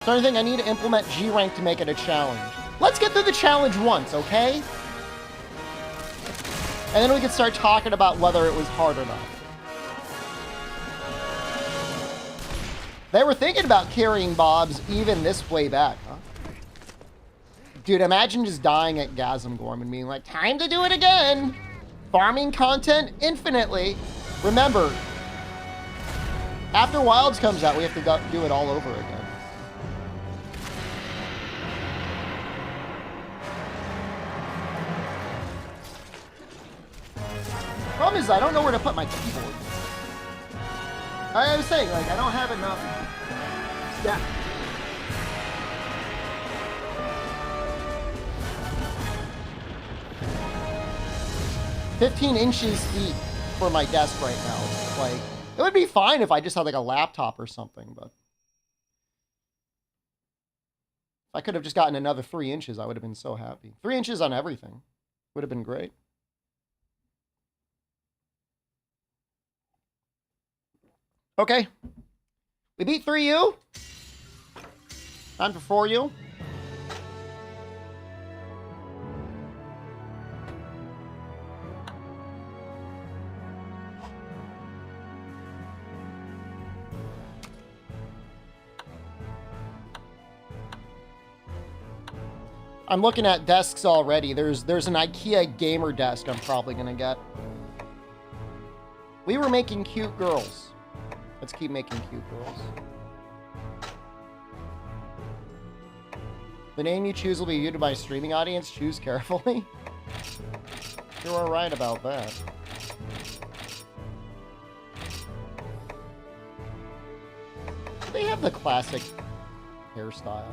So I think I need to implement G rank to make it a challenge. Let's get through the challenge once, okay? And then we can start talking about whether it was hard or not. They were thinking about carrying Bobs even this way back, huh? Dude, imagine just dying at Gasmgorm and being like, time to do it again! Farming content infinitely. Remember, after Wilds comes out, we have to do it all over again. Problem is, I don't know where to put my keyboard. I was saying, like, I don't have enough. Yeah. "15 inches deep" for my desk right now. Like, it would be fine if I just had like a laptop or something, but if I could have just gotten another 3 inches, I would have been so happy. 3 inches on everything would have been great. Okay. We beat 3U. Time for 4U. I'm looking at desks already. There's an IKEA gamer desk I'm probably gonna get. We were making cute girls. Let's keep making cute girls. The name you choose will be viewed by a streaming audience. Choose carefully. You are right about that. They have the classic hairstyle.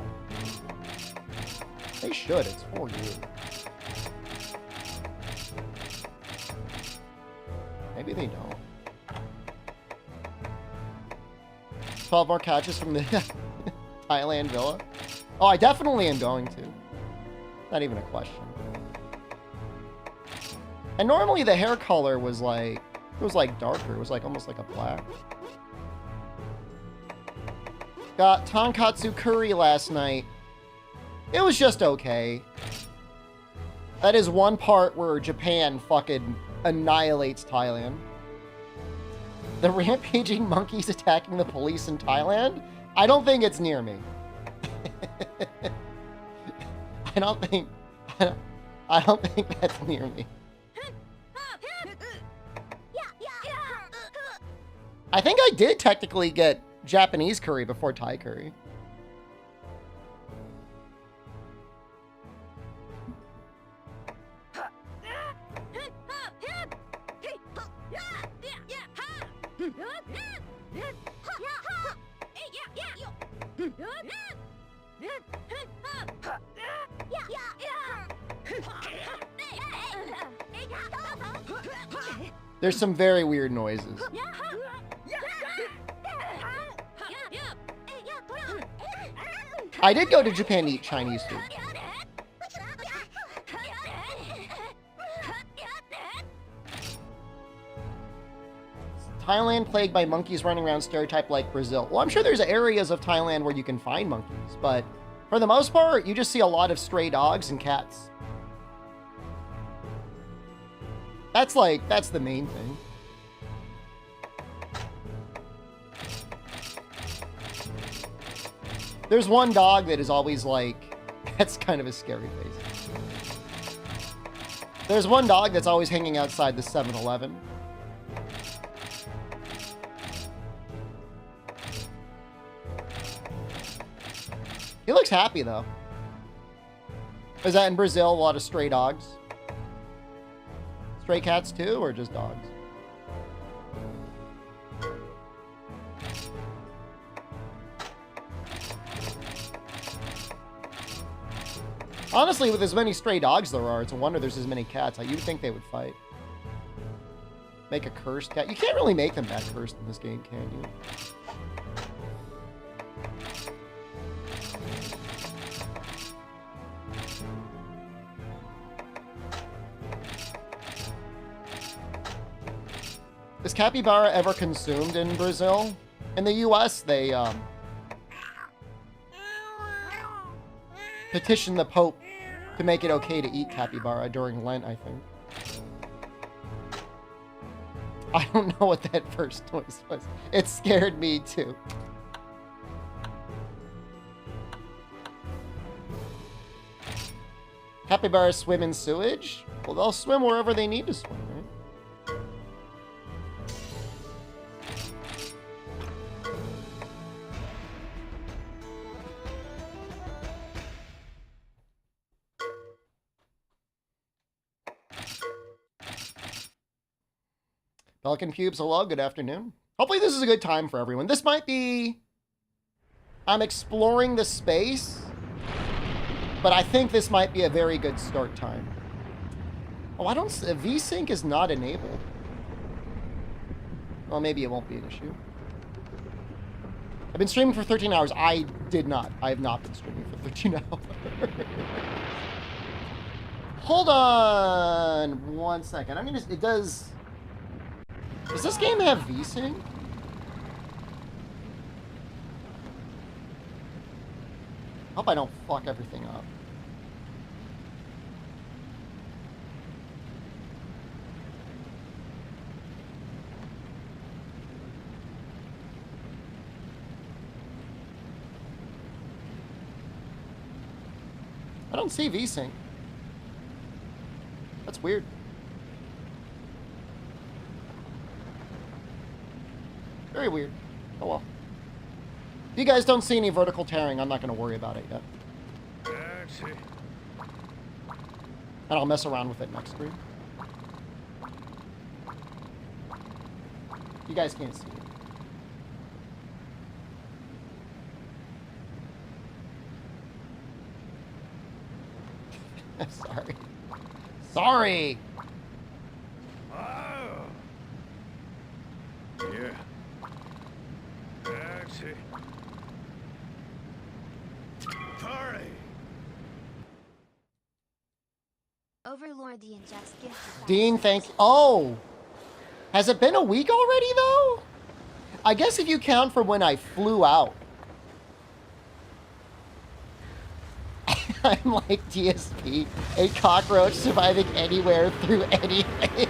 They should. It's for you. Maybe they don't. 12 more catches from the Thailand villa. Oh, I definitely am going to. Not even a question. And normally the hair color was like, it was like darker. It was like almost like a black. Got tonkatsu curry last night. It was just okay. That is one part where Japan fucking annihilates Thailand. The rampaging monkeys attacking the police in Thailand? I don't think it's near me. I don't think that's near me. I think I did technically get Japanese curry before Thai curry. There's some very weird noises. I did go to Japan to eat Chinese food. Thailand plagued by monkeys running around, stereotype like Brazil. Well, I'm sure there's areas of Thailand where you can find monkeys, but for the most part, you just see a lot of stray dogs and cats. That's the main thing. There's one dog that is always like, that's kind of a scary face. There's one dog that's always hanging outside the 7-Eleven. He looks happy though. Is that in Brazil, a lot of stray dogs? Stray cats too, or just dogs? Honestly, with as many stray dogs there are, it's a wonder there's as many cats. You'd think they would fight. Make a cursed cat. You can't really make them that cursed in this game, can you? Is capybara ever consumed in Brazil? In the US, they, petition the Pope to make it okay to eat capybara during Lent, I think. I don't know what that first noise was. It scared me too. Capybaras swim in sewage? Well, they'll swim wherever they need to swim, right? Pelican Pubes, hello, good afternoon. Hopefully this is a good time for everyone. This might be... I'm exploring the space, but I think this might be a very good start time. Oh, I don't... VSync is not enabled. Well, maybe it won't be an issue. I've been streaming for 13 hours. I did not. I have not been streaming for 13 hours. Hold on 1 second. I'm gonna... It does... Does this game have VSync? Hope I don't fuck everything up. I don't see VSync. That's weird. Very weird. Oh well. If you guys don't see any vertical tearing, I'm not going to worry about it yet. And I'll mess around with it next stream. You guys can't see it. Sorry. Sorry! Oh. Yeah. Taxi. Hurry. Overlord Dean just gifted Dean, thank you. Oh! Has it been a week already, though? I guess if you count from when I flew out. I'm like DSP, a cockroach surviving anywhere through anything.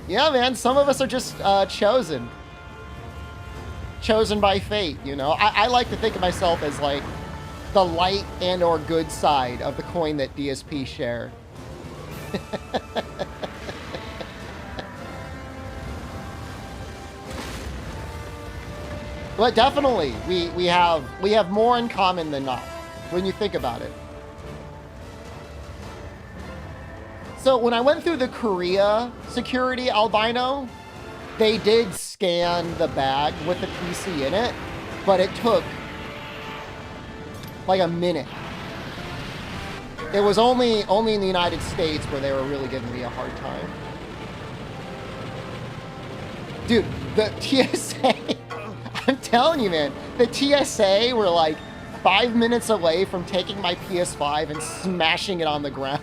Yeah, man, some of us are just chosen. Chosen by fate, you know? I like to think of myself as like the light and or good side of the coin that DSP share. But definitely, we have more in common than not, when you think about it. So when I went through the Korea security albino, they did scan the bag with the PC in it, but it took like a minute. It was only in the United States where they were really giving me a hard time. Dude, the TSA, I'm telling you, man, the TSA were like 5 minutes away from taking my PS5 and smashing it on the ground.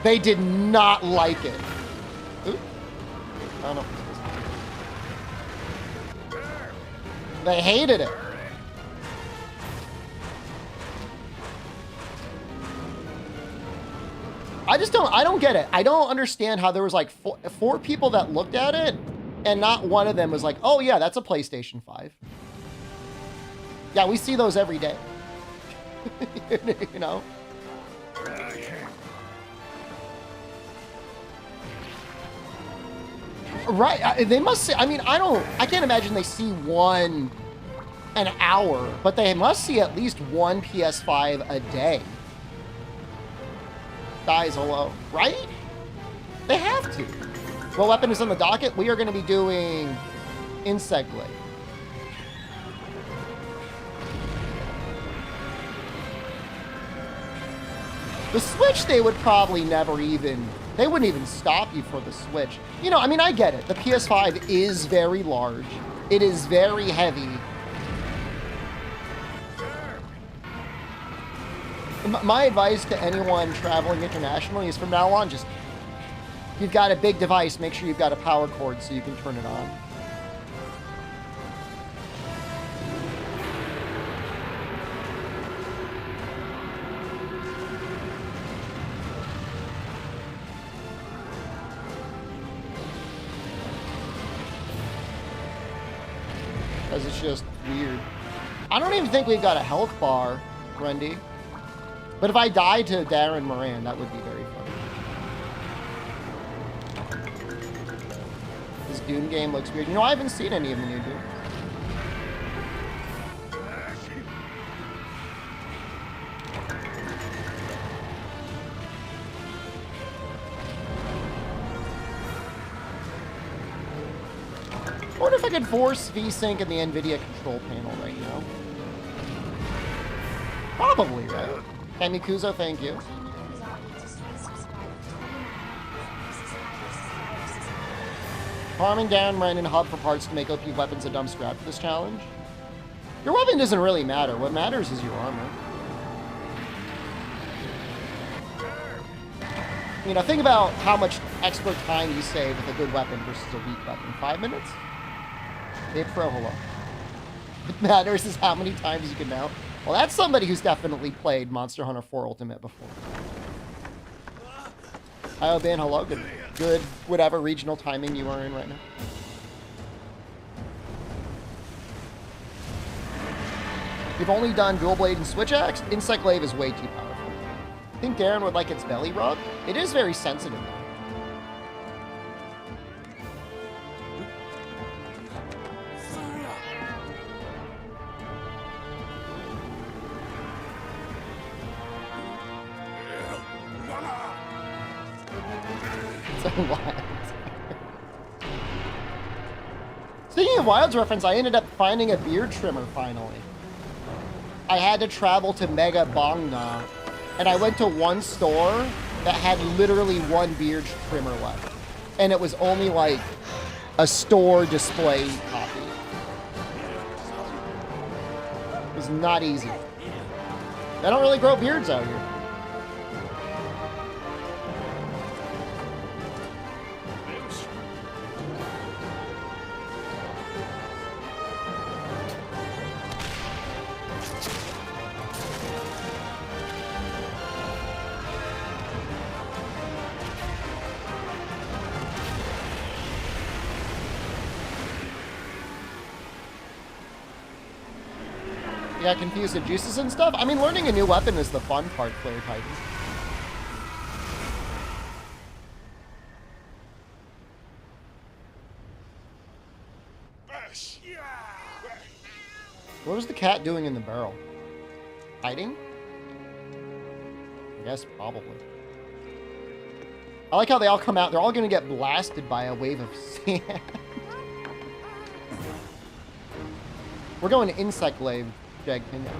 They did not like it. Oop. I don't know. They hated it. I don't get it. I don't understand how there was like four people that looked at it and not one of them was like, oh yeah, that's a PlayStation 5. Yeah, we see those every day. You know? Right, they must see, I mean, I can't imagine they see one an hour, but they must see at least one PS5 a day. Guys, hello, right? They have to. What weapon is on the docket? We are going to be doing Insect Blade. The Switch, they would probably never even... They wouldn't even stop you for the Switch. You know, I mean, I get it. The PS5 is very large. It is very heavy. My advice to anyone traveling internationally is from now on, just If you've got a big device, make sure you've got a power cord so you can turn it on. Because it's just weird. I don't even think we've got a health bar, Rendy. But if I die to Darren Moran, that would be very funny. This Dune game looks weird. You know, I haven't seen any of the new Dune. I wonder if I could force VSync in the NVIDIA control panel right now. Probably, right? Kamikuzo, thank you. Farming down Ren and Hub for parts to make OP weapons a dumb scrap for this challenge. Your weapon doesn't really matter. What matters is your armor. You know, think about how much expert time you save with a good weapon versus a weak weapon. 5 minutes? Hey, Pro, hello. What matters is how many times you can mount. Well, that's somebody who's definitely played Monster Hunter 4 Ultimate before. Hi, Oban, hello. Good, whatever regional timing you are in right now. You've only done dual blade and switch axe? Insect Glaive is way too powerful. I think Darren would like its belly rub. It is very sensitive. Speaking of Wilds reference, I ended up finding a beard trimmer finally. I had to travel to Mega Bangna, and I went to one store that had literally one beard trimmer left. And it was only like a store display copy. It was not easy. They don't really grow beards out here. Got confused with juices and stuff. I mean, learning a new weapon is the fun part, Flare Titan. What was the cat doing in the barrel? Hiding? I guess probably. I like how they all come out. They're all going to get blasted by a wave of sand. We're going to Insect Glaive. Jag Pinion.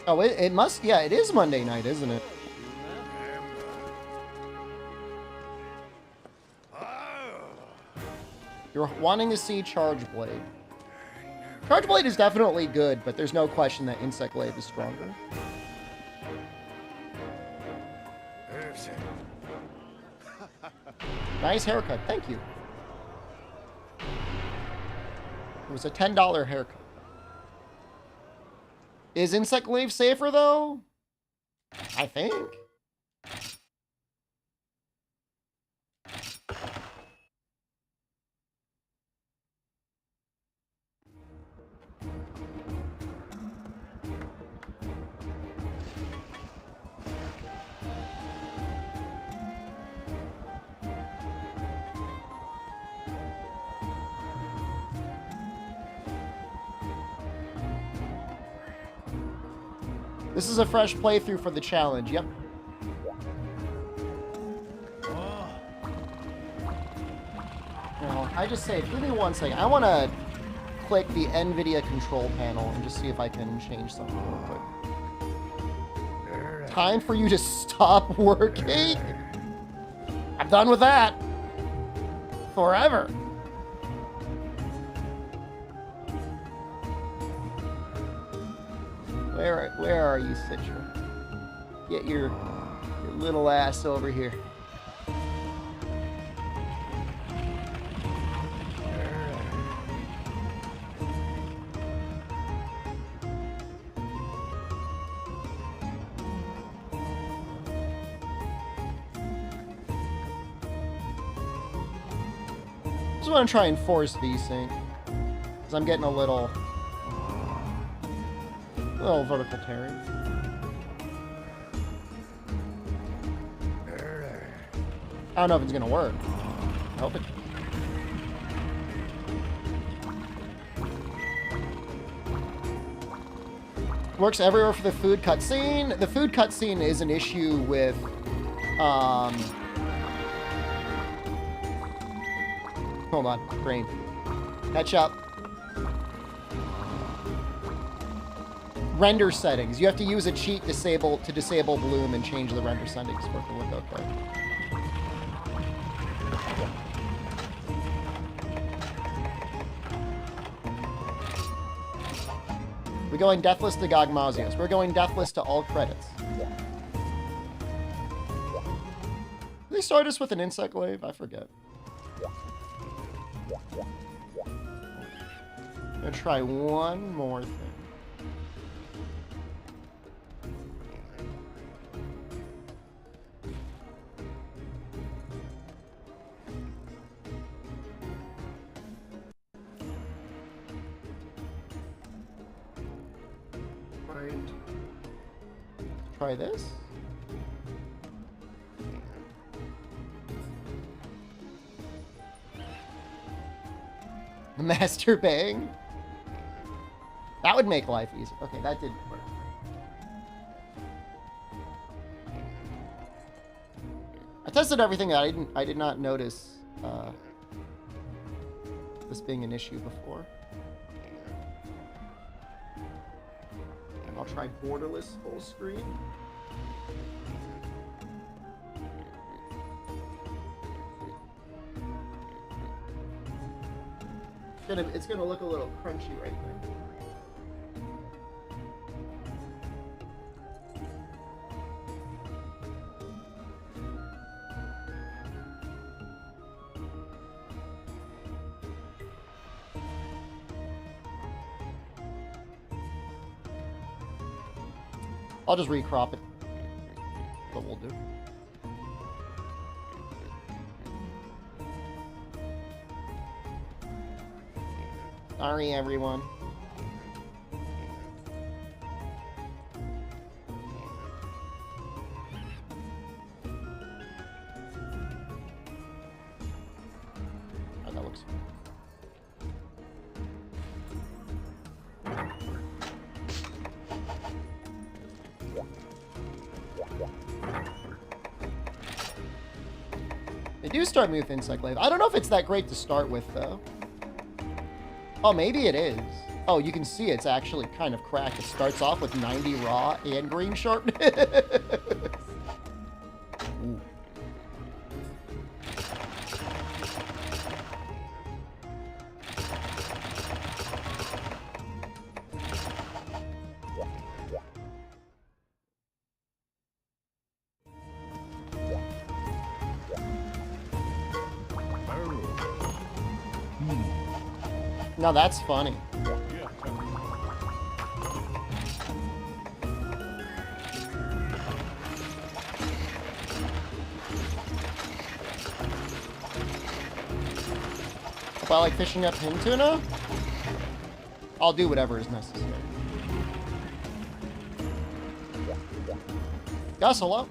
Oh, it must, yeah, it is Monday night, isn't it? You're wanting to see Charge Blade. Charge Blade is definitely good, but there's no question that Insect Glaive is stronger. Nice haircut, thank you. It was a $10 haircut. Is Insect Glaive safer, though? I think. This is a fresh playthrough for the challenge, yep. Now, I just say, give me 1 second. I want to click the NVIDIA control panel and just see if I can change something real quick. Time for you to stop working? I'm Not done with that. Forever. Where are you, Citra? Get your little ass over here. I want to try and force VSync because I'm getting a little vertical tearing. I don't know if it's gonna work. I hope it. Works everywhere for the food cutscene. The food cutscene is an issue with hold on, brain. Catch up. Render settings. You have to use a cheat to disable bloom and change the render settings for it to look okay. We're going Deathless to Gogmazios. We're going Deathless to all credits. Did they start us with an insect wave? I forget. I'm gonna try one more thing. Right. Try this. Master bang. That would make life easier. Okay, that didn't work. I tested everything. I did not notice this being an issue before. I'll try borderless full screen. It's gonna look a little crunchy right there. I'll just recrop it. But we'll do. Sorry, everyone. Oh, that looks. They do start me with Insect Glaive. I don't know if it's that great to start with, though. Oh, maybe it is. Oh, you can see it's actually kind of cracked. It starts off with 90 raw and green sharpness. Ooh. Now that's funny. If I like fishing up pin tuna, I'll do whatever is necessary. Gus, hello?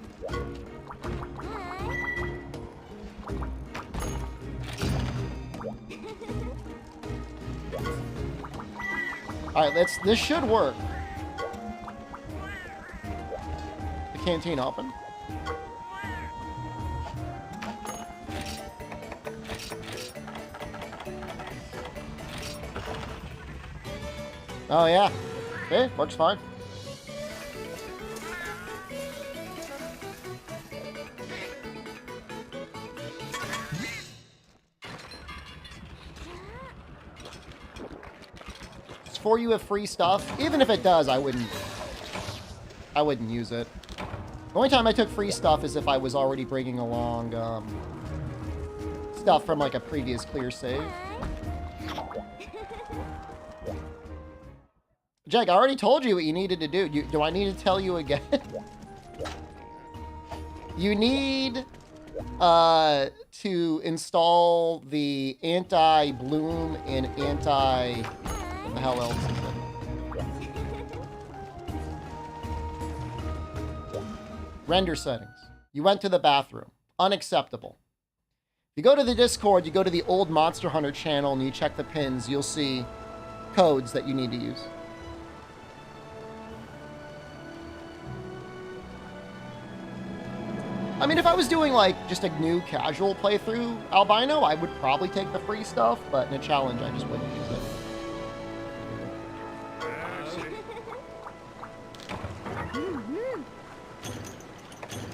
Alright, this should work. The canteen open. Oh yeah. Okay, works fine. list for you of free stuff. Even if it does, I wouldn't use it. The only time I took free stuff is if I was already bringing along stuff from like a previous clear save. Jack, I already told you what you needed to do. Do I need to tell you again? You need to install the anti-bloom and anti... What the hell else is it? Render settings. You went to the bathroom. Unacceptable. If you go to the Discord, you go to the old Monster Hunter channel and you check the pins, you'll see codes that you need to use. I mean, if I was doing, like, just a new casual playthrough albino, I would probably take the free stuff, but in a challenge, I just wouldn't use it.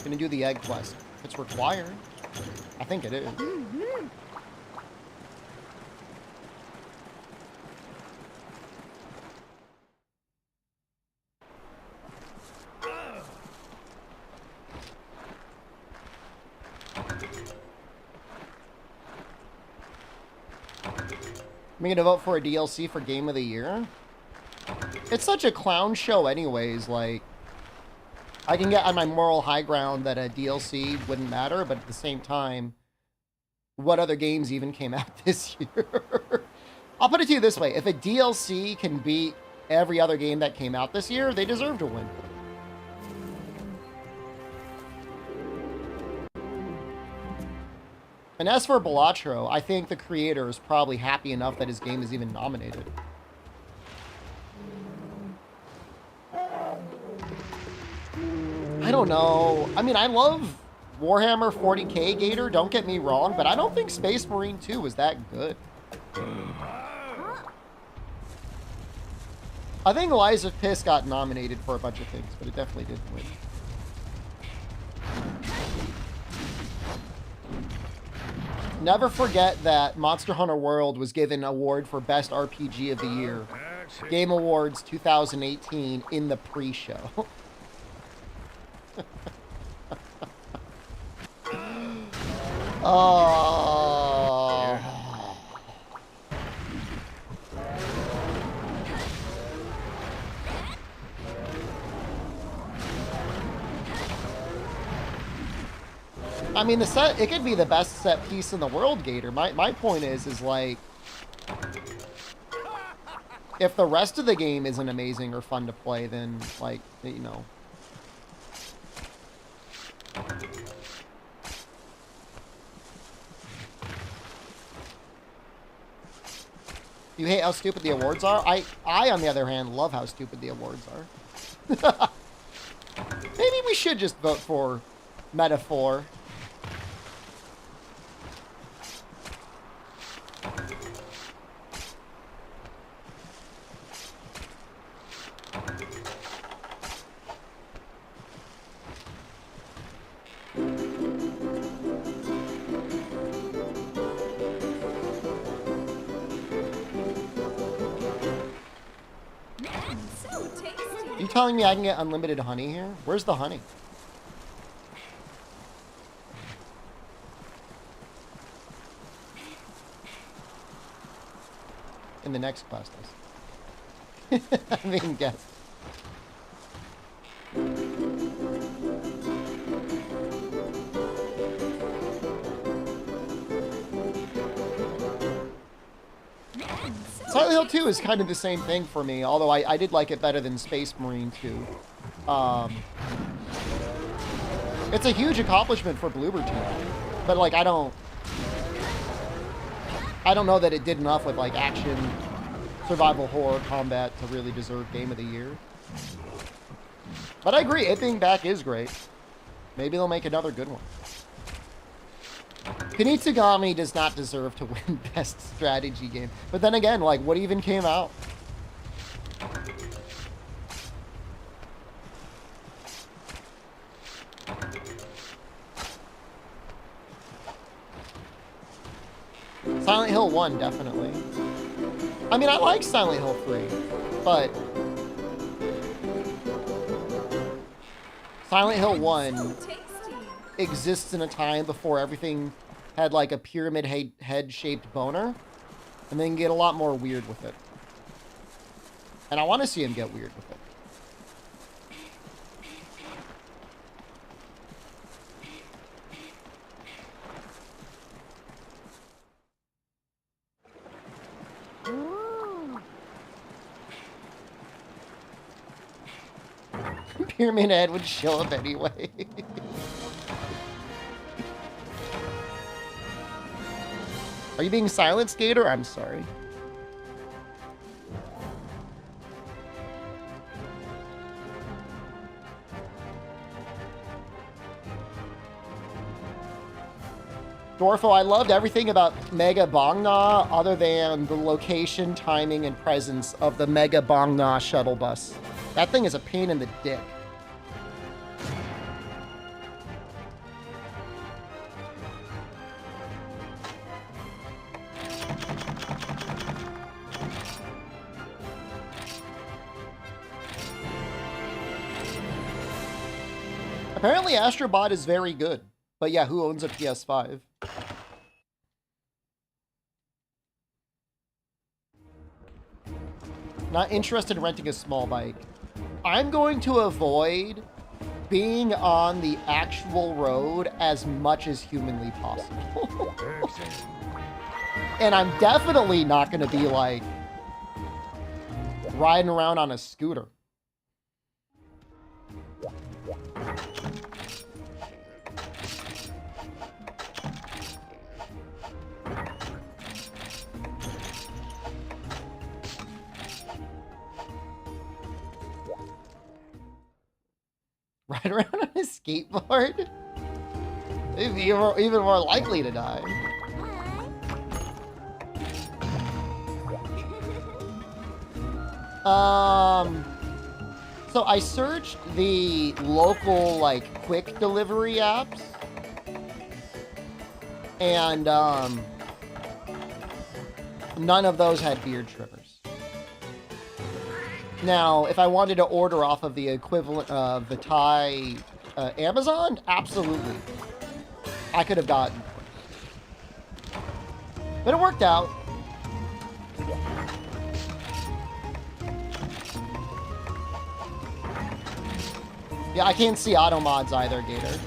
Gonna do the egg quest. If it's required. I think it is. Am I gonna vote for a DLC for Game of the Year? It's such a clown show anyways, like... I can get on my moral high ground that a DLC wouldn't matter, but at the same time, what other games even came out this year? I'll put it to you this way. If a DLC can beat every other game that came out this year, they deserve to win. And as for Balatro, I think the creator is probably happy enough that his game is even nominated. I don't know. I mean, I love Warhammer 40k Gator, don't get me wrong, but I don't think Space Marine 2 was that good. I think Lies of Piss got nominated for a bunch of things, but it definitely didn't win. Never forget that Monster Hunter World was given an award for Best RPG of the Year. Game Awards 2018 in the pre-show. Oh. I mean, the set, it could be the best set piece in the world, Gator. My point is like, if the rest of the game isn't amazing or fun to play, then, like, you know. You hate how stupid the awards are? I, on the other hand, love how stupid the awards are. Maybe we should just vote for Metaphor. You telling me I can get unlimited honey here? Where's the honey? In the next quest. I mean, guess. Silent Hill 2 is kind of the same thing for me, although I did like it better than Space Marine 2. It's a huge accomplishment for Bloober Team, but like I don't know that it did enough with like action, survival horror combat to really deserve Game of the Year. But I agree, it being back is great. Maybe they'll make another good one. Kunitsugami does not deserve to win Best Strategy Game. But then again, like, what even came out? Silent Hill 1, definitely. I mean, I like Silent Hill 3, but Silent Hill 1 exists in a time before everything had like a pyramid head-shaped boner, and then get a lot more weird with it. And I want to see him get weird with it. Pyramid Head would show up anyway. Are you being silent, Skater? I'm sorry. Dorfo, I loved everything about Mega Bongna other than the location, timing, and presence of the Mega Bongna shuttle bus. That thing is a pain in the dick. Apparently Astrobot is very good. But yeah, who owns a PS5? Not interested in renting a small bike. I'm going to avoid being on the actual road as much as humanly possible. And I'm definitely not going to be like riding around on a scooter. Ride around on a skateboard? They'd be even more likely to die. So I searched the local, like, quick delivery apps. And, none of those had beard trimmers. Now, if I wanted to order off of the equivalent of the Thai Amazon, absolutely. I could have gotten. But it worked out. Yeah, I can't see auto mods either, Gator.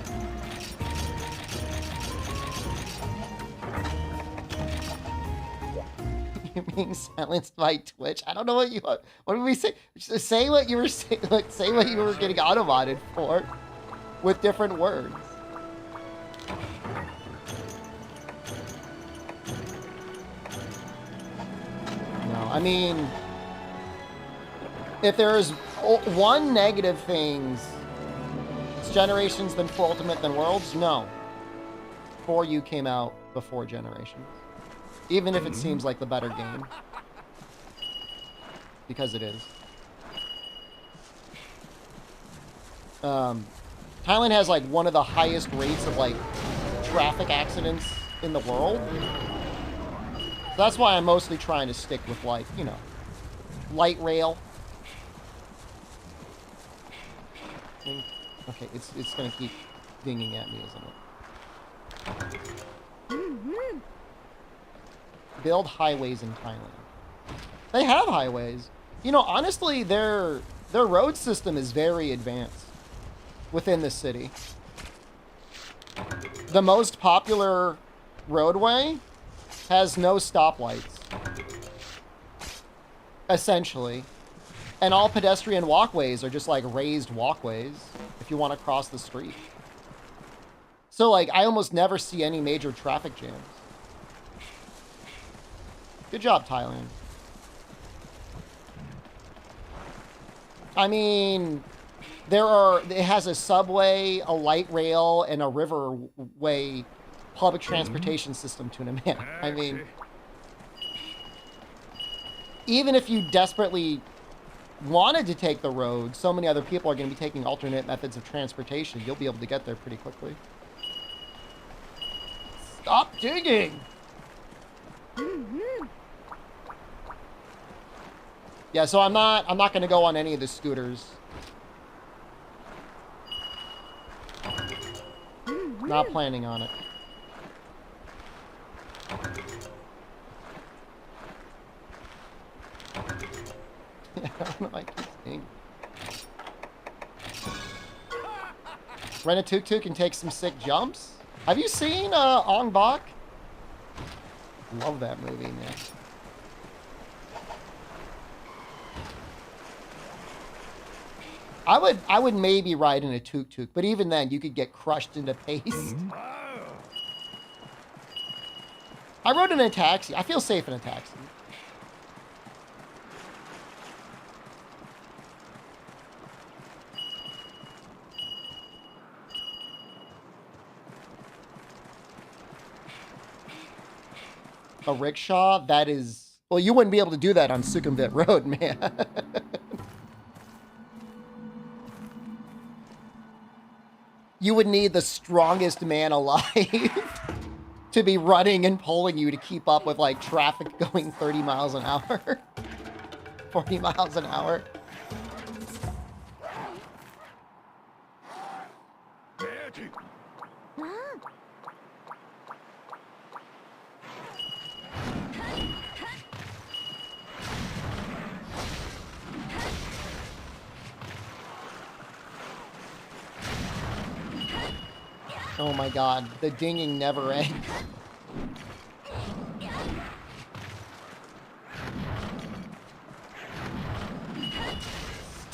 You're being silenced by Twitch. I don't know what you. What did we say? Say what you were saying. Like, say what you were getting auto modded for, with different words. No, I mean, if there's one negative thing. Generations, then Full Ultimate, then Worlds? No. 4U came out before Generations. Even if it seems like the better game. Because it is. Thailand has like one of the highest rates of like traffic accidents in the world. So that's why I'm mostly trying to stick with like, you know, light rail. Okay, it's gonna keep dinging at me, isn't it? Build highways in Thailand. They have highways. You know, honestly, their road system is very advanced within the city. The most popular roadway has no stoplights. Essentially. And all pedestrian walkways are just like raised walkways if you want to cross the street. So like I almost never see any major traffic jams. Good job, Thailand. I mean, it has a subway, a light rail, and a riverway public transportation system to an man. I mean, even if you desperately wanted to take the road, so many other people are going to be taking alternate methods of transportation. You'll be able to get there pretty quickly. Stop digging! Yeah, so I'm not going to go on any of the scooters. Not planning on it. I don't know, I keep saying. Rent a tuk-tuk and take some sick jumps? Have you seen Ong Bak? Love that movie, man. I would maybe ride in a tuk-tuk, but even then, you could get crushed into paste. I rode in a taxi. I feel safe in a taxi. A rickshaw? That is... Well, you wouldn't be able to do that on Sukhumvit Road, man. You would need the strongest man alive to be running and pulling you to keep up with, like, traffic going 30 miles an hour. 40 miles an hour. Magic. Oh my god, the dinging never ends.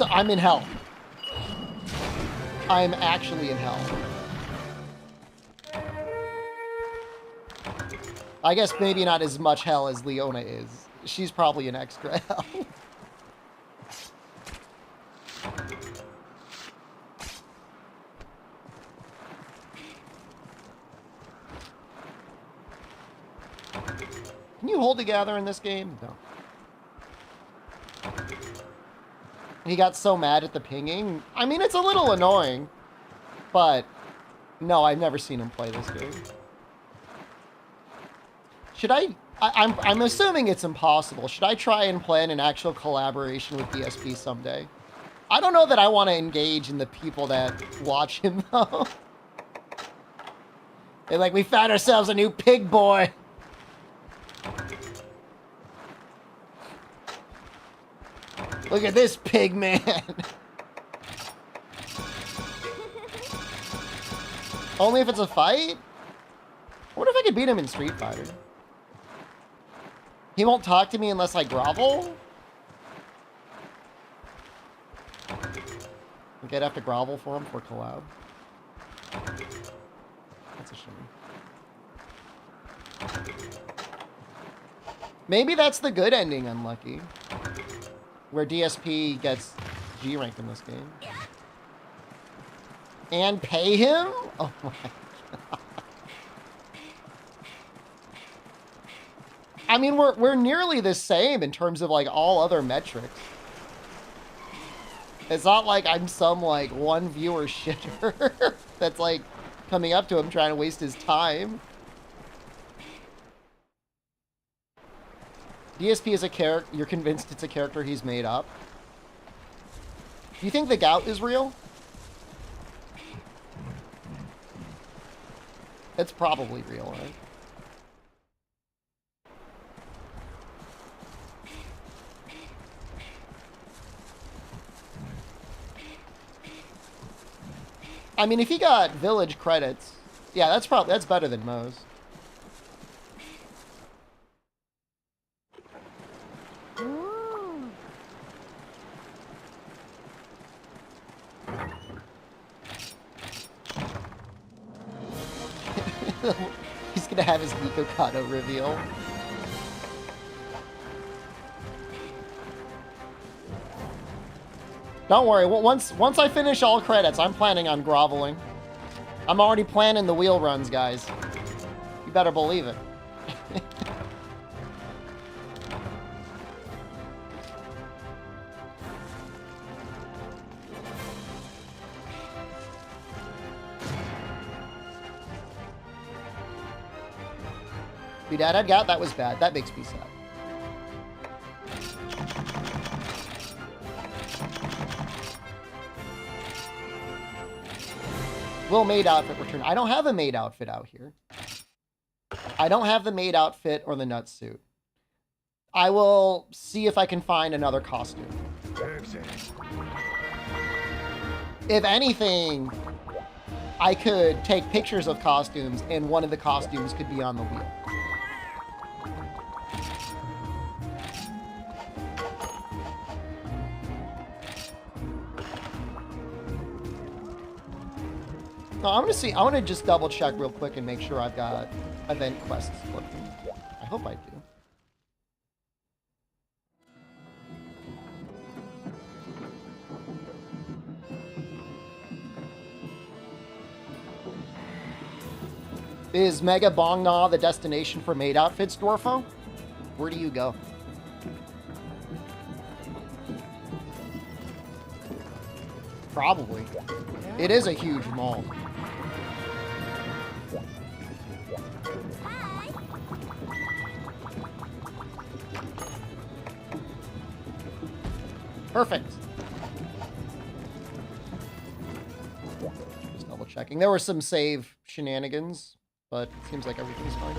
I'm in hell. I'm actually in hell. I guess maybe not as much hell as Leona is. She's probably an extra hell. Can you hold together in this game? No. He got so mad at the pinging. I mean, it's a little annoying, but no, I've never seen him play this game. Should I'm assuming it's impossible. Should I try and plan an actual collaboration with DSP someday? I don't know that I want to engage in the people that watch him, though. They're like, we found ourselves a new pig boy. Look at this pig man. Only if it's a fight? I wonder if I could beat him in Street Fighter. He won't talk to me unless I grovel? Okay, I'd have to grovel for him for collab. That's a shame. Maybe that's the good ending, Unlucky. Where DSP gets G rank in this game. And pay him? Oh my god. I mean, we're nearly the same in terms of, like, all other metrics. It's not like I'm some, like, one viewer shitter that's, like, coming up to him trying to waste his time. DSP is a character. You're convinced it's a character he's made up. Do you think the gout is real? It's probably real, right? I mean, if he got village credits, yeah, that's better than most. He's gonna have his Nikocado reveal. Don't worry, once I finish all credits, I'm planning on groveling. I'm already planning the wheel runs, guys. You better believe it. Dude, Dad, that was bad. That makes me sad. Will maid outfit return? I don't have a maid outfit out here. I don't have the maid outfit or the nut suit. I will see if I can find another costume. If anything, I could take pictures of costumes, and one of the costumes could be on the wheel. No, I'm gonna see. I want to just double check real quick and make sure I've got event quests working. I hope I do. Is Mega Bong Na the destination for maid outfits, Dwarfo? Where do you go? Probably. It is a huge mall. Perfect. Just double checking. There were some save shenanigans, but it seems like everything's fine.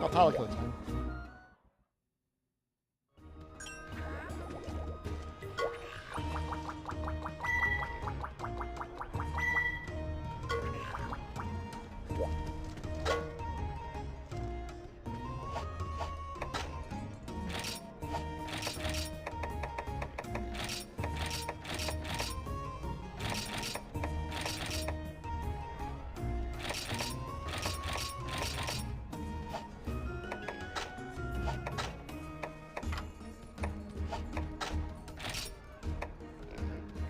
Oh, Palico time.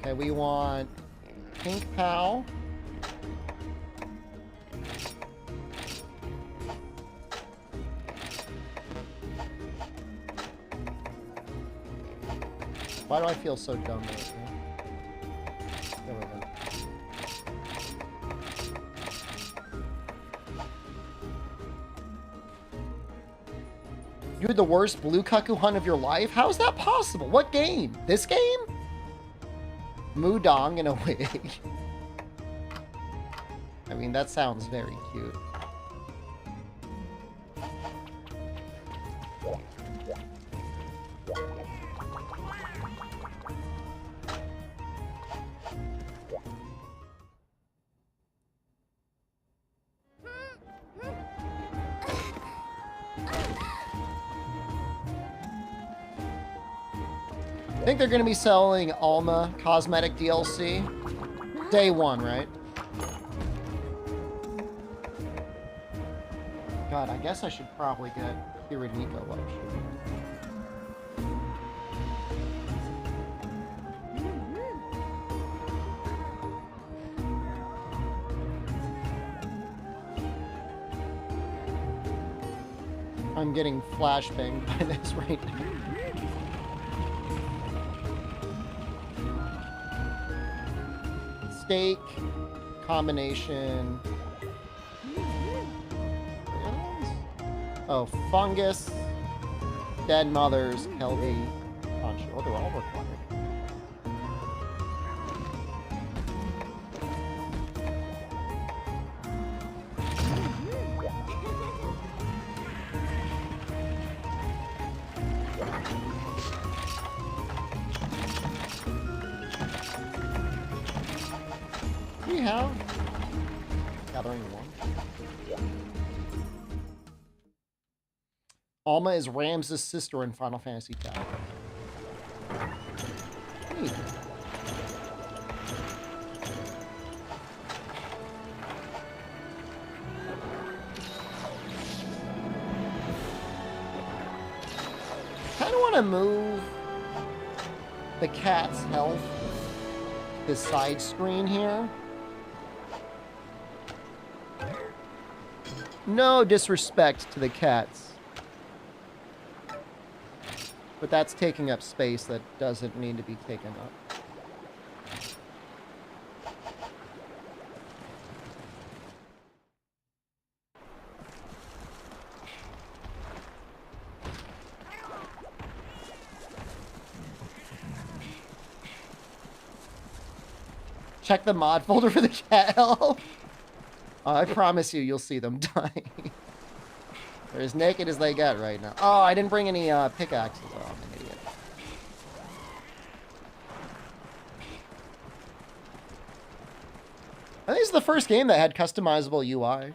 Okay, we want Pink Pal. Why do I feel so dumb right now? There we go. You're the worst blue cuckoo hunt of your life? How is that possible? What game? This game? Mudong in a wig. I mean, that sounds very cute. I think they're going to be selling Alma cosmetic DLC. Day one, right? God, I guess I should probably get Hironiko up. I'm getting flashbanged by this right now. Steak combination. Oh, fungus, dead mothers, Kelby, Poncho. Oh, they're all required. We have gathering one. Alma is Ram's sister in Final Fantasy X. Neat. Kind of want to move the cat's health, this side screen here. No disrespect to the cats. But that's taking up space that doesn't need to be taken up. Check the mod folder for the cat elf. I promise you, you'll see them die. They're as naked as they get right now. Oh, I didn't bring any pickaxes. Oh, I'm an idiot. I think this is the first game that had customizable UI.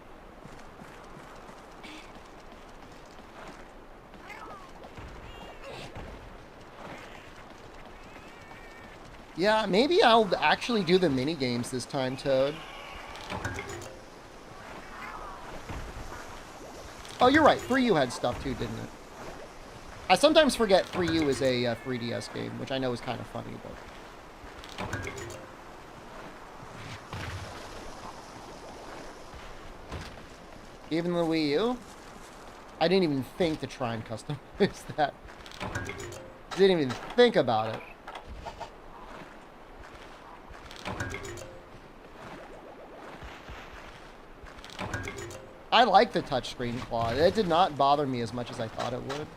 Yeah, maybe I'll actually do the mini games this time, Toad. Oh, you're right. 3U had stuff too, didn't it? I sometimes forget 3U is a 3DS game, which I know is kind of funny, but... Even the Wii U? I didn't even think to try and customize that. Didn't even think about it. I like the touchscreen quad. It did not bother me as much as I thought it would.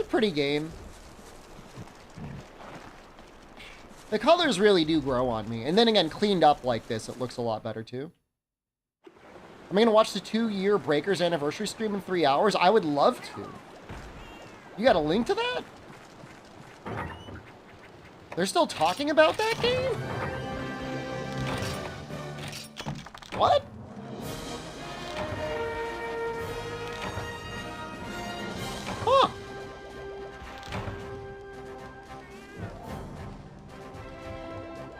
Pretty game. The colors really do grow on me. And then again, cleaned up like this, it looks a lot better too. Am I going to watch the 2-year Breakers anniversary stream in 3 hours? I would love to. You got a link to that? They're still talking about that game? What? Huh.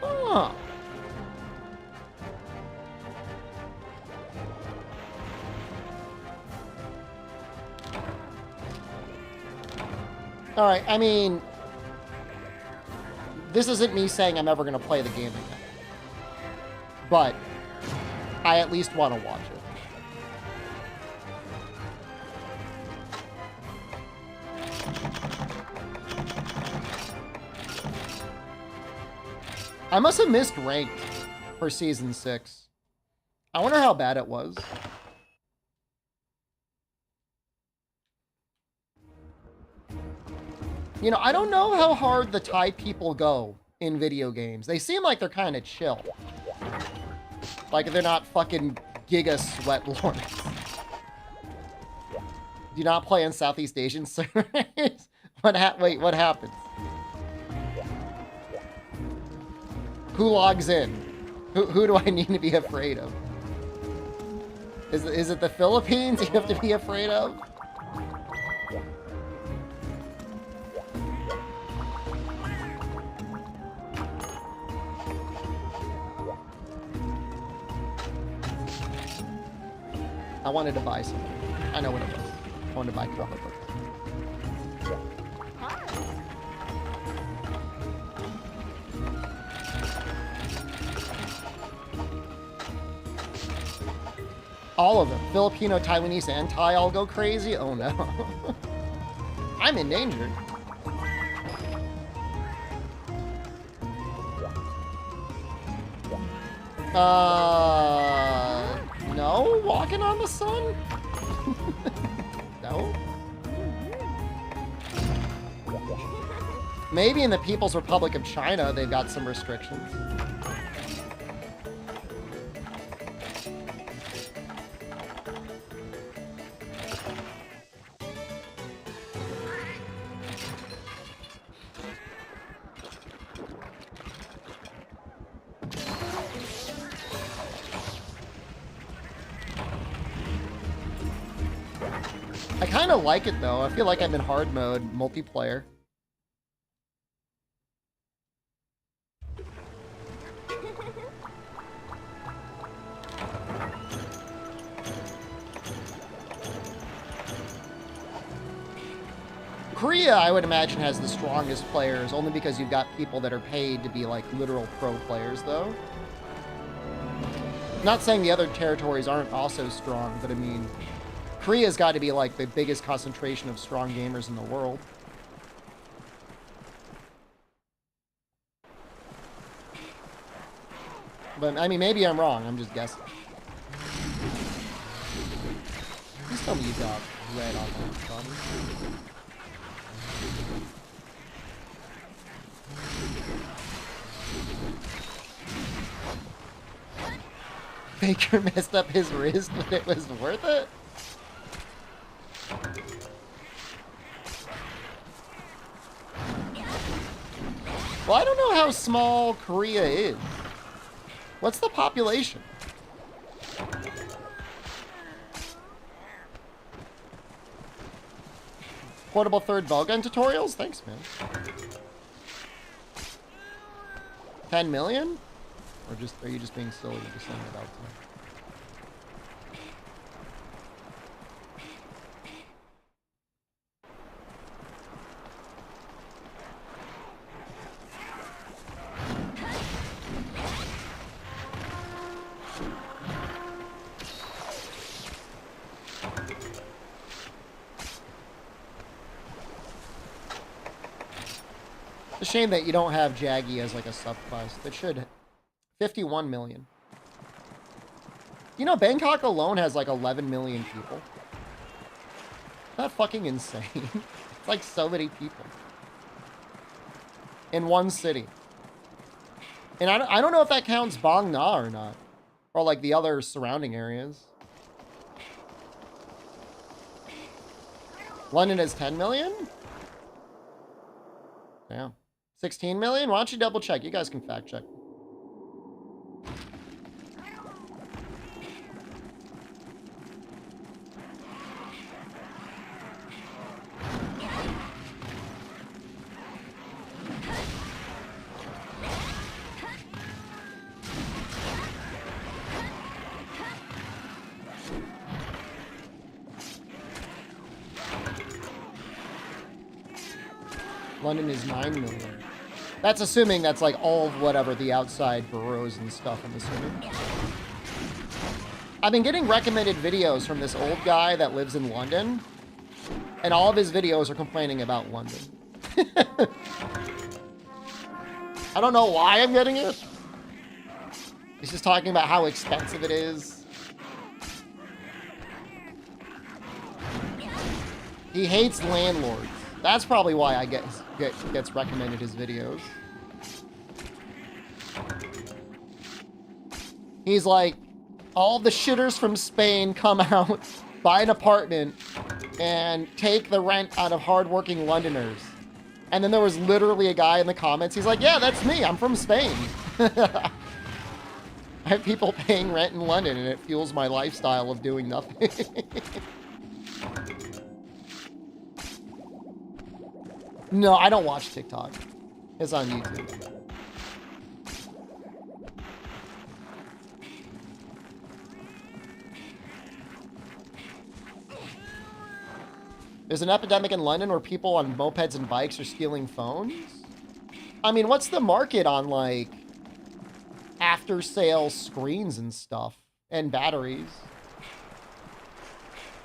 Huh. All right, I mean, this isn't me saying I'm ever going to play the game again. But I at least want to watch it. I must have missed ranked for season 6. I wonder how bad it was. You know, I don't know how hard the Thai people go in video games. They seem like they're kind of chill. Like they're not fucking giga sweat lords. Do you not play in Southeast Asian servers? Wait, what happens? Who logs in? Who do I need to be afraid of? Is it the Philippines you have to be afraid of? I wanted to buy something. I know what it was. I wanted to buy comic books. All of them. Filipino, Taiwanese, and Thai all go crazy? Oh no. I'm endangered. No? Walking on the sun? No? Maybe in the People's Republic of China they've got some restrictions. I kind of like it though. I feel like I'm in hard mode multiplayer. Korea, I would imagine, has the strongest players, only because you've got people that are paid to be like literal pro players though. Not saying the other territories aren't also strong, but I mean, Korea's got to be like the biggest concentration of strong gamers in the world. But I mean, maybe I'm wrong. I'm just guessing. Please tell me you got red on that, Bobby. Baker messed up his wrist, but it was worth it? Well, I don't know how small Korea is. What's the population? Portable third bowgun tutorials? Thanks, man. 10 million? Or just are you just being silly and just saying about to? It's a shame that you don't have Jaggy as like a subclass. That should 51 million. You know, Bangkok alone has like 11 million people. Isn't that fucking insane? It's like so many people in one city. And I don't know if that counts Bang Na or not. Or like the other surrounding areas. London has 10 million? Damn. 16 million? Why don't you double check? You guys can fact check. London is 9 million. That's assuming that's like all of whatever the outside boroughs and stuff, I'm assuming. I've been getting recommended videos from this old guy that lives in London, and all of his videos are complaining about London. I don't know why I'm getting it. He's just talking about how expensive it is. He hates landlords. That's probably why I gets recommended his videos. He's like, all the shitters from Spain come out, buy an apartment, and take the rent out of hardworking Londoners. And then there was literally a guy in the comments, he's like, yeah, that's me, I'm from Spain. I have people paying rent in London, and it fuels my lifestyle of doing nothing. No, I don't watch TikTok. It's on YouTube. There's an epidemic in London where people on mopeds and bikes are stealing phones? I mean, what's the market on, like, after-sale screens and stuff? And batteries?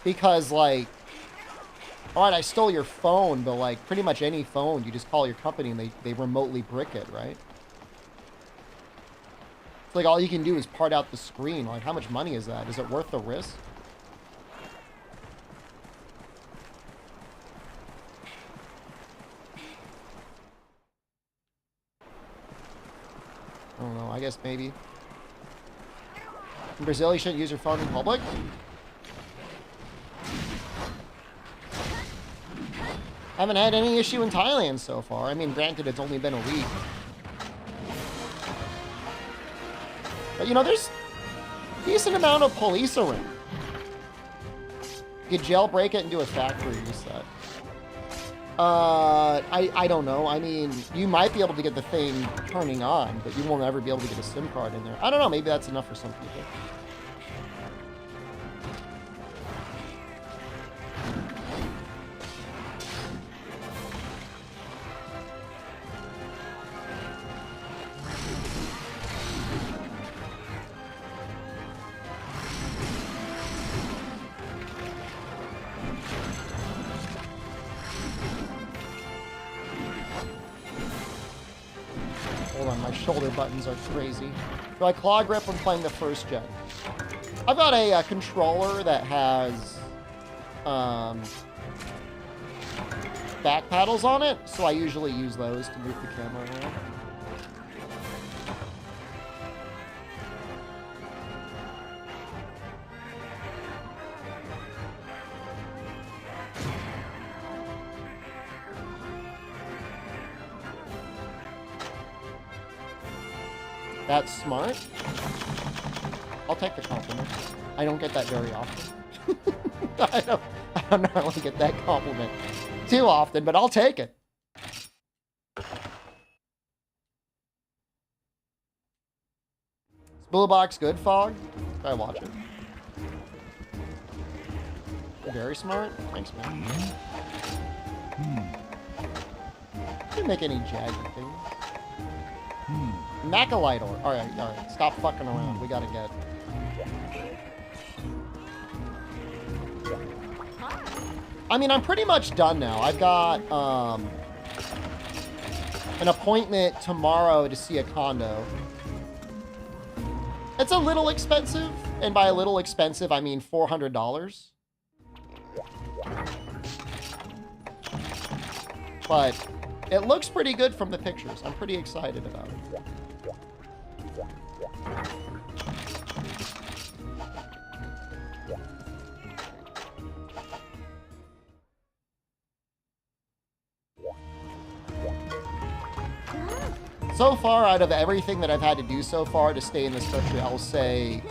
Because, like, alright, I stole your phone, but like pretty much any phone, you just call your company and they remotely brick it, right? It's like all you can do is part out the screen. Like, how much money is that? Is it worth the risk? I don't know, I guess maybe. In Brazil, you shouldn't use your phone in public? I haven't had any issue in Thailand so far. I mean, granted, it's only been a week. But, you know, there's a decent amount of police around. You could jailbreak it and do a factory reset. I don't know. I mean, you might be able to get the thing turning on, but you won't ever be able to get a SIM card in there. I don't know. Maybe that's enough for some people. on. My shoulder buttons are crazy. Do I claw grip when playing the first gen? I've got a controller that has back paddles on it, so I usually use those to move the camera around. That's smart. I'll take the compliment. I don't get that very often. I don't normally get that compliment too often, but I'll take it. Is Blue Box good, Fog? Try watch it. Very smart. Thanks, man. Didn't make any jaggy things. Macalidor. Alright. Stop fucking around. We gotta get. I mean, I'm pretty much done now. I've got an appointment tomorrow to see a condo. It's a little expensive, and by a little expensive, I mean $400. But it looks pretty good from the pictures. I'm pretty excited about it. So far, out of everything that I've had to do so far to stay in this country, I'll say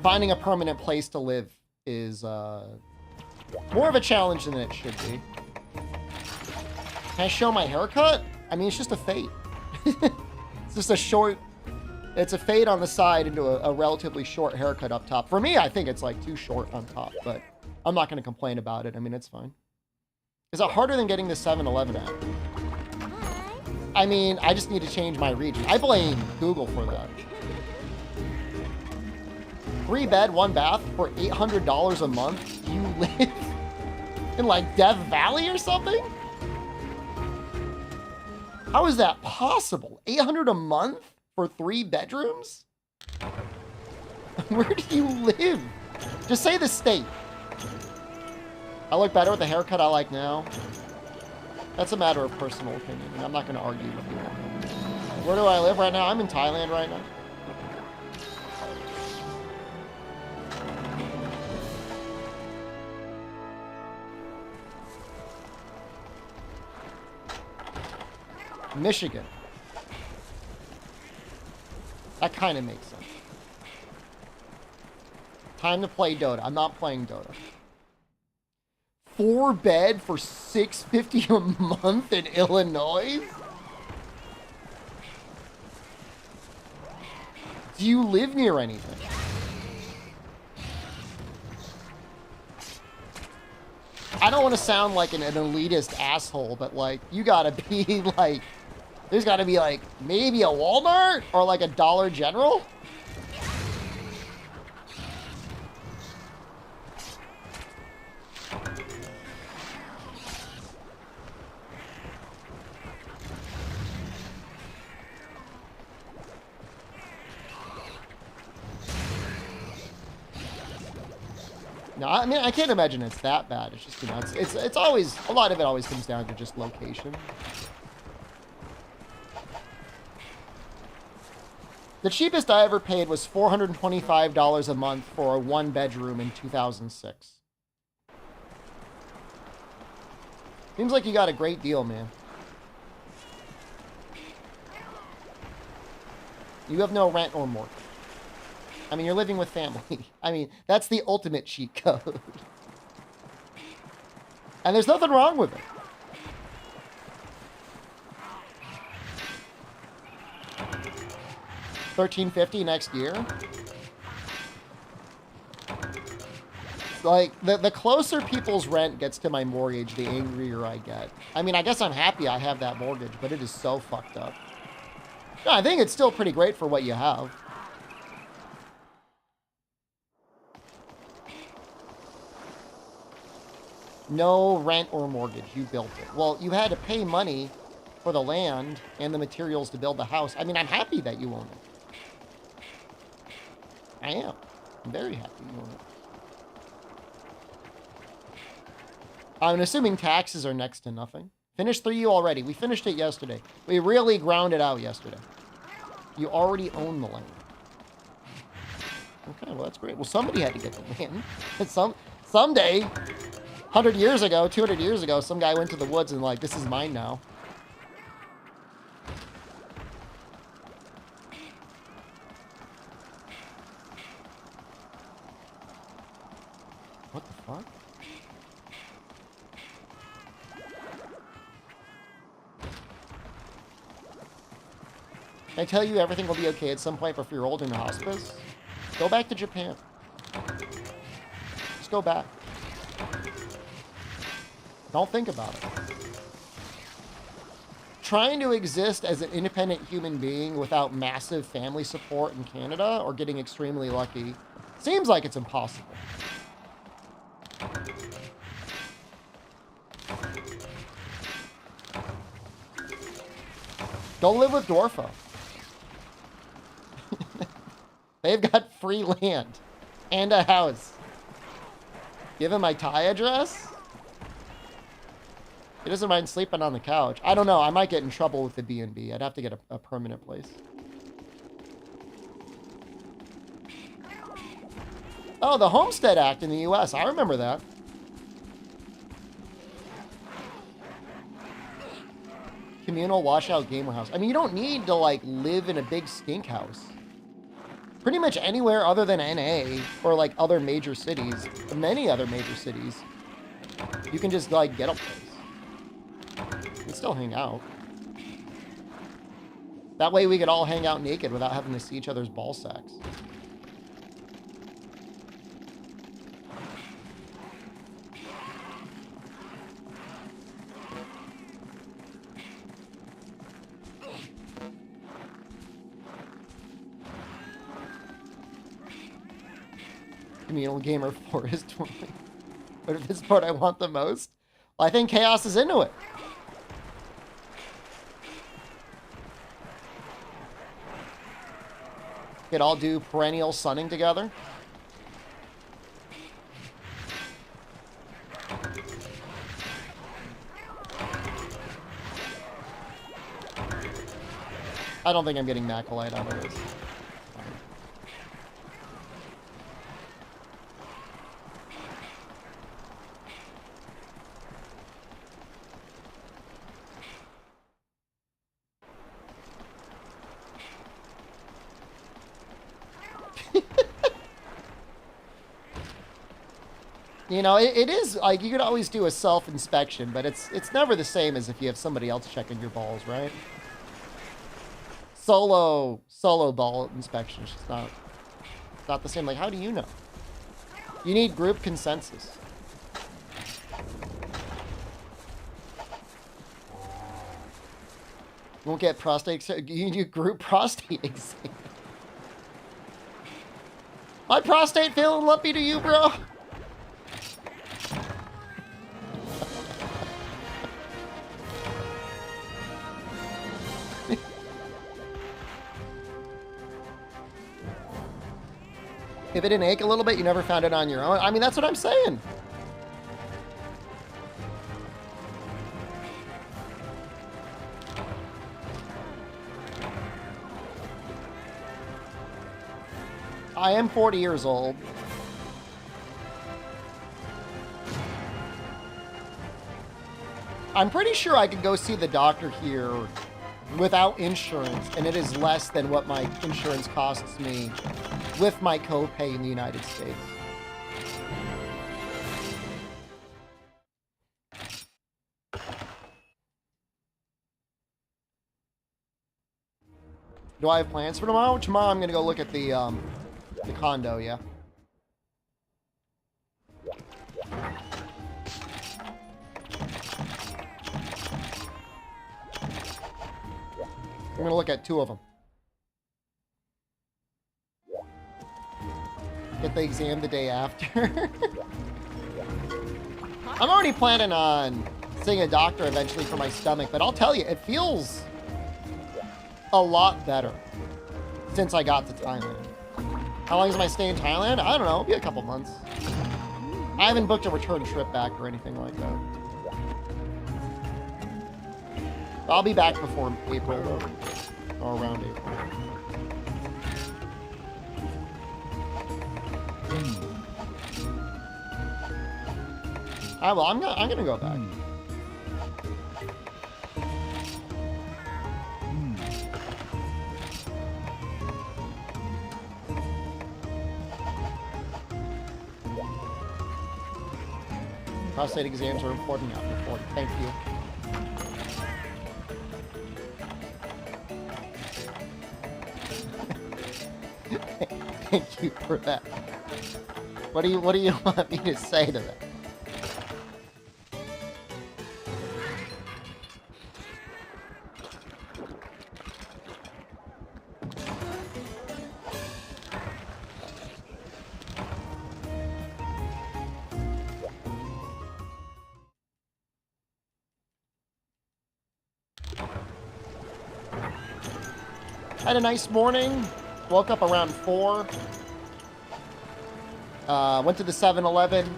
finding a permanent place to live is more of a challenge than it should be. Can I show my haircut? I mean, it's just a fade. It's just a short... It's a fade on the side into a relatively short haircut up top. For me, I think it's like too short on top, but I'm not going to complain about it. I mean, it's fine. Is it harder than getting the 7-Eleven app? I mean, I just need to change my region. I blame Google for that. 3 bed, 1 bath for $800 a month? You live in like Death Valley or something? How is that possible? $800 a month for 3 bedrooms? Where do you live? Just say the state. I look better with the haircut I like now. That's a matter of personal opinion, and I'm not going to argue with you. Where do I live right now? I'm in Thailand right now. Michigan. That kind of makes sense. Time to play Dota. I'm not playing Dota. 4 bed for $650 a month in Illinois? Do you live near anything? I don't want to sound like an elitist asshole, but like, you gotta be like, there's gotta be like, maybe a Walmart or like a Dollar General? No, I mean, I can't imagine it's that bad. It's just, you know, it's always, a lot of it always comes down to just location. The cheapest I ever paid was $425 a month for a 1 bedroom in 2006. Seems like you got a great deal, man. You have no rent or mortgage. I mean, you're living with family. I mean, that's the ultimate cheat code. And there's nothing wrong with it. $1,350 next year. Like, the closer people's rent gets to my mortgage, the angrier I get. I mean, I guess I'm happy I have that mortgage, but it is so fucked up. No, I think it's still pretty great for what you have. No rent or mortgage. You built it. Well, you had to pay money for the land and the materials to build the house. I mean, I'm happy that you own it. I am. I'm very happy you own it. I'm assuming taxes are next to nothing. Finished 3U already. We finished it yesterday. We really ground it out yesterday. You already own the land. Okay, well, that's great. Well, somebody had to get the land. Someday, 100 years ago, 200 years ago, some guy went to the woods and like, this is mine now. What the fuck? I tell you everything will be okay at some point, but if you're old in hospice, go back to Japan. Just go back. Don't think about it. Trying to exist as an independent human being without massive family support in Canada or getting extremely lucky seems like it's impossible. Go live with Dorfo. They've got free land and a house. Give him my Thai address? He doesn't mind sleeping on the couch. I don't know. I might get in trouble with the B&B. I'd have to get a permanent place. Oh, the Homestead Act in the U.S. I remember that. Communal washout gamer house. I mean, you don't need to, like, live in a big stink house. Pretty much anywhere other than NA or, like, other major cities, many other major cities, you can just, like, get a place. You can still hang out. That way we could all hang out naked without having to see each other's ball sacks. Communal gamer forest. What if this part I want the most? Well, I think Chaos is into it. Could all do perennial sunning together. I don't think I'm getting Macalite out of this. You know, it is, like, you could always do a self-inspection, but it's never the same as if you have somebody else checking your balls, right? Solo ball inspection is just not the same. Like, how do you know? You need group consensus. You won't get prostate, you need group prostate exam. My prostate feeling lumpy to you, bro? If it didn't ache a little bit, you never found it on your own. I mean, that's what I'm saying. I am 40 years old. I'm pretty sure I could go see the doctor here without insurance, and it is less than what my insurance costs me with my copay in the United States. Do I have plans for tomorrow? Tomorrow I'm gonna go look at the condo, yeah. I'm gonna look at 2 of them. Get the exam the day after. I'm already planning on seeing a doctor eventually for my stomach, but I'll tell you, it feels a lot better since I got to Thailand. How long is my stay in Thailand? I don't know, it'll be a couple months. I haven't booked a return trip back or anything like that. I'll be back before April, though. Or around April. Well, I'm gonna go back. Prostate exams are important after 40. Thank you. Thank you for that. What do you want me to say to that? Had a nice morning. Woke up around 4. Went to the 7-Eleven.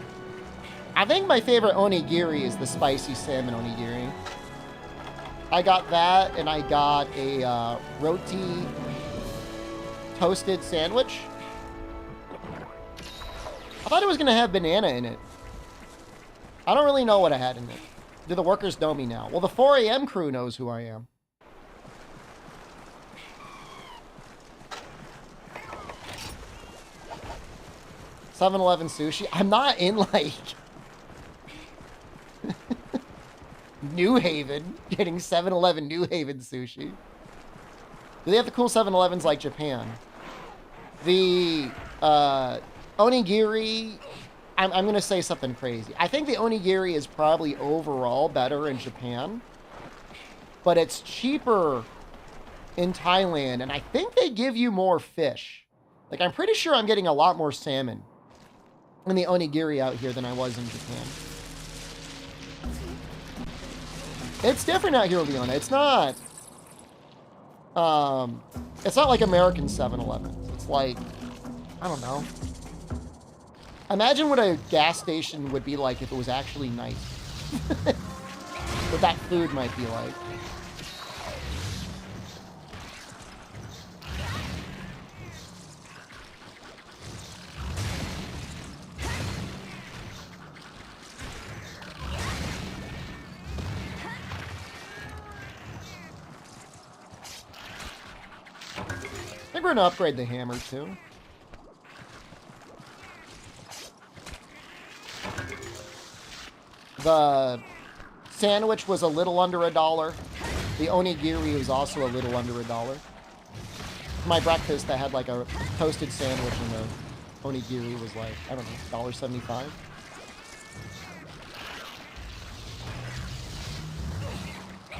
I think my favorite onigiri is the spicy salmon onigiri. I got that, and I got a roti toasted sandwich. I thought it was going to have banana in it. I don't really know what I had in it. Do the workers know me now? Well, the 4 a.m. crew knows who I am. $7-Eleven sushi. I'm not in, like, New Haven getting 7-Eleven New Haven sushi. Do they have the cool 7-Elevens like Japan? The onigiri, I'm going to say something crazy. I think the onigiri is probably overall better in Japan, but it's cheaper in Thailand, and I think they give you more fish. Like, I'm pretty sure I'm getting a lot more salmon in the onigiri out here than I was in Japan. It's different out here, Leona. It's not like American 7-Elevens. It's like, I don't know. Imagine what a gas station would be like if it was actually nice. What that food might be like. I think we're gonna upgrade the hammer too. The sandwich was a little under $1. The onigiri was also a little under $1. For my breakfast, I had like a toasted sandwich, and the onigiri was like, I don't know, $1.75.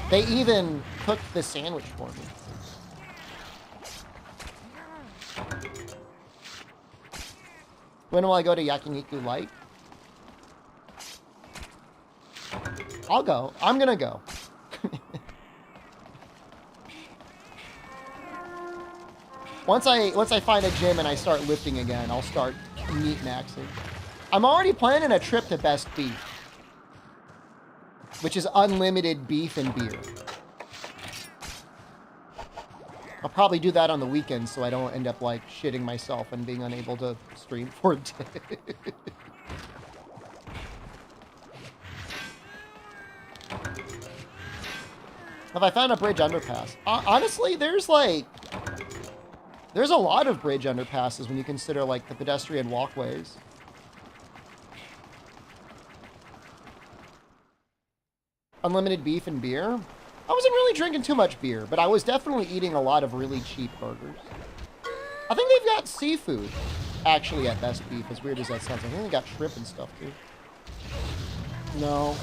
They even cooked the sandwich for me. When will I go to Yakiniku Light? I'll go. I'm gonna go. Once I find a gym and I start lifting again, I'll start meat maxing. I'm already planning a trip to Best Beef, which is unlimited beef and beer. I'll probably do that on the weekends so I don't end up like shitting myself and being unable to stream for a day. Have I found a bridge underpass? Honestly, there's a lot of bridge underpasses when you consider like the pedestrian walkways. Unlimited beef and beer? I wasn't really drinking too much beer, but I was definitely eating a lot of really cheap burgers. I think they've got seafood, actually, at Best Beef, as weird as that sounds. I think they got shrimp and stuff, too. No.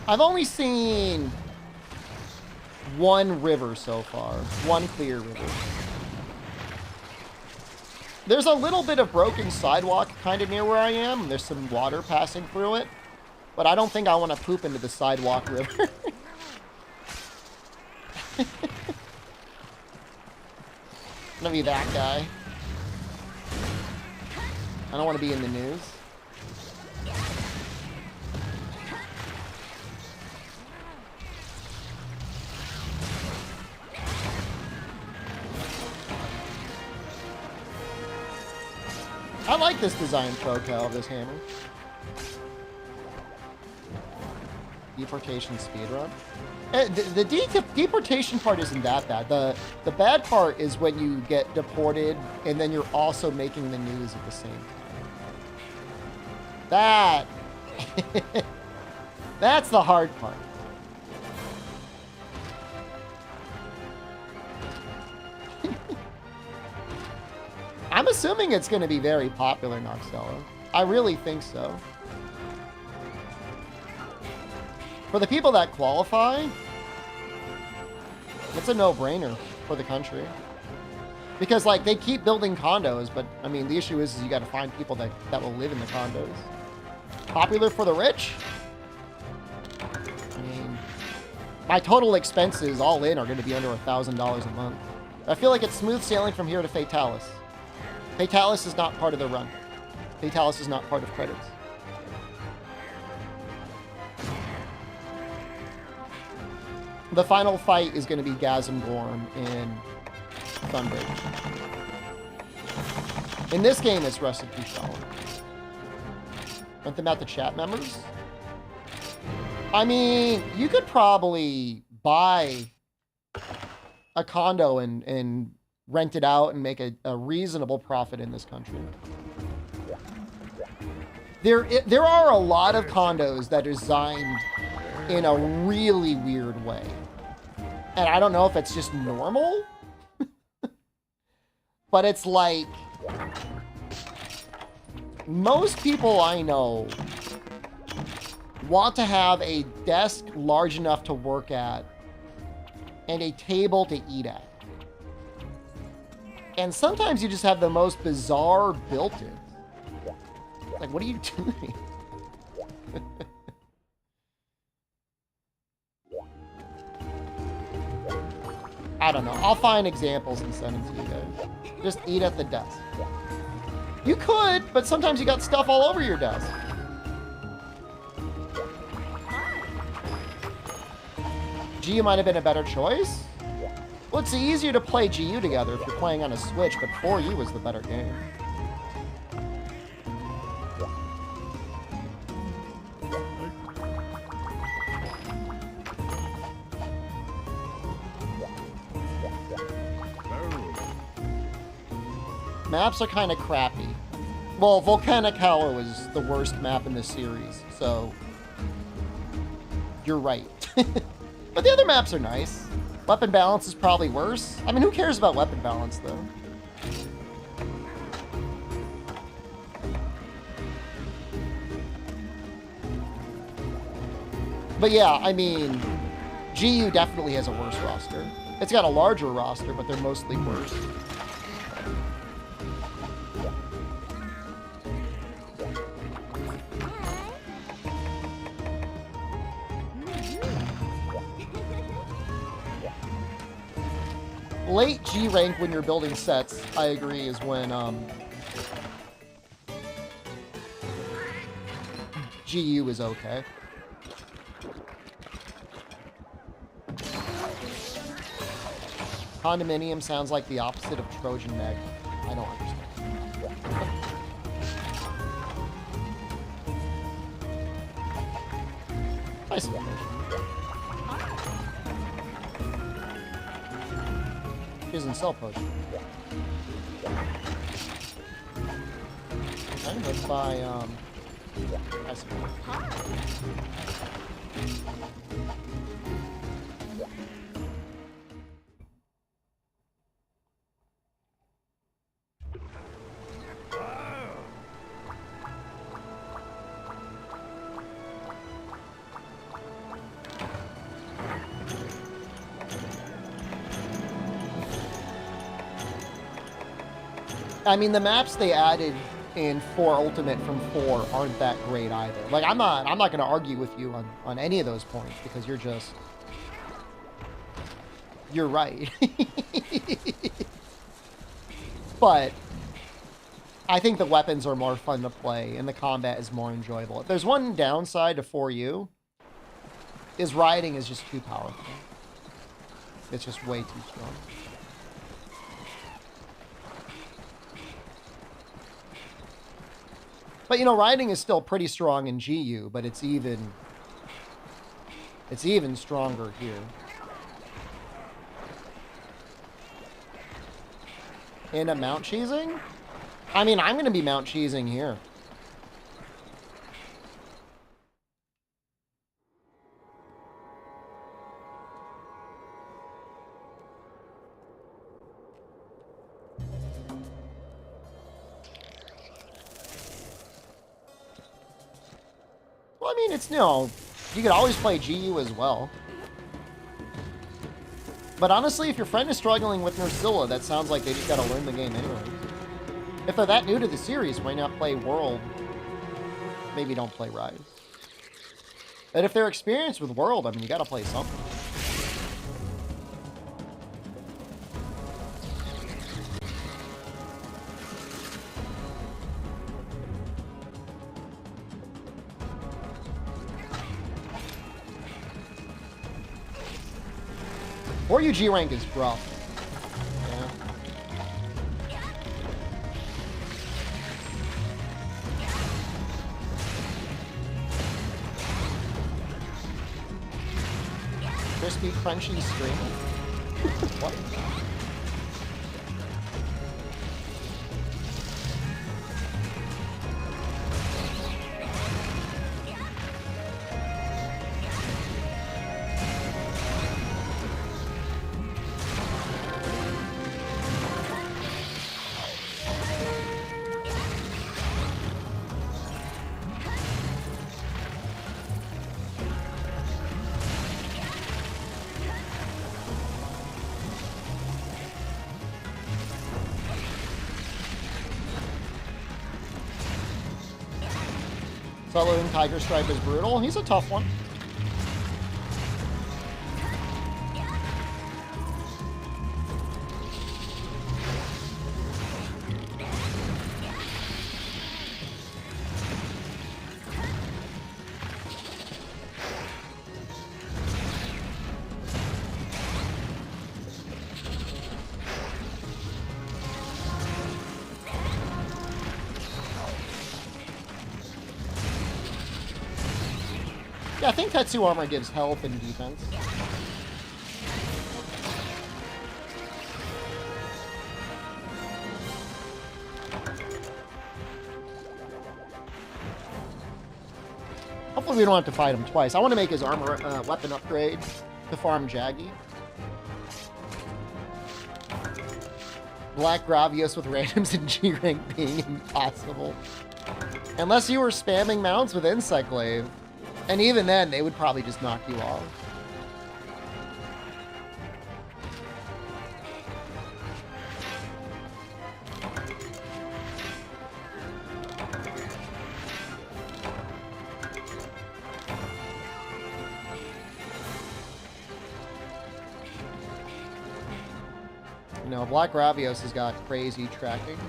I've only seen one river so far. One clear river. There's a little bit of broken sidewalk kind of near where I am. And there's some water passing through it. But I don't think I want to poop into the sidewalk river. I'm gonna be that guy. I don't want to be in the news. I like this design profile of this hammer. Deportation speedrun. The deportation part isn't that bad. The bad part is when you get deported and then you're also making the news at the same time. That that's the hard part. I'm assuming it's going to be very popular, Noxella. I really think so. For the people that qualify, it's a no-brainer for the country. Because, like, they keep building condos, but, I mean, the issue is you got to find people that will live in the condos. Popular for the rich? I mean, my total expenses all in are going to be under $1,000 a month. I feel like it's smooth sailing from here to Fatalis. Fatalis is not part of the run. Fatalis is not part of credits. The final fight is going to be Gazimgorn in Thunbridge. In this game, it's Rusted Kushala. Want them out the chat members? I mean, you could probably buy a condo and rent it out and make a reasonable profit in this country. There are a lot of condos that are designed in a really weird way. And I don't know if it's just normal, but it's like most people I know want to have a desk large enough to work at and a table to eat at. And sometimes you just have the most bizarre built-ins. Like, what are you doing? I don't know. I'll find examples and send them to you guys. Just eat at the desk. You could, but sometimes you got stuff all over your desk. GU might have been a better choice. Well, it's easier to play GU together if you're playing on a Switch, but 4U was the better game. Maps are kind of crappy. Well, Volcanic Howler was the worst map in the series, so you're right. But the other maps are nice. Weapon balance is probably worse. I mean, who cares about weapon balance, though? But yeah, I mean, GU definitely has a worse roster. It's got a larger roster, but they're mostly worse. Late G rank when you're building sets, I agree, is when GU is okay. Condominium sounds like the opposite of Trojan Meg. I don't understand. Nice one. He doesn't sell potions. Okay, let's buy, ice cream. I mean, the maps they added in 4 Ultimate from 4 aren't that great either. Like, I'm not going to argue with you on any of those points because you're right. But I think the weapons are more fun to play and the combat is more enjoyable. If there's one downside to 4U, is riding is just too powerful. It's just way too strong. But, you know, riding is still pretty strong in GU, but it's even stronger here. In a mount cheesing? I mean, I'm going to be mount cheesing here. Well, I mean, it's, you know, you could always play GU as well. But honestly, if your friend is struggling with Nursilla, that sounds like they just gotta learn the game anyway. If they're that new to the series, why not play World? Maybe don't play Rise. But if they're experienced with World, I mean, you gotta play something. Or UG rank is rough. Yeah. Crispy, crunchy string. What? Soloing Tiger Stripe is brutal. He's a tough one. Yeah, I think Tetsu armor gives health and defense. Hopefully we don't have to fight him twice. I want to make his armor weapon upgrade to farm Jaggy. Black Gravios with randoms and G rank being impossible. Unless you were spamming mounts with Insect Glaive. And even then, they would probably just knock you off. You know, Black Ravios has got crazy tracking.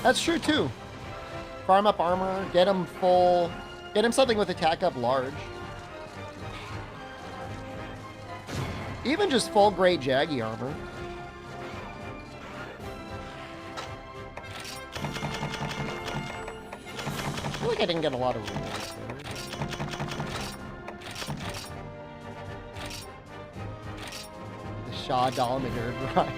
That's true too. Farm up armor, get him full, get him something with attack up large. Even just full great Jaggy armor. I feel like I didn't get a lot of rewards there. The Shaw Dalmadur, right?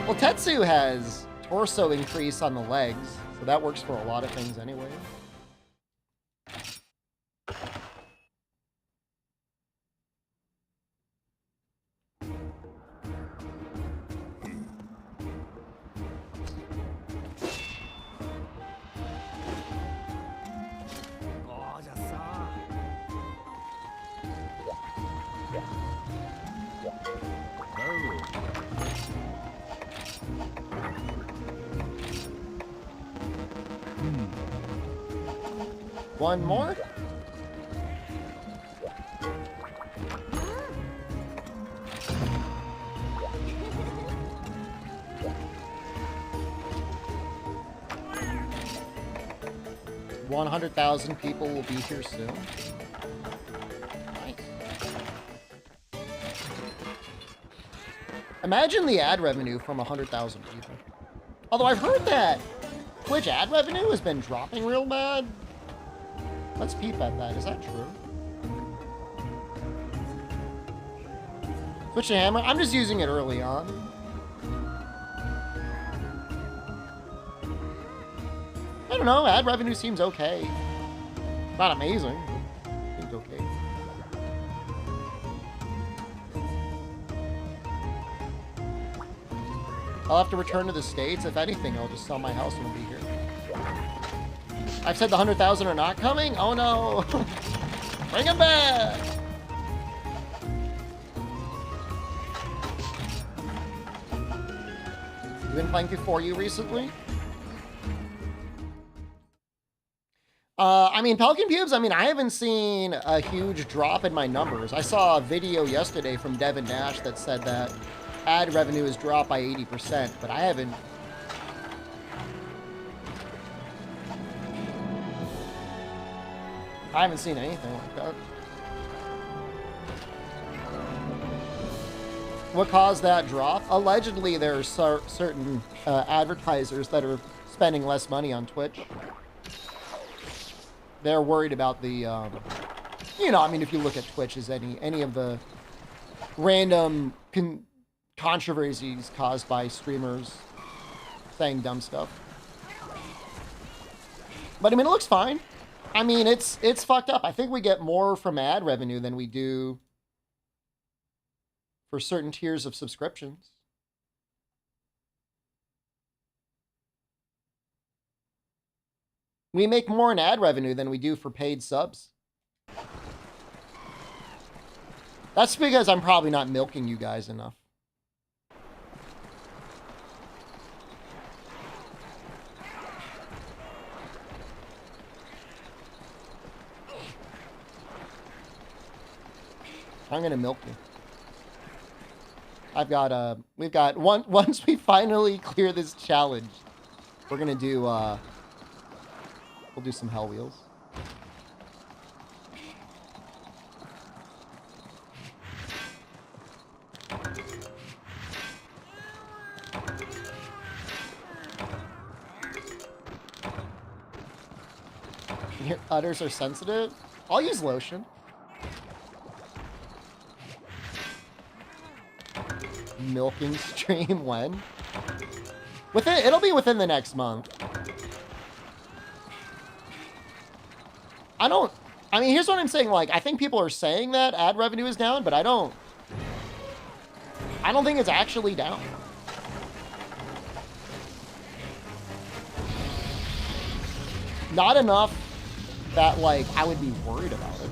Well, Tetsu has torso increase on the legs, so that works for a lot of things anyway. One more. $100,000 people will be here soon. Nice. Imagine the ad revenue from 100,000 people. Although I've heard that Twitch ad revenue has been dropping real bad. Let's peep at that. Is that true? Switch to hammer. I'm just using it early on. I don't know. Ad revenue seems okay. Not amazing. Seems okay. I'll have to return to the States. If anything, I'll just sell my house and be here. I've said the 100,000 are not coming? Oh no! Bring them back! You been playing before you recently? I mean, Pelican Pubes, I mean, I haven't seen a huge drop in my numbers. I saw a video yesterday from Devin Nash that said that ad revenue has dropped by 80%, but I haven't seen anything like that. What caused that drop? Allegedly, there are certain advertisers that are spending less money on Twitch. They're worried about the, you know, I mean, if you look at Twitch as any of the random controversies caused by streamers saying dumb stuff. But I mean, it looks fine. I mean, it's fucked up. I think we get more from ad revenue than we do for certain tiers of subscriptions. We make more in ad revenue than we do for paid subs. That's because I'm probably not milking you guys enough. I'm gonna milk you. We've got once we finally clear this challenge, we're gonna do, we'll do some Hell Wheels. Your udders are sensitive? I'll use lotion. Milking stream when? It'll be within the next month. I mean, here's what I'm saying, like, I think people are saying that ad revenue is down, but I don't think it's actually down. Not enough that, like, I would be worried about it.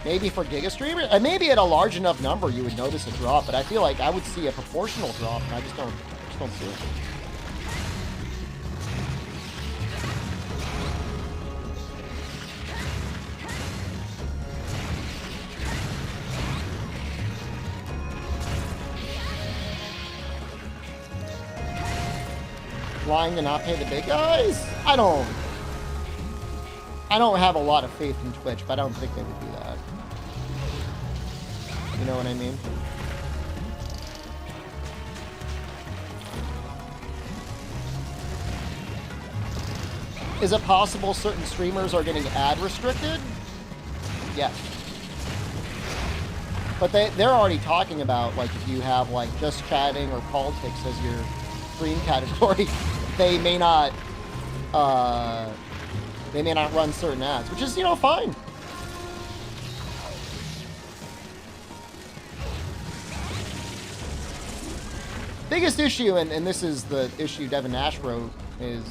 Maybe for Giga streamers, maybe at a large enough number you would notice a drop, but I feel like I would see a proportional drop, and I just don't see it. Lying to not pay the big guys? I don't have a lot of faith in Twitch, but I don't think they would do that. You know what I mean? Is it possible certain streamers are getting ad restricted? Yes. But they're already talking about, like, if you have, like, just chatting or politics as your stream category, they may not run certain ads, which is, you know, fine. Biggest issue, and this is the issue Devin Nash wrote, is,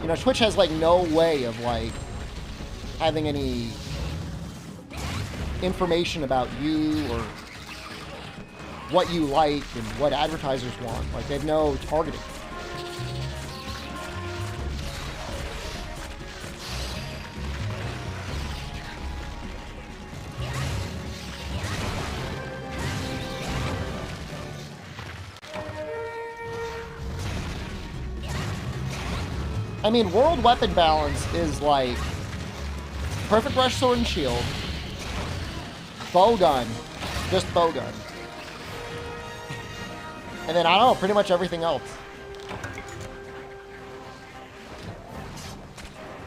you know, Twitch has, like, no way of, like, having any information about you or what you like and what advertisers want. Like, they have no targeting. I mean, world weapon balance is like perfect rush sword and shield, bow gun, just bow gun. And then, I don't know, pretty much everything else.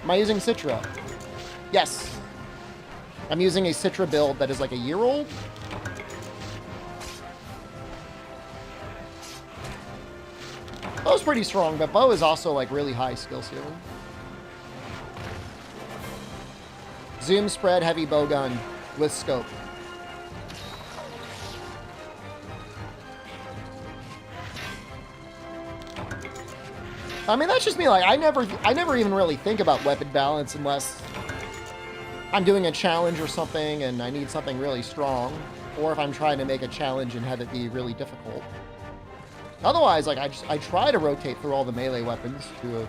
Am I using Citra? Yes. I'm using a Citra build that is like a year old. Bow's pretty strong, but bow is also like really high skill ceiling. Zoom spread heavy bow gun with scope. I mean, that's just me. Like, I never even really think about weapon balance unless I'm doing a challenge or something and I need something really strong, or if I'm trying to make a challenge and have it be really difficult. Otherwise, like, I try to rotate through all the melee weapons to a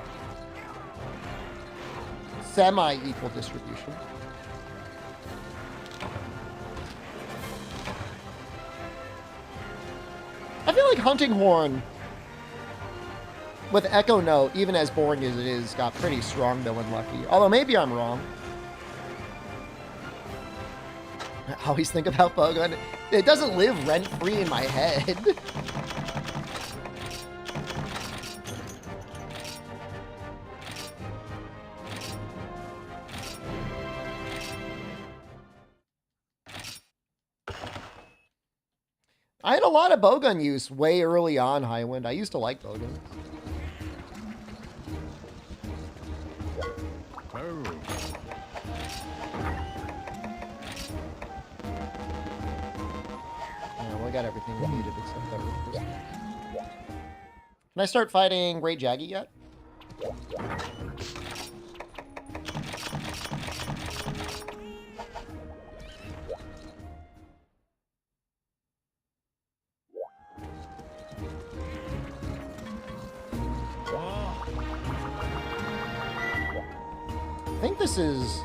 semi-equal distribution. I feel like Hunting Horn with Echo Note, even as boring as it is, got pretty strong though and lucky. Although maybe I'm wrong. I always think about Bowgun. It doesn't live rent-free in my head. I had a lot of bowgun use way early on Highwind. I used to like bowguns. Oh, I got everything we needed except that root crystal. Can I start fighting Great Jaggy yet? I think this is...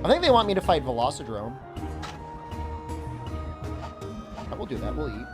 I think they want me to fight Velocidrome. I will do that. We'll eat.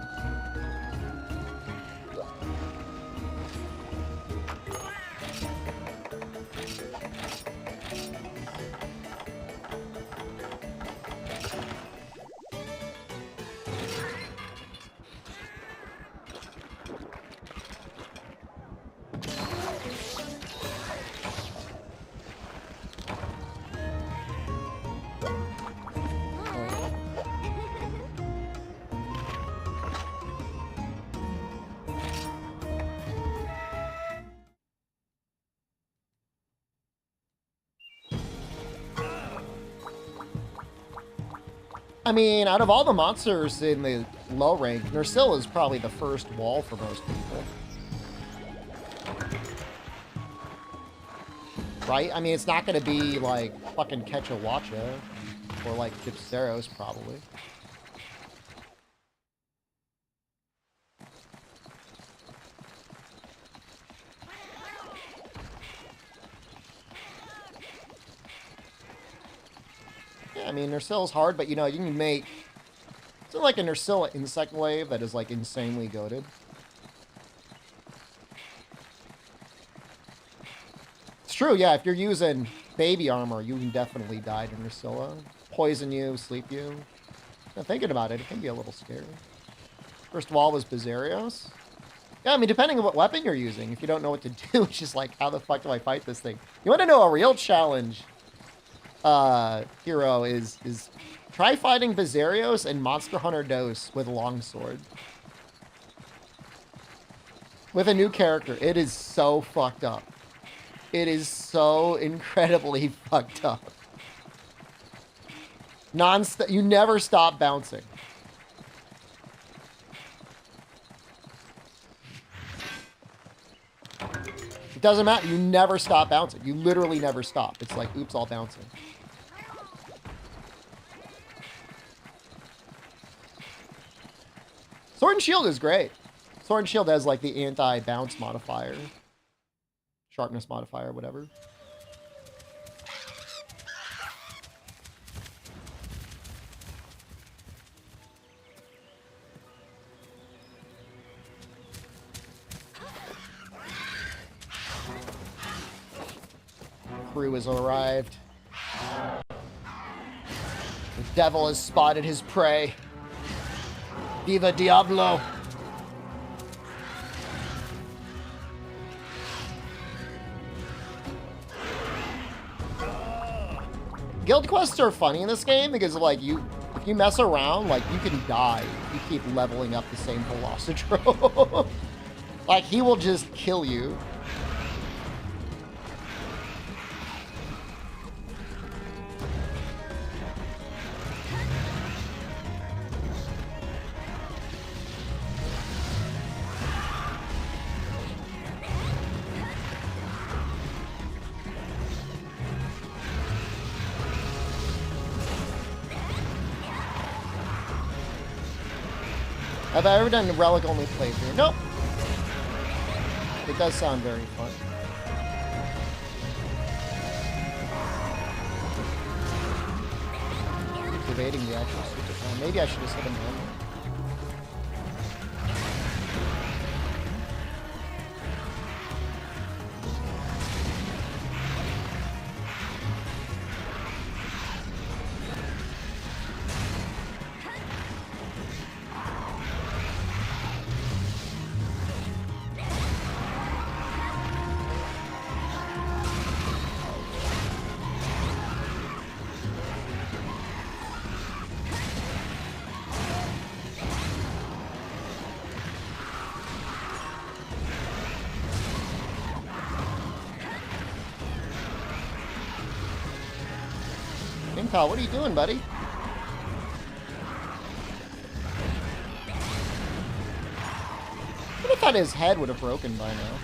I mean, out of all the monsters in the low rank, Nersil is probably the first wall for most people. Right? I mean, it's not going to be like fucking Quetzalcoatl or like Gypceros, probably. I mean, Nersil's hard, but you know, you can make... It's like a Nersil insect wave that is like insanely goated. It's true, yeah, if you're using baby armor, you can definitely die to Nersilla. Poison you, sleep you. Now, thinking about it, it can be a little scary. First wall was Bizarrios. Yeah, I mean, depending on what weapon you're using, if you don't know what to do, it's just like, how the fuck do I fight this thing? You want to know a real challenge? Hero is try fighting Bizarrios and Monster Hunter Dose with Longsword. With a new character. It is so fucked up. It is so incredibly fucked up. Non-stop. You never stop bouncing. It doesn't matter. You never stop bouncing. You literally never stop. It's like, oops, all bouncing. Sword and Shield is great. Sword and Shield has like the anti-bounce modifier. Sharpness modifier, whatever. Crew has arrived. The devil has spotted his prey. Viva Diablo! Guild quests are funny in this game because, like, if you mess around, like, you can die if you keep leveling up the same Velocitro. Like, he will just kill you. Have I ever done a Relic only playthrough? Nope. It does sound very fun. Debating the actual super. Maybe I should have said him normal. Pal, what are you doing, buddy? I would have thought his head would have broken by now.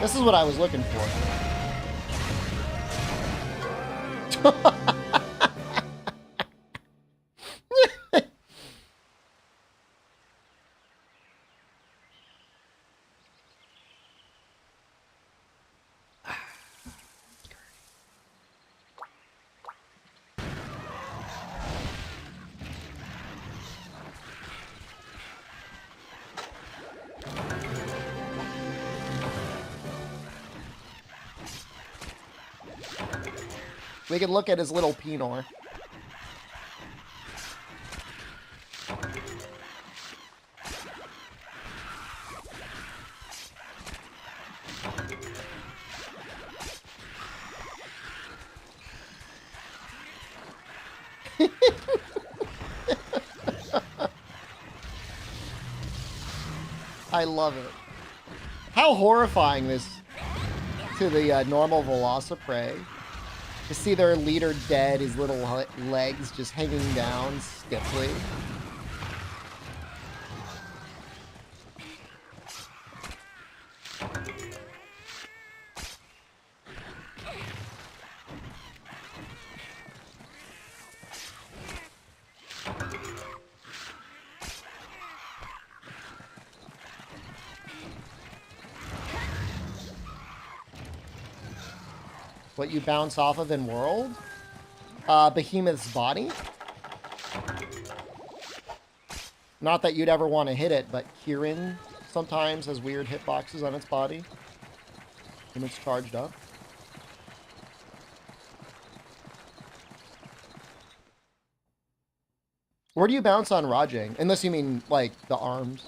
This is what I was looking for. We can look at his little penor. I love it. How horrifying this to the normal Velociprey. To see their leader dead, his little legs just hanging down stiffly. What you bounce off of in World? Behemoth's body? Not that you'd ever want to hit it, but Kirin sometimes has weird hitboxes on its body when it's charged up. Where do you bounce on Rajang? Unless you mean, like, the arms.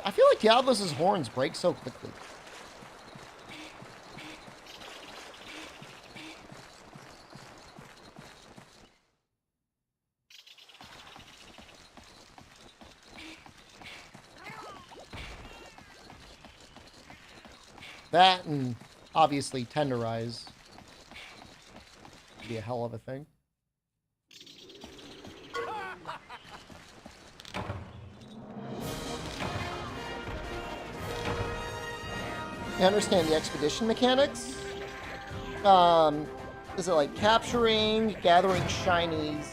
I feel like Deathless' horns break so quickly. That and obviously tenderize. Be a hell of a thing. I understand the expedition mechanics. Is it like capturing, gathering shinies,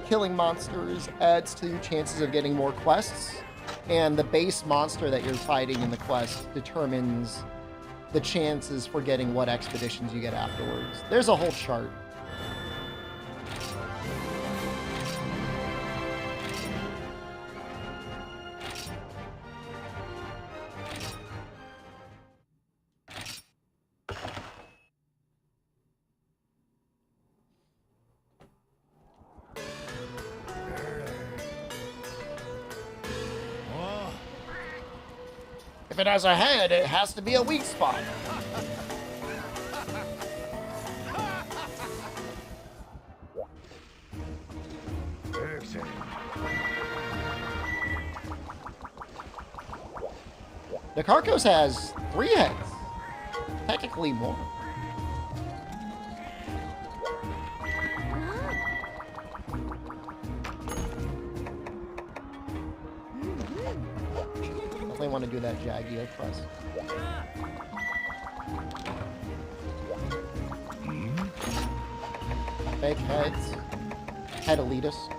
killing monsters adds to your chances of getting more quests, and the base monster that you're fighting in the quest determines the chances for getting what expeditions you get afterwards. There's a whole chart. If it has a head, it has to be a weak spot. The Carcos has 3 heads. Technically more. Definitely want to do that Jagia quest. Fake heads. Head elitist.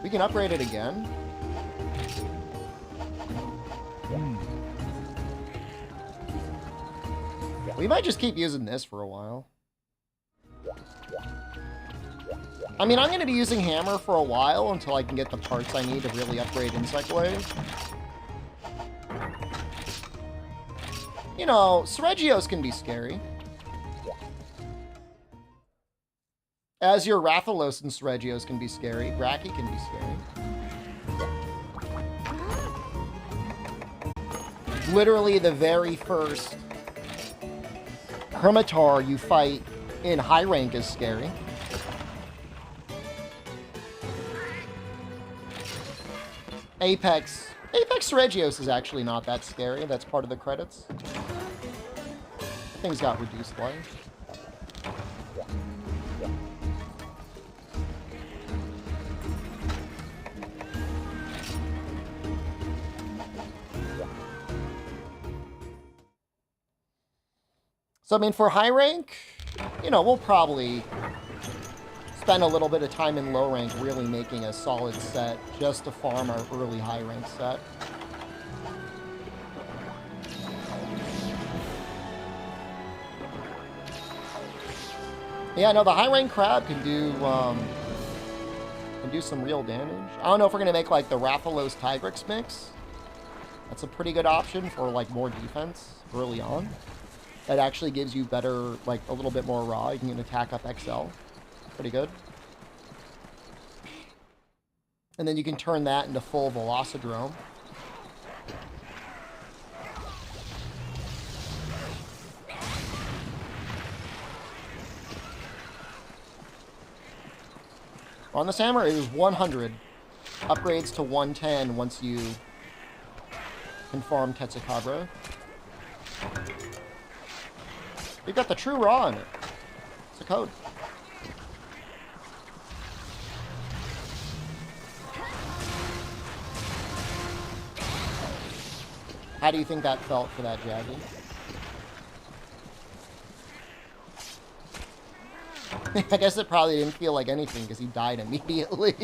We can upgrade it again. We might just keep using this for a while. I mean, I'm going to be using Hammer for a while until I can get the parts I need to really upgrade Insect Wave. You know, Seregios can be scary. Azure Rathalos and Seregios can be scary. Bracky can be scary. Literally the very first Hermitar you fight in high rank is scary. Apex Seregios is actually not that scary. That's part of the credits. Things got reduced life. So, I mean, for high rank, you know, we'll probably spend a little bit of time in low rank really making a solid set just to farm our early high rank set. Yeah, no, the high rank crab can do some real damage. I don't know if we're gonna make like the Rathalos Tigrex mix. That's a pretty good option for like more defense early on. That actually gives you better, like a little bit more raw. You can attack up XL. Pretty good. And then you can turn that into full Velocidrome. On this hammer, it is 100. Upgrades to 110 once you can farm Tetsukabra. You've got the true raw in it. It's a code. How do you think that felt for that Jaggy? I guess it probably didn't feel like anything because he died immediately.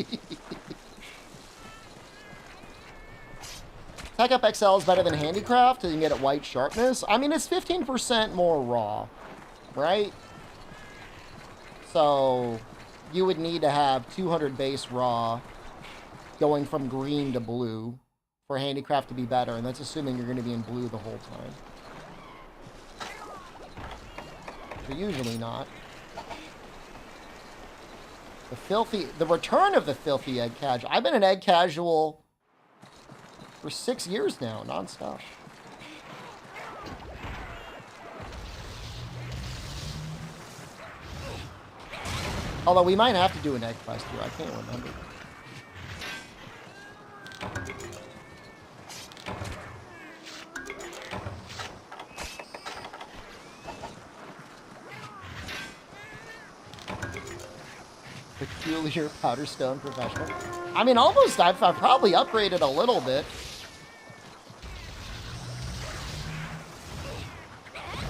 Attack Up XL is better than Handicraft, so you can get it white sharpness. I mean, it's 15% more raw, right? So you would need to have 200 base raw going from green to blue for Handicraft to be better, and that's assuming you're going to be in blue the whole time. But usually not. The return of the filthy egg casual. I've been an egg casual for 6 years now, non-stop. Although we might have to do an egg quest here, I can't remember. peculiar powder stone professional. I mean, almost. I've probably upgraded a little bit.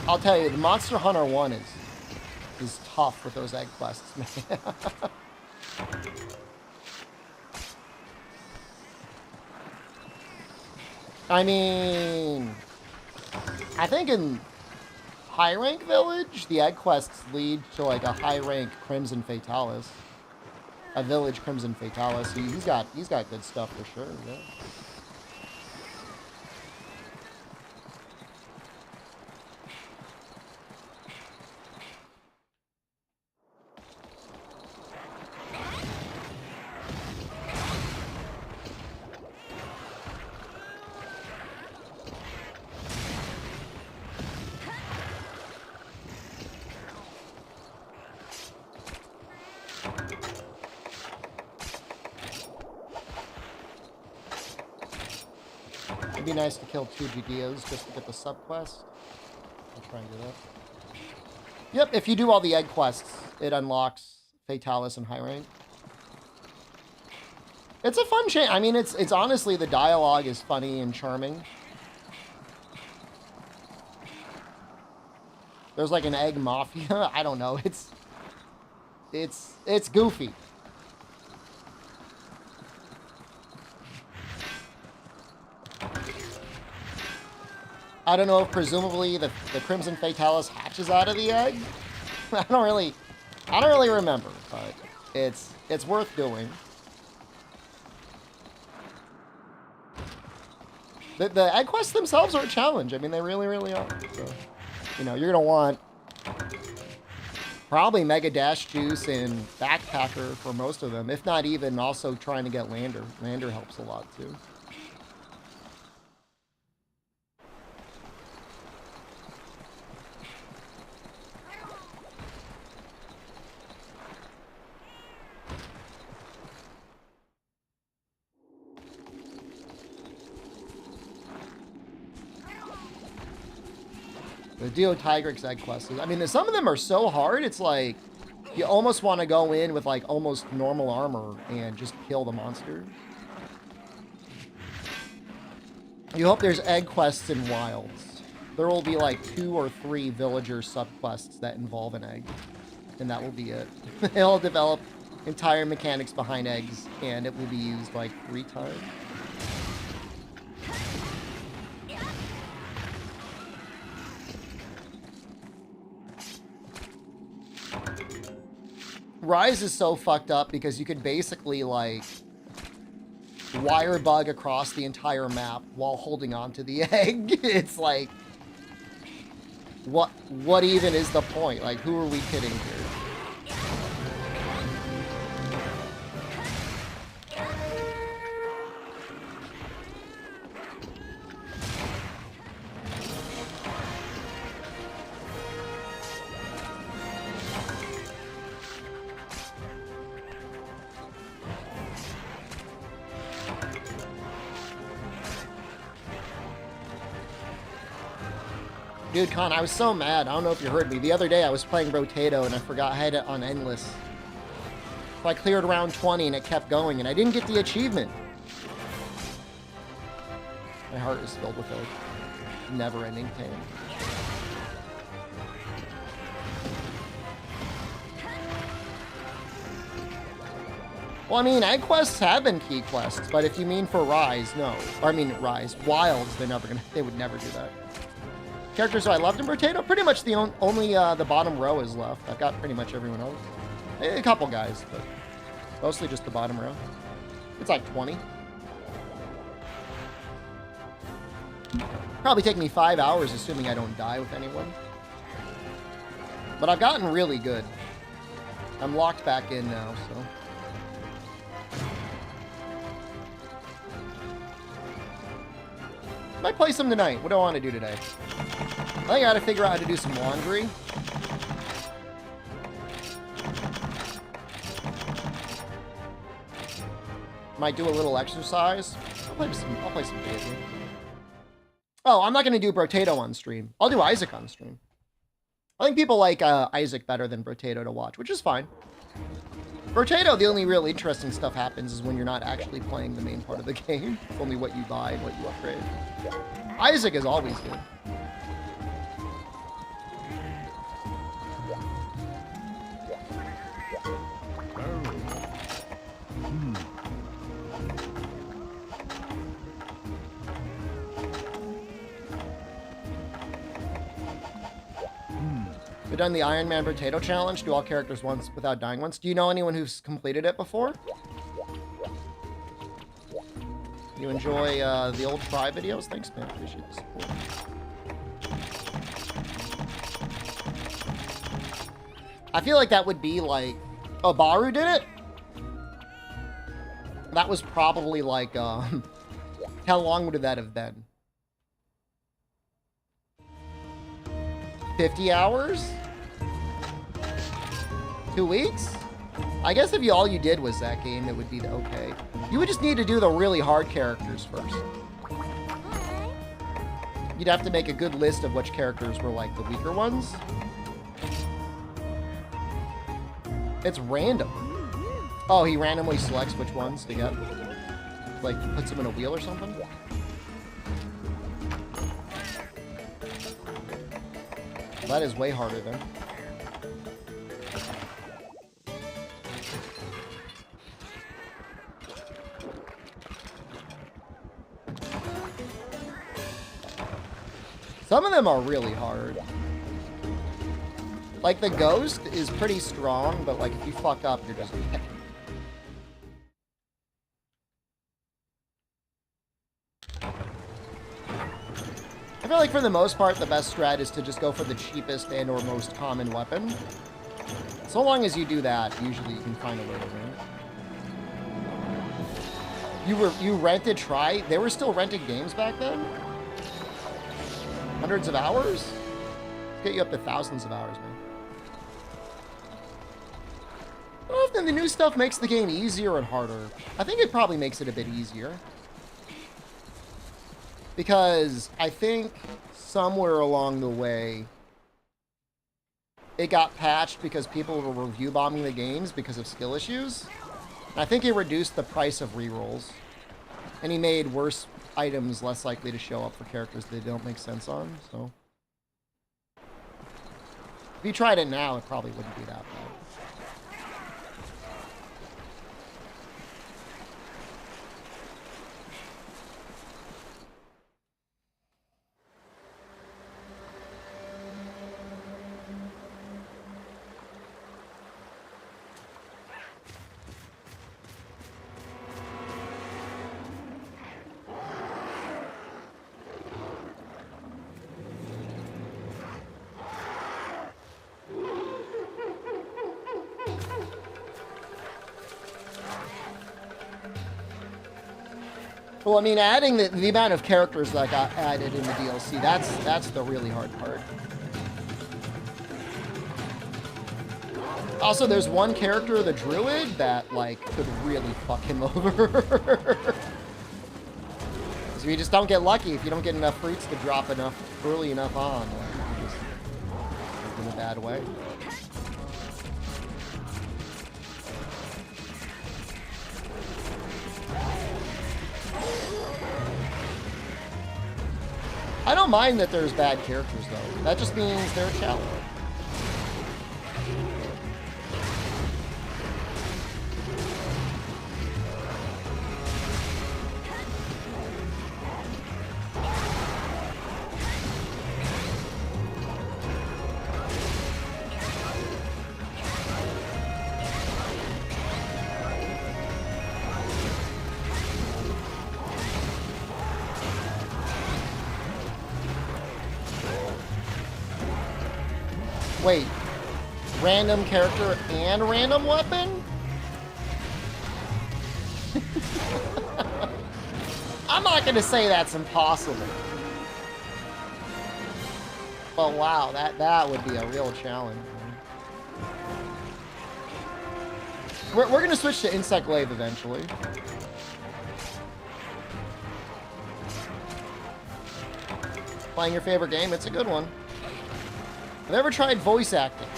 I'll tell you, the Monster Hunter 1 is tough with those egg quests, man. I mean, I think in high rank village, the egg quests lead to like a high rank Crimson Fatalis. A village Crimson Fatalis. He's got good stuff for sure, yeah. It'd be nice to kill 2 Judeas just to get the subquest. I'll try and do that. Yep, if you do all the egg quests, it unlocks Fatalis and high rank. It's a fun change. I mean, it's honestly, the dialogue is funny and charming. There's like an egg mafia. I don't know. It's goofy. I don't know if presumably the Crimson Fatalis hatches out of the egg. I don't really remember, but it's worth doing. The egg quests themselves are a challenge. I mean, they really, really are. So, you know, you're gonna want probably Mega Dash Juice and Backpacker for most of them, if not even also trying to get Lander. Lander helps a lot too. The Dio Tigrix egg quests. I mean, some of them are so hard, it's like, you almost want to go in with, like, almost normal armor and just kill the monster. You hope there's egg quests in Wilds. There will be, like, 2 or 3 villager subquests that involve an egg. And that will be it. They'll develop entire mechanics behind eggs, and it will be used, like, 3 times. Rise is so fucked up because you could basically, like, wire bug across the entire map while holding on to the egg. It's like, what even is the point? Like, who are we kidding here? Dude, Con, I was so mad. I don't know if you heard me. The other day I was playing Rotato and I forgot I had it on Endless. So I cleared round 20 and it kept going and I didn't get the achievement. My heart is filled with a never-ending pain. Well, I mean, egg quests have been key quests, but if you mean for Rise, no. Or I mean, Rise. Wilds, they would never do that. Characters I loved in Rotato, pretty much the only the bottom row is left. I've got pretty much everyone else. A couple guys, but mostly just the bottom row. It's like 20. Probably take me 5 hours, assuming I don't die with anyone. But I've gotten really good. I'm locked back in now, so. Might play some tonight. What do I want to do today? I think I gotta figure out how to do some laundry. Might do a little exercise. I'll play some video games. Oh, I'm not gonna do Brotato on stream. I'll do Isaac on stream. I think people like Isaac better than Brotato to watch, which is fine. Potato, the only real interesting stuff happens is when you're not actually playing the main part of the game. It's only what you buy and what you upgrade. Isaac is always good. We've done the Iron Man Potato Challenge. Do all characters once without dying once. Do you know anyone who's completed it before? You enjoy the old try videos? Thanks, man. Appreciate the support. I feel like that would be like... Abaru did it? That was probably like... how long would that have been? 50 hours? 2 weeks? I guess if all you did was that game, it would be okay. You would just need to do the really hard characters first. You'd have to make a good list of which characters were like the weaker ones. It's random. Oh, he randomly selects which ones to get. Like, puts them in a wheel or something? That is way harder then. Some of them are really hard. Like, the ghost is pretty strong, but, like, if you fuck up, you're just... I feel like, for the most part, the best strat is to just go for the cheapest and or most common weapon. So long as you do that, usually you can find a way to win. You rented Try? They were still renting games back then? Hundreds of hours? Let's get you up to thousands of hours, man. I don't know if the new stuff makes the game easier and harder. I think it probably makes it a bit easier. Because I think somewhere along the way, it got patched because people were review bombing the games because of skill issues. And I think it reduced the price of rerolls. And he made worse items less likely to show up for characters they don't make sense on, so. If you tried it now, it probably wouldn't be that bad. Well, I mean, adding the amount of characters that got added in the DLC, that's the really hard part. Also, there's one character, the Druid, that, like, could really fuck him over. So you just don't get lucky if you don't get enough fruits to drop enough early enough on. Like, you just in a bad way. I don't mind that there's bad characters, though. That just means they're shallow. Wait, random character and random weapon? I'm not gonna say that's impossible. But wow, that would be a real challenge. We're gonna switch to Insect Glaive eventually. Playing your favorite game, it's a good one. Have you ever tried voice acting?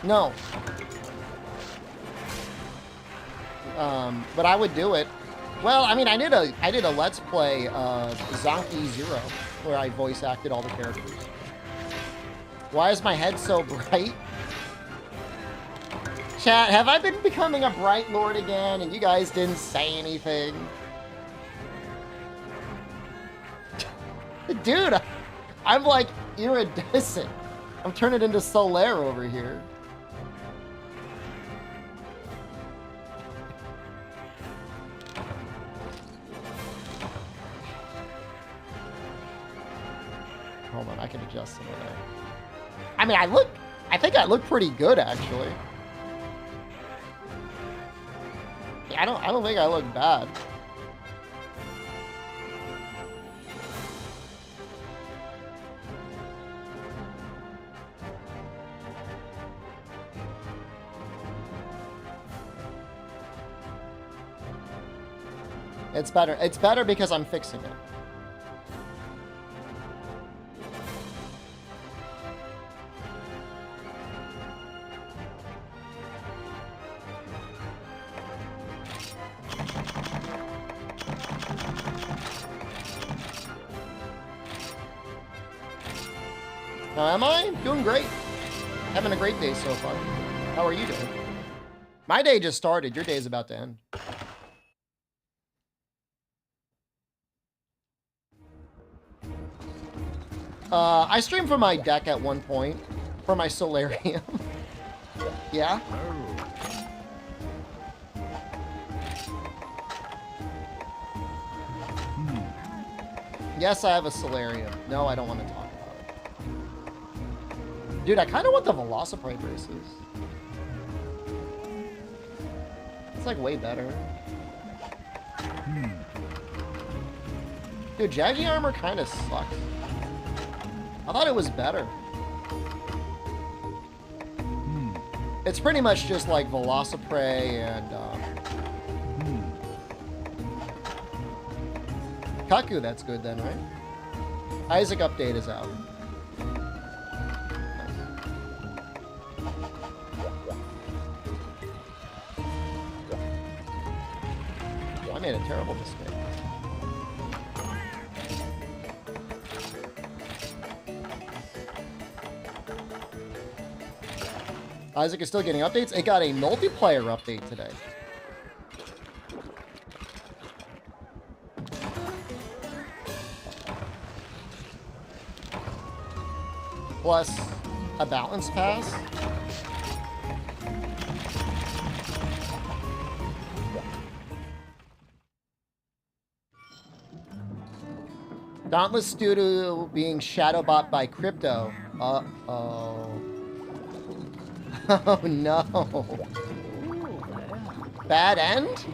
No. But I would do it. Well, I mean, I did a Let's Play Zonky Zero where I voice acted all the characters. Why is my head so bright? Chat, have I been becoming a bright lord again and you guys didn't say anything? Dude, I'm like iridescent. I'm turning into Solaire over here. Hold on, I can adjust some of that. I mean, I think I look pretty good, actually. I don't think I look bad. It's better. It's better because I'm fixing it. Am I? Doing great. Having a great day so far. How are you doing? My day just started. Your day's about to end. I streamed from my deck at one point. For my solarium. Yeah? Yes, I have a solarium. No, I don't want to talk about it. Dude, I kind of want the Velociprey braces. It's like way better. Dude, Jaggy armor kind of sucks. I thought it was better. It's pretty much just like Velociprey and Kaku, that's good then, right? Isaac update is out. Oh, I made a terrible mistake. Isaac is still getting updates. It got a multiplayer update today. Plus a balance pass. Dauntless Studio being shadowbot by crypto. Uh-oh. Oh no. Bad end?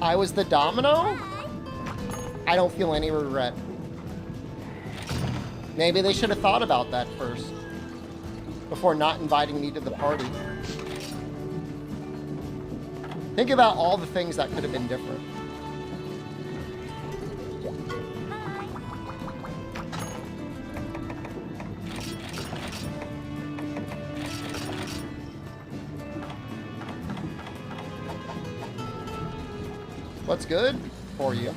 I was the domino? I don't feel any regret. Maybe they should have thought about that first before not inviting me to the party. Think about all the things that could have been different. What's good for you?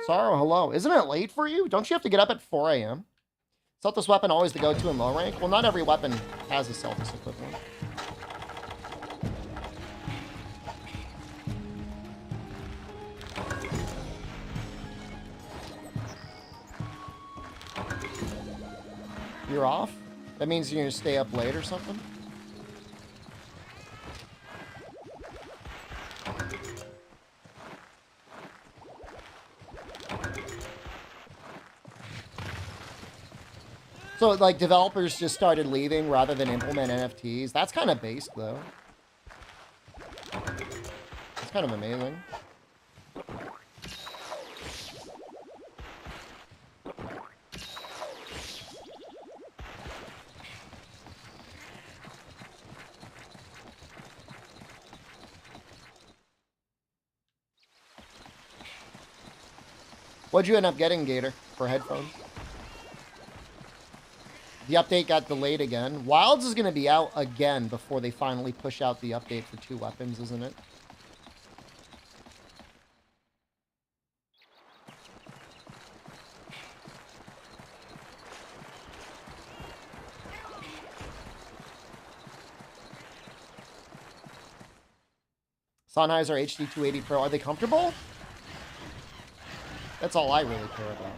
Sorrow, hello. Isn't it late for you? Don't you have to get up at 4 a.m.? Selfless weapon always the go-to in low rank? Well, not every weapon has a selfless equivalent. You're off? That means you're gonna stay up late or something? So, like, developers just started leaving rather than implement NFTs. That's kind of based, though. It's kind of amazing. What'd you end up getting, Gator, for headphones? The update got delayed again. Wilds is going to be out again before they finally push out the update for 2 weapons, isn't it? Sennheiser HD 280 Pro, are they comfortable? That's all I really care about.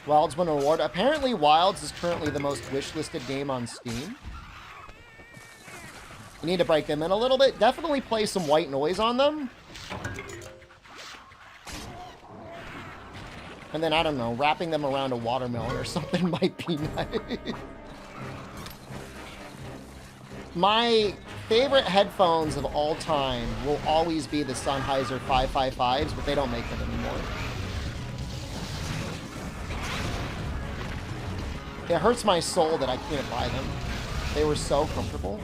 Wilds won an award. Apparently, Wilds is currently the most wishlisted game on Steam. You need to break them in a little bit. Definitely play some white noise on them. And then, I don't know, wrapping them around a watermelon or something might be nice. My favorite headphones of all time will always be the Sennheiser 555s, but they don't make them anymore. It hurts my soul that I can't buy them. They were so comfortable.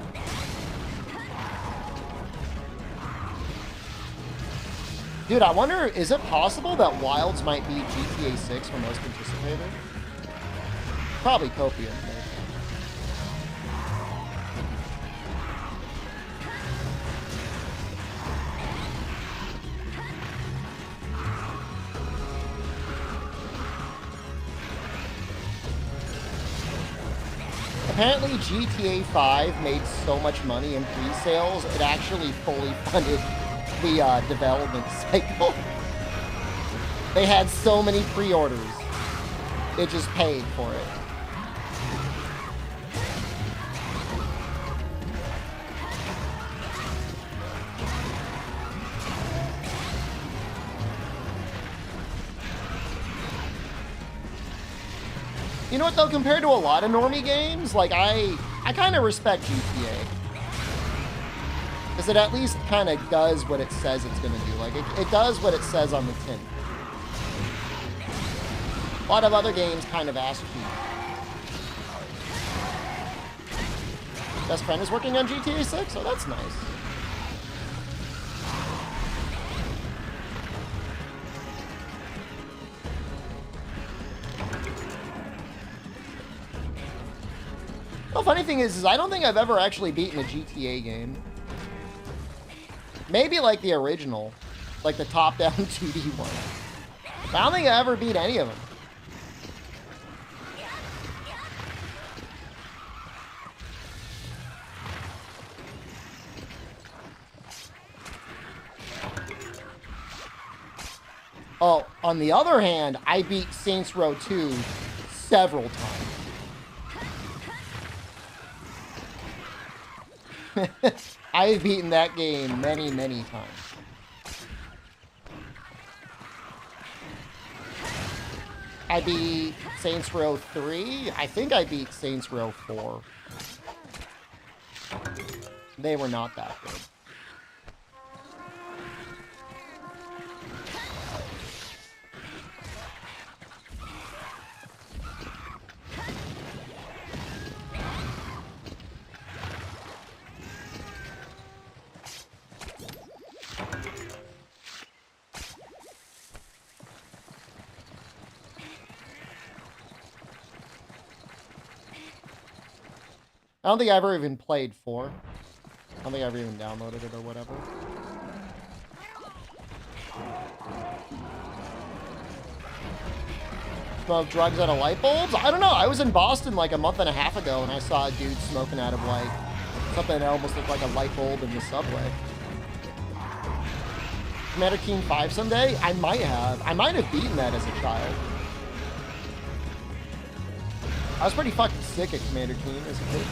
Dude, I wonder, is it possible that Wilds might be GTA 6 for most anticipated? Probably Copium. Apparently GTA 5 made so much money in pre-sales, it actually fully funded the development cycle. They had so many pre-orders. It just paid for it. You know what, though? Compared to a lot of normie games, like, I kind of respect GTA. Because it at least kind of does what it says it's going to do. Like, it does what it says on the tin. A lot of other games kind of ask you. Best friend is working on GTA 6? Oh, that's nice. The funny thing is I don't think I've ever actually beaten a GTA game. Maybe like the original, like the top-down 2D one. But I don't think I ever beat any of them. Oh, on the other hand, I beat Saints Row 2 several times. I've beaten that game many, many times. I beat Saints Row 3. I think I beat Saints Row 4. They were not that good. I don't think I ever even played 4. I don't think I ever even downloaded it or whatever. Smoke drugs out of light bulbs? I don't know. I was in Boston like a month and a half ago and I saw a dude smoking out of like something that almost looked like a light bulb in the subway. Commander Keen 5 someday? I might have. I might have beaten that as a child. I was pretty fucking sick at Commander Keen as a kid.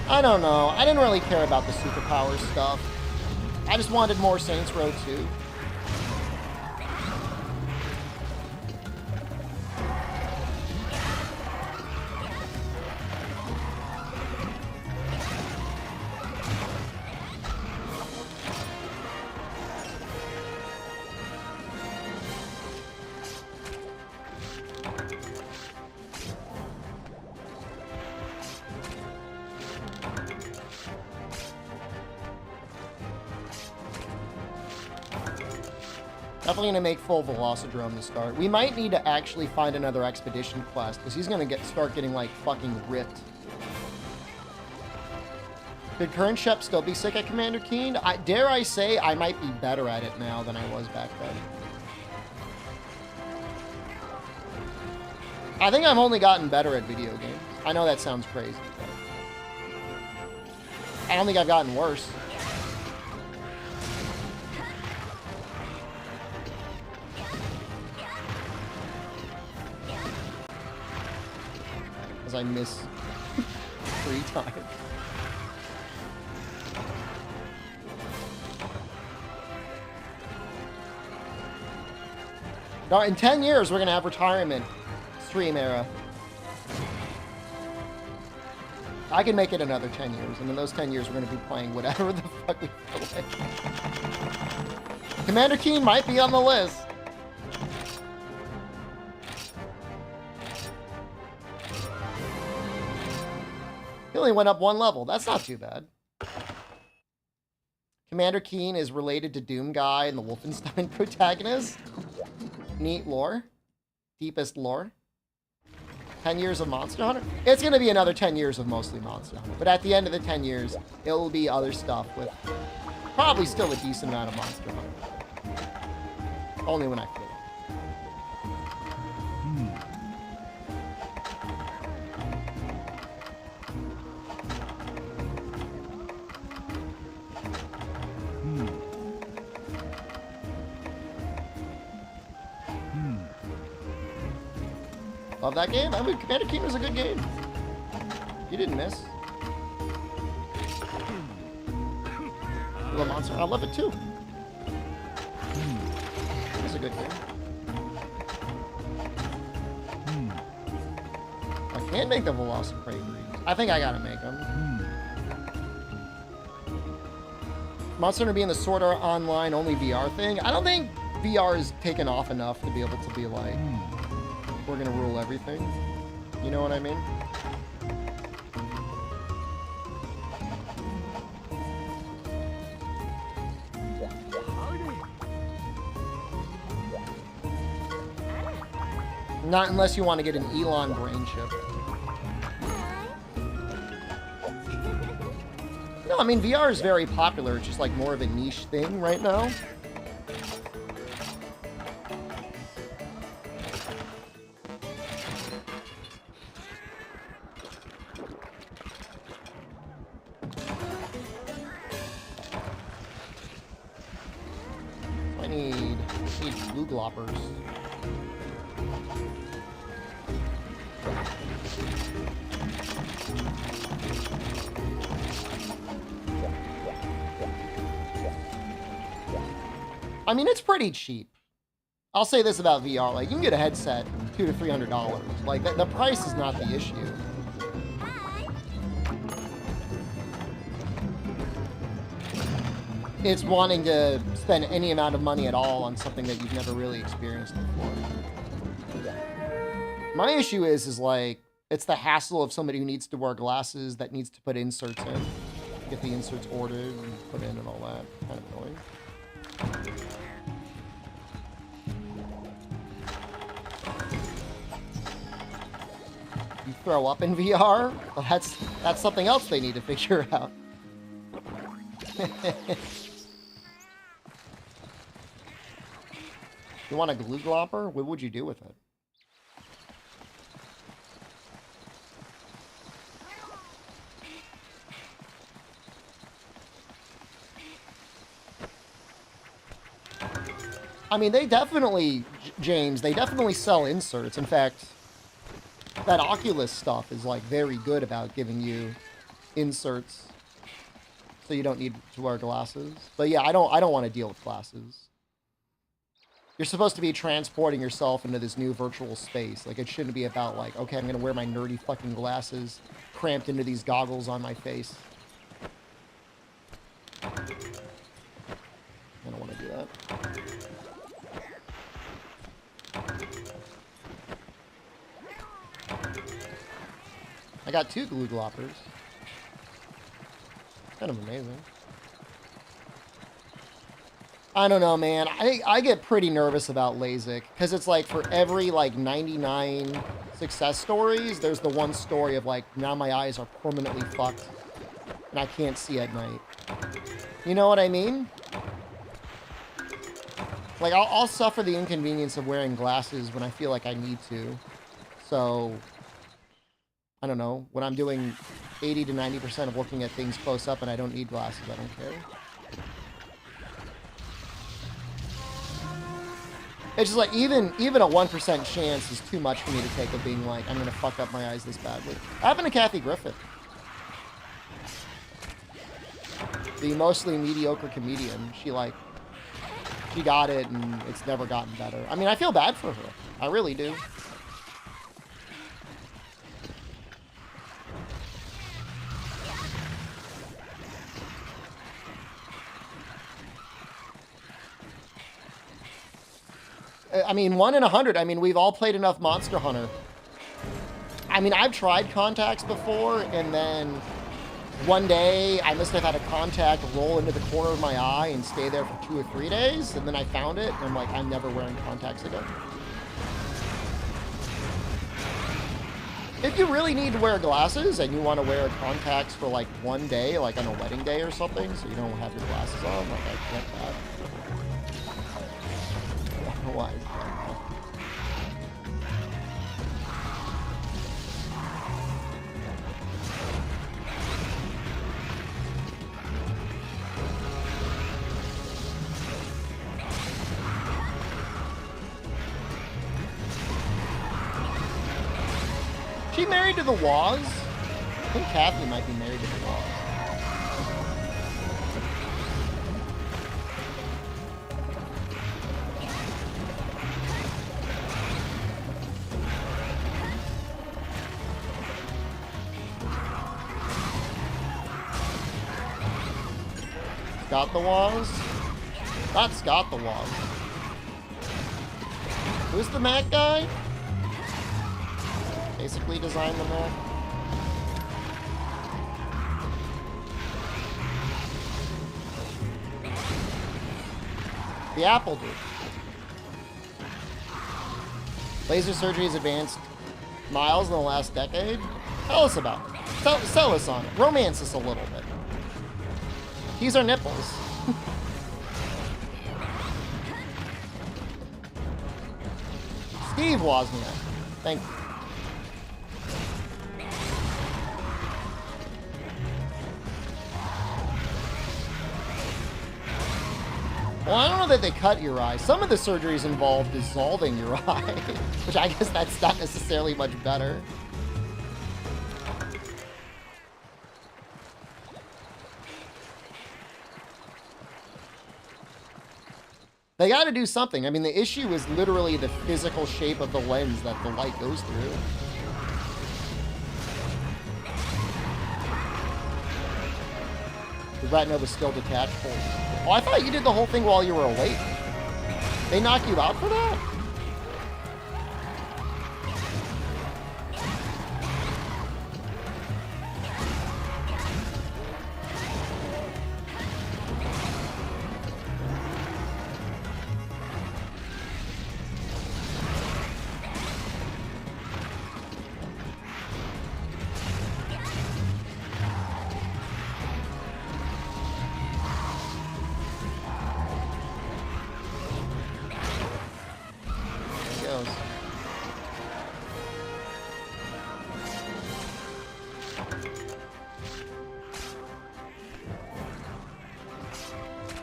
I don't know. I didn't really care about the superpower stuff. I just wanted more Saints Row 2. Definitely gonna make full Velocidrome to start. We might need to actually find another expedition quest, because he's gonna start getting, like, fucking ripped. Could current Shep still be sick at Commander Keen? Dare I say I might be better at it now than I was back then. I think I've only gotten better at video games. I know that sounds crazy, but I don't think I've gotten worse. As I miss 3 times. Now, in 10 years, we're going to have retirement stream era. I can make it another 10 years, and in those 10 years, we're going to be playing whatever the fuck we feel like. Commander Keen might be on the list. He only went up 1 level. That's not too bad. Commander Keen is related to Doom Guy and the Wolfenstein protagonist. Neat lore. Deepest lore. 10 years of Monster Hunter? It's going to be another 10 years of mostly Monster Hunter. But at the end of the 10 years, it will be other stuff with probably still a decent amount of Monster Hunter. Only when I feel it. Love that game. I mean, Commander Keen was a good game. You didn't miss. Little Monster. I love it too. It's a good game. I can't make the Velociraptor. I think I gotta make them. Monster Hunter being the Sword Art Online only VR thing. I don't think VR is taken off enough to be able to be like, we're gonna rule everything. You know what I mean? Not unless you want to get an Elon brain chip. No, I mean, VR is very popular. It's just like more of a niche thing right now. I need blue gloppers. I mean, it's pretty cheap. I'll say this about VR. Like, you can get a headset $200 to $300. Like, the price is not the issue. It's wanting to spend any amount of money at all on something that you've never really experienced before. My issue is like, it's the hassle of somebody who needs to wear glasses that needs to put inserts in. Get the inserts ordered and put in and all that. Kind of annoying. You throw up in VR? Well, that's something else they need to figure out. You want a glue glopper? What would you do with it? I mean, they definitely, James, they definitely sell inserts. In fact, that Oculus stuff is like very good about giving you inserts, so you don't need to wear glasses. But yeah, I don't want to deal with glasses. You're supposed to be transporting yourself into this new virtual space. Like, it shouldn't be about like, okay, I'm gonna wear my nerdy fucking glasses cramped into these goggles on my face. I don't want to do that. I got 2 glue gloppers. Kind of amazing. I don't know, man. I get pretty nervous about LASIK because it's like for every like 99 success stories, there's the one story of like, now my eyes are permanently fucked and I can't see at night. You know what I mean? Like, I'll suffer the inconvenience of wearing glasses when I feel like I need to. So, I don't know. When I'm doing 80 to 90% of looking at things close up and I don't need glasses, I don't care. It's just like, even a 1% chance is too much for me to take of being like, I'm going to fuck up my eyes this badly. It happened to Kathy Griffith. The mostly mediocre comedian. She got it and it's never gotten better. I mean, I feel bad for her. I really do. I mean, 1 in 100. I mean, we've all played enough Monster Hunter. I mean, I've tried contacts before, and then one day I must have had a contact roll into the corner of my eye and stay there for 2 or 3 days, and then I found it, and I'm like, I'm never wearing contacts again. If you really need to wear glasses and you want to wear contacts for like 1 day, like on a wedding day or something, so you don't have your glasses on, like I get that. Why is that? She married to the Waz? I think Kathy might be married to the Waz. Scott the Waz? Not Scott the Waz. Who's the Mac guy? Basically designed the Mac. The Apple dude. Laser surgery has advanced miles in the last decade. Tell us about it. Sell us on it. Romance us a little bit. These are nipples. Steve Wozniak. Thank you. Well, I don't know that they cut your eye. Some of the surgeries involve dissolving your eye, which I guess that's not necessarily much better. They got to do something. I mean, the issue is literally the physical shape of the lens that the light goes through. The retina was still detached. Oh, I thought you did the whole thing while you were awake. They knock you out for that?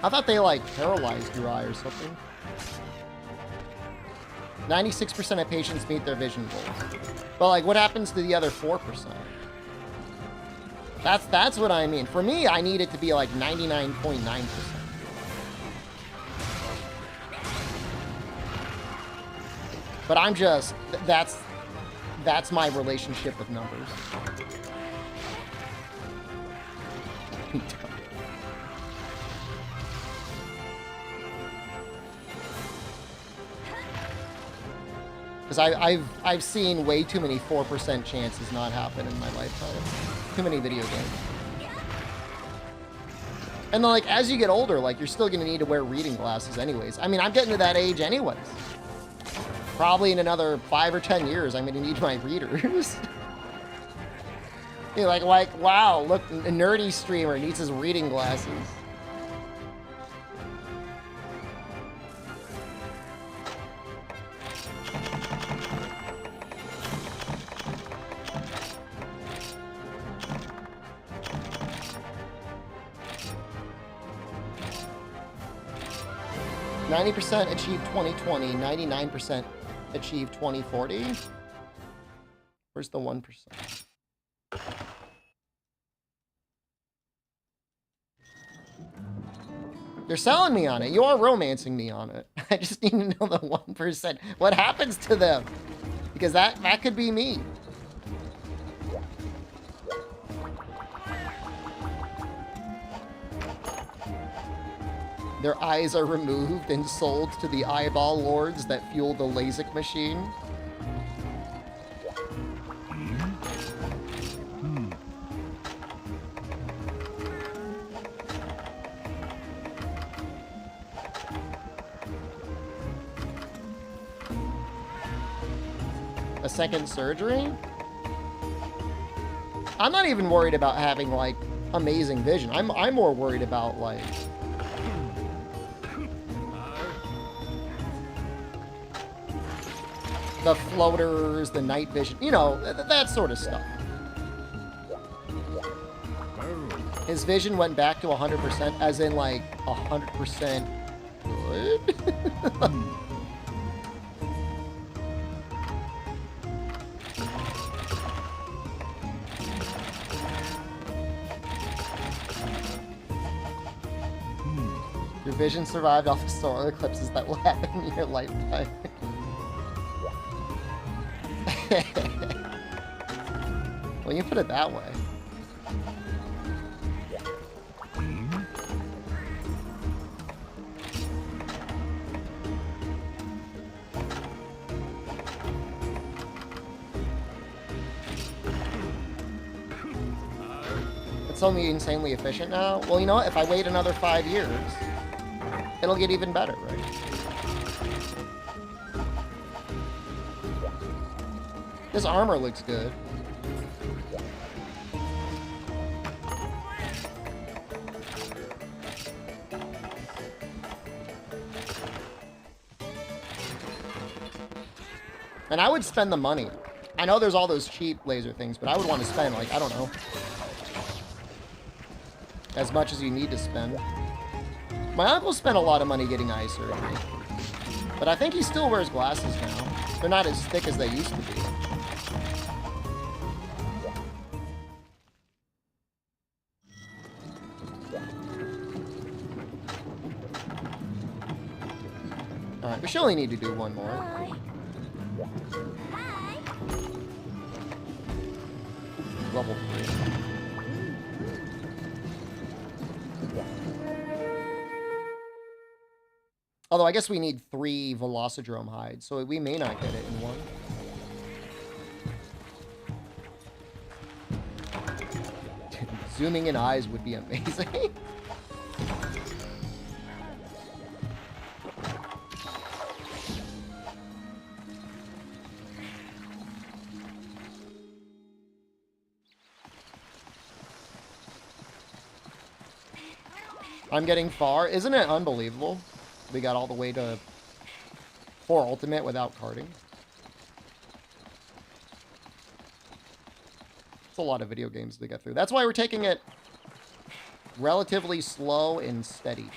I thought they, like, paralyzed your eye or something. 96% of patients meet their vision goals. But, like, what happens to the other 4%? That's what I mean. For me, I need it to be, like, 99.9%. But I'm just... That's my relationship with numbers. Because I've seen way too many 4% chances not happen in my lifetime. Too many video games. And then, like, as you get older, like, you're still gonna need to wear reading glasses anyways. I mean, I'm getting to that age anyways. Probably in another 5 or 10 years, I'm gonna need my readers. You're like, wow, look, a nerdy streamer needs his reading glasses. %, achieved 2020, 99% achieved 2040. Where's the 1%? You're selling me on it. You are romancing me on it. I just need to know the 1%. What happens to them? Because that could be me. Their eyes are removed and sold to the eyeball lords that fuel the LASIK machine. A second surgery? I'm not even worried about having, like, amazing vision. I'm more worried about, like, the floaters, the night vision, you know, that sort of stuff. His vision went back to 100%, as in, like, 100% good? Your vision survived off the solar eclipses that will happen in your lifetime. Well, you put it that way. It's only insanely efficient now. Well, you know what? If I wait another 5 years, it'll get even better, right? This armor looks good. And I would spend the money. I know there's all those cheap laser things, but I would want to spend, like, I don't know, as much as you need to spend. My uncle spent a lot of money getting eye surgery, but I think he still wears glasses now. They're not as thick as they used to be. Alright, we should only need to do one more. Hi. Level 3. Although I guess we need 3 Velocidrome hides, so we may not get it in one. Zooming in eyes would be amazing. I'm getting far. Isn't it unbelievable? We got all the way to 4 Ultimate without carding. It's a lot of video games to get through. That's why we're taking it relatively slow and steady.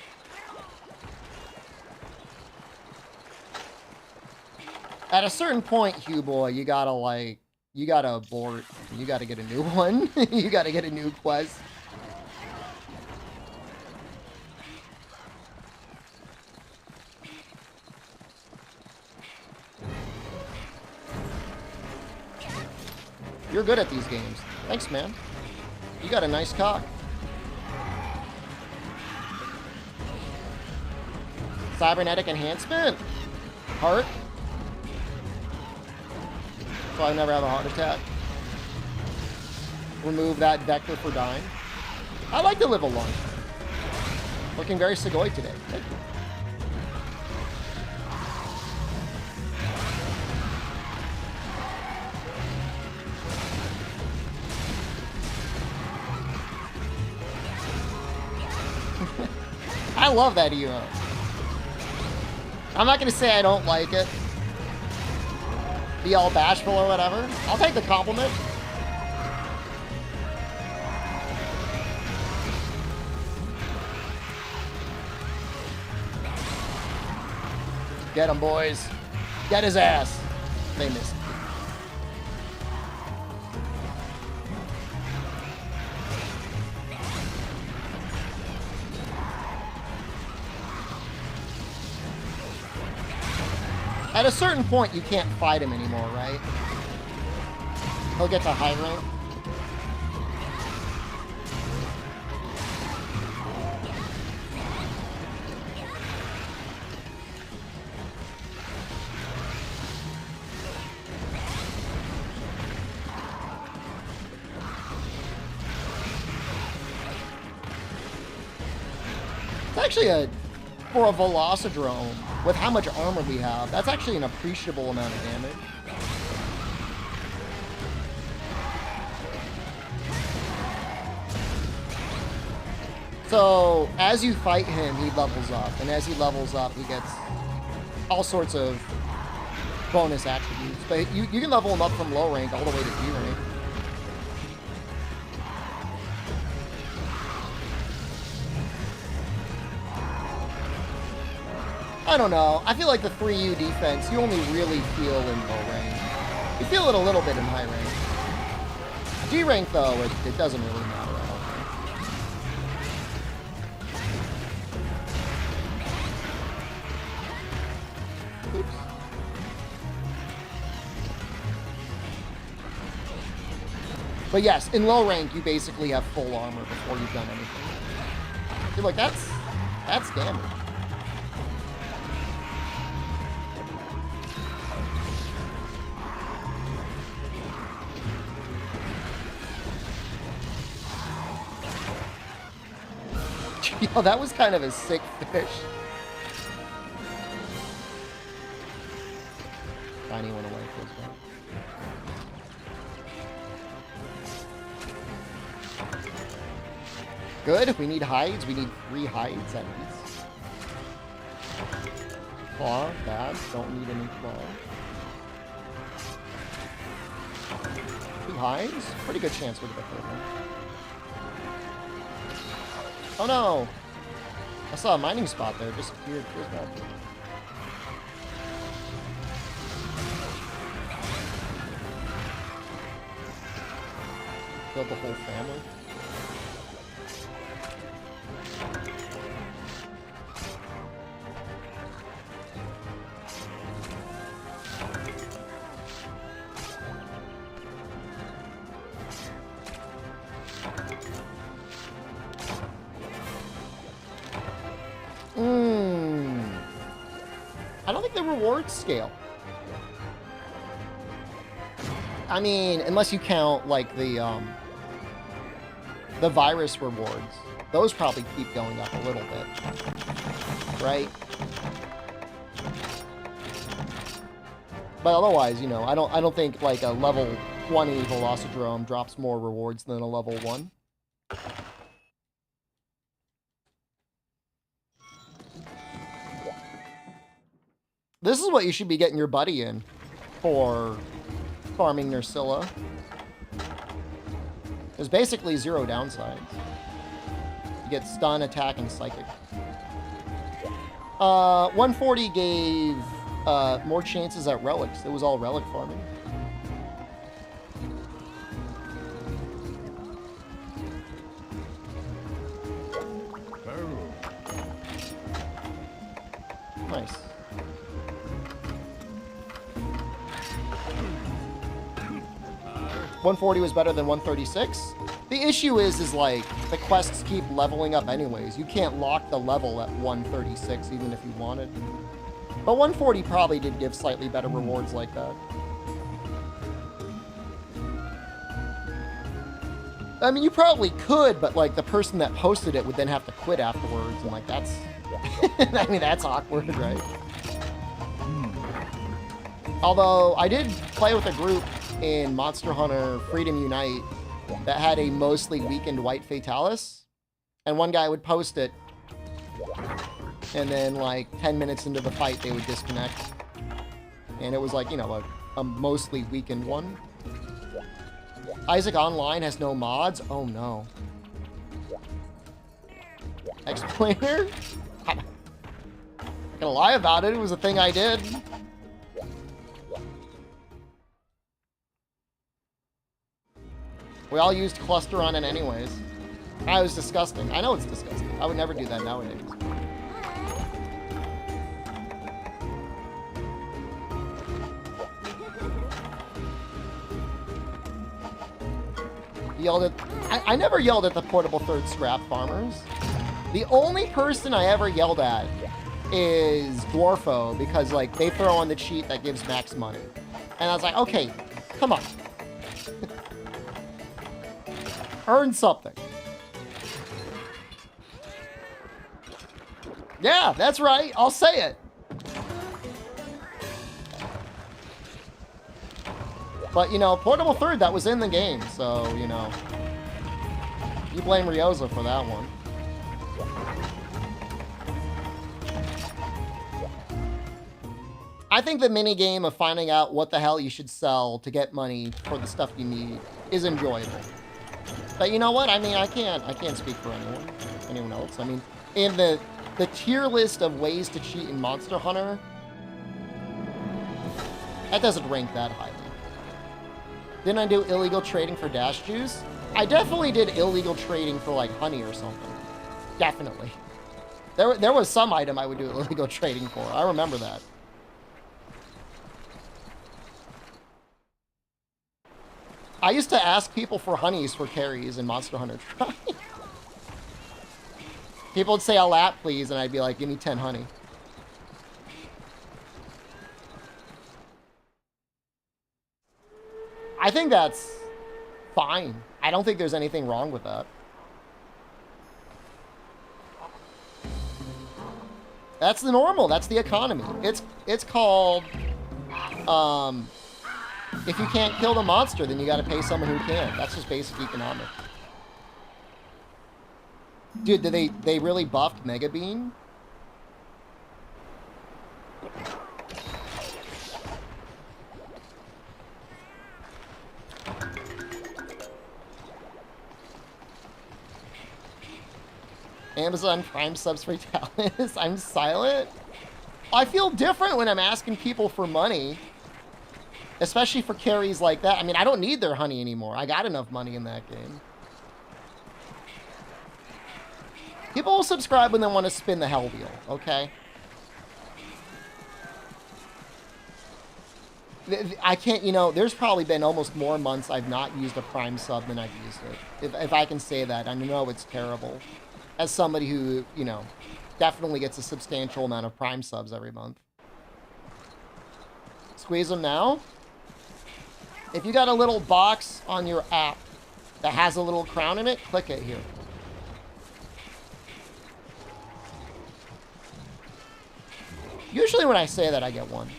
At a certain point, Hugh boy, you gotta, like, you gotta abort. You gotta get a new one. You gotta get a new quest. You're good at these games. Thanks, man. You got a nice cock. Cybernetic enhancement. Heart. So I never have a heart attack. Remove that vector for dying. I like to live a long time. Looking very Sugoi today. Thank you. I love that emote. I'm not gonna say I don't like it. Be all bashful or whatever. I'll take the compliment. Get him, boys. Get his ass. They missed. At a certain point, you can't fight him anymore, right? He'll get to high rank. It's actually for a Velocidrome, with how much armor we have, that's actually an appreciable amount of damage. So, as you fight him, he levels up, and as he levels up, he gets all sorts of bonus attributes. But you can level him up from low rank all the way to D rank. I don't know. I feel like the 3U defense, you only really feel in low rank. You feel it a little bit in high rank. D rank, though, it doesn't really matter, I don't think. Oops. But yes, in low rank, you basically have full armor before you've done anything. You're like, that's damage. Yo, that was kind of a sick fish. Tiny one away for his back. Good. We need hides. We need 3 hides at least. Claw. Bad. Don't need any claw. 2 hides. Pretty good chance we'll get the 3rd one. Oh no! I saw a mining spot there, disappeared. Where's that? Killed the whole family. I don't think the rewards scale. I mean, unless you count like the virus rewards. Those probably keep going up a little bit. Right? But otherwise, you know, I don't think like a level 20 Velocidrome drops more rewards than a level 1. This is what you should be getting your buddy in for farming Nursilla. There's basically 0 downsides. You get stun, attack, and psychic. 140 gave more chances at relics. It was all relic farming. Nice. 140 was better than 136. The issue is like, the quests keep leveling up anyways. You can't lock the level at 136 even if you wanted. But 140 probably did give slightly better rewards like that. I mean, you probably could, but like the person that posted it would then have to quit afterwards, and like that's, I mean, that's awkward, right? Although I did play with a group in Monster Hunter Freedom Unite that had a mostly weakened white Fatalis, and one guy would post it, and then like 10 minutes into the fight they would disconnect, and it was like, you know, a mostly weakened one. Isaac Online has no mods? Oh no. Explainer? I'm not gonna lie about it, it was a thing I did. We all used cluster on it anyways. It was disgusting. I know it's disgusting. I would never do that nowadays. Yelled at... I never yelled at the portable third scrap farmers. The only person I ever yelled at is Dwarfo, because like they throw on the cheat that gives max money. And I was like, okay, come on. Earn something. Yeah, that's right. I'll say it. But, you know, portable third, that was in the game. So, you know, you blame Ryoza for that one. I think the minigame of finding out what the hell you should sell to get money for the stuff you need is enjoyable. But you know what? I mean, I can't speak for anyone else. I mean, in the tier list of ways to cheat in Monster Hunter, that doesn't rank that highly. Didn't I do illegal trading for dash juice? I definitely did illegal trading for like honey or something. Definitely. There was some item I would do illegal trading for. I remember that. I used to ask people for honeys for carries in Monster Hunter Tri. People would say, "A lap, please," and I'd be like, "Give me 10 honey." I think that's fine. I don't think there's anything wrong with that. That's the normal. That's the economy. It's called, if you can't kill the monster, then you got to pay someone who can. That's just basic economics. Dude, did they really buffed Mega Bean? Amazon Prime subs for Dallas. I'm silent. I feel different when I'm asking people for money. Especially for carries like that. I mean, I don't need their honey anymore. I got enough money in that game. People will subscribe when they want to spin the hell wheel, okay? I can't, you know, there's probably been almost more months I've not used a Prime sub than I've used it. If I can say that. I know it's terrible. As somebody who, you know, definitely gets a substantial amount of Prime subs every month. Squeeze them now. If you got a little box on your app that has a little crown in it, click it here. Usually when I say that, I get one.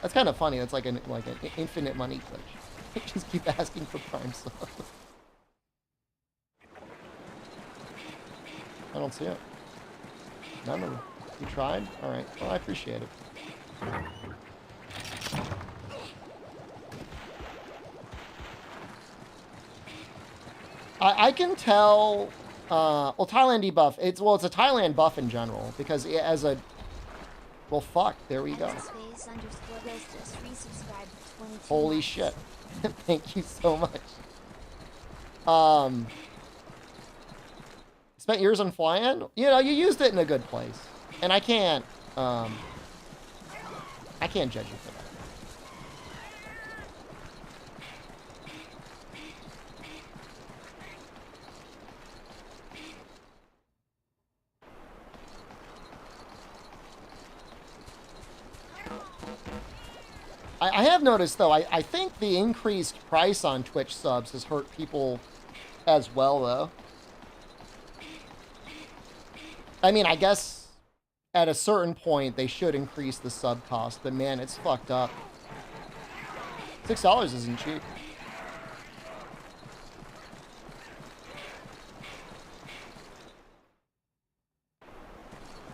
That's kind of funny. That's like an infinite money glitch. Just keep asking for Prime subs. I don't see it. None of them. You tried? Alright. Well, I appreciate it. I can tell... well, Thailand debuff. It's a Thailand buff in general. Because it, as a... Well, fuck. There we go. Holy shit. Thank you so much. Spent years on fly-in? You know, you used it in a good place. And I can't judge you for that. I have noticed, though, I think the increased price on Twitch subs has hurt people as well, though. I mean, I guess at a certain point they should increase the sub cost, but man, it's fucked up. $6 isn't cheap.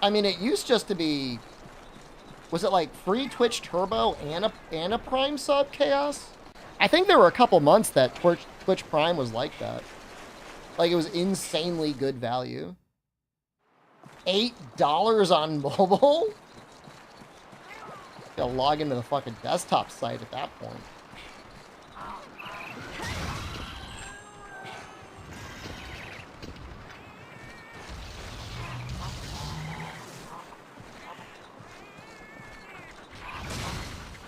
I mean, it used just to be... Was it like free Twitch Turbo and a Prime sub, Chaos? I think there were a couple months that Twitch Prime was like that. Like, it was insanely good value. $8 on mobile? Gotta log into the fucking desktop site at that point.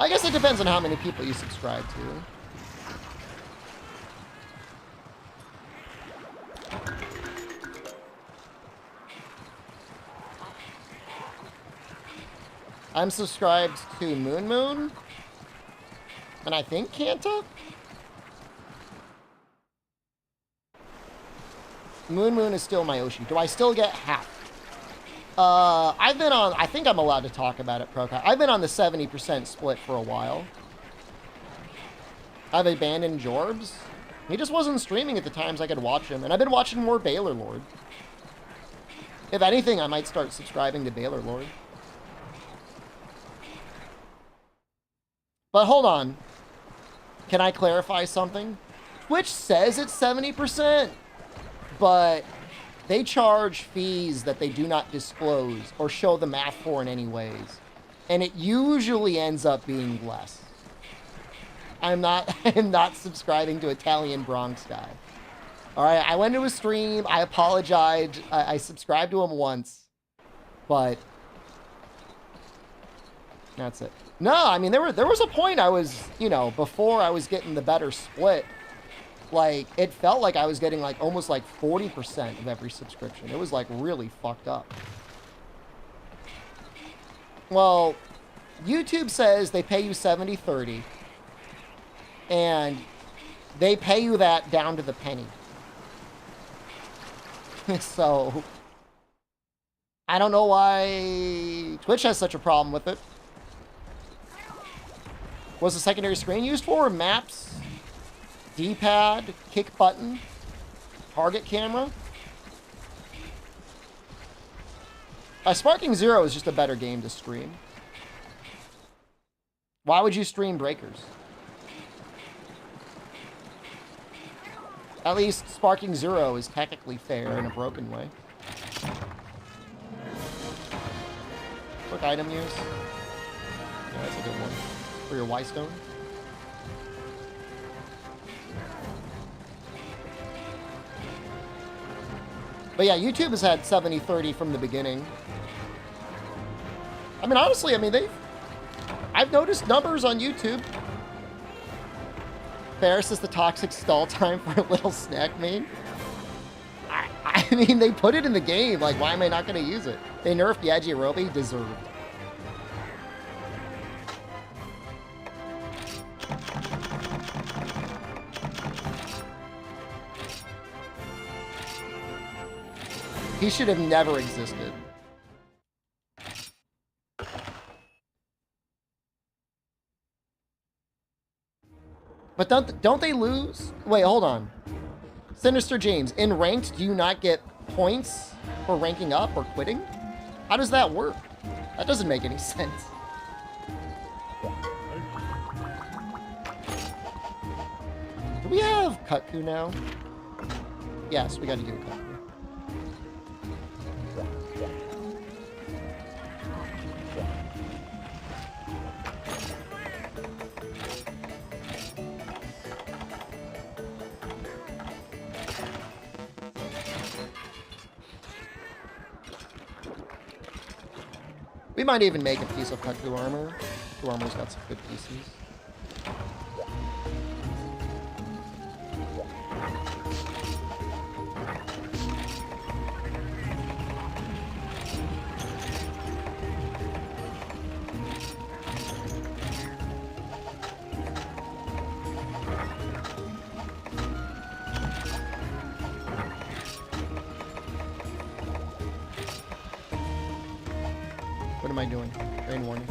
I guess it depends on how many people you subscribe to. I'm subscribed to Moon, and I think Kanta? Moon is still my Oshi. Do I still get half? I've been on, I think I'm allowed to talk about it, Prokai. I've been on the 70% split for a while. I've abandoned Jorbs. He just wasn't streaming at the times I could watch him, and I've been watching more Baylor Lord. If anything, I might start subscribing to Baylor Lord. But hold on. Can I clarify something? Twitch says it's 70%, but they charge fees that they do not disclose or show the math for in any ways. And it usually ends up being less. I'm not subscribing to Italian Bronx guy. All right, I went to a stream. I apologized. I subscribed to him once, but that's it. No, I mean, there was a point I was, you know, before I was getting the better split, like, it felt like I was getting, like, almost, like, 40% of every subscription. It was, like, really fucked up. Well, YouTube says they pay you 70-30, and they pay you that down to the penny. So, I don't know why Twitch has such a problem with it. What's the secondary screen used for? Maps, D-pad, kick button, target camera. Sparking Zero is just a better game to stream. Why would you stream Breakers? At least Sparking Zero is technically fair in a broken way. Quick item use. Yeah, that's a good one. For your Y-Stone. But yeah, YouTube has had 70-30 from the beginning. I mean, honestly, I mean, I've noticed numbers on YouTube. Ferris is the toxic stall time for a little snack main. I mean, they put it in the game. Like, why am I not going to use it? They nerfed Yajirobe, deserved. He should have never existed. But don't they lose? Wait, hold on. Sinister James, in ranked, do you not get points for ranking up or quitting? How does that work? That doesn't make any sense. Do we have Kutku now? Yes, we got to do a Kutku. We might even make a piece of Kutku armor. Kutku armor's got some good pieces. What am I doing? Rain warning.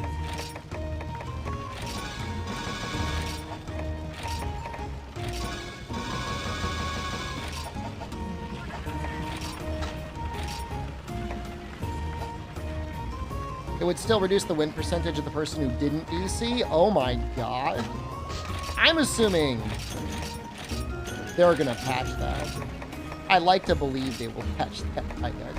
It would still reduce the win percentage of the person who didn't DC? Oh my god. I'm assuming they're gonna patch that. I like to believe they will patch that. I guess.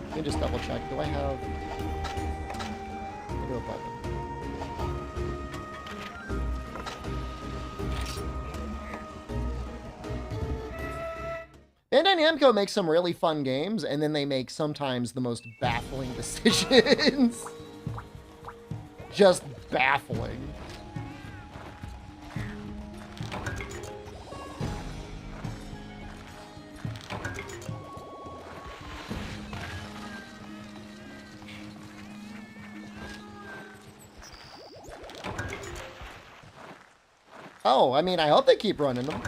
Let me just double check. Do I have... I do a button. Bandai Namco makes some really fun games, and then they make sometimes the most baffling decisions. Just baffling. Oh, I mean, I hope they keep running them.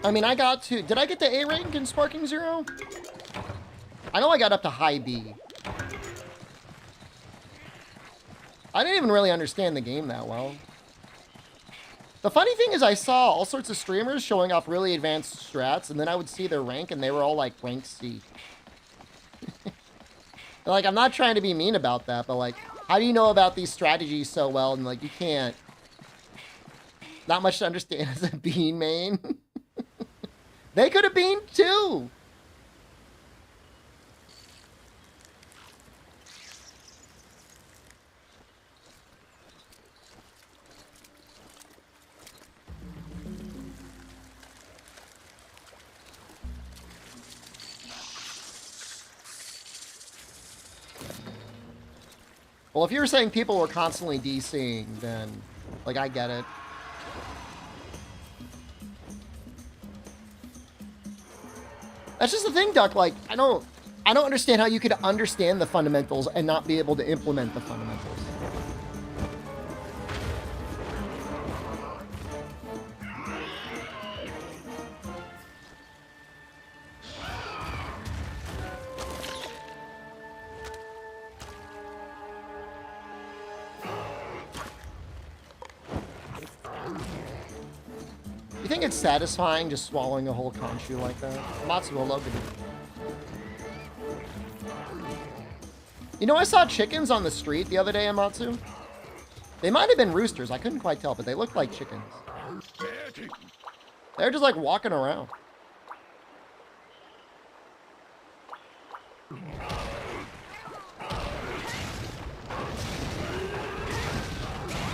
I mean, I got to... Did I get to A rank in Sparking Zero? I know I got up to high B. I didn't even really understand the game that well. The funny thing is I saw all sorts of streamers showing off really advanced strats, and then I would see their rank, and they were all like rank C. Like, I'm not trying to be mean about that, but like, how do you know about these strategies so well, and like, you can't... Not much to understand as a bean main. They could have been too. Well, if you were saying people were constantly DCing, then, like, I get it. That's just the thing, Duck. Like, I don't understand how you could understand the fundamentals and not be able to implement the fundamentals. You think it's satisfying just swallowing a whole Khonshu like that? Matsu will love it. You know, I saw chickens on the street the other day in Matsu. They might have been roosters. I couldn't quite tell, but they looked like chickens. They're just like walking around.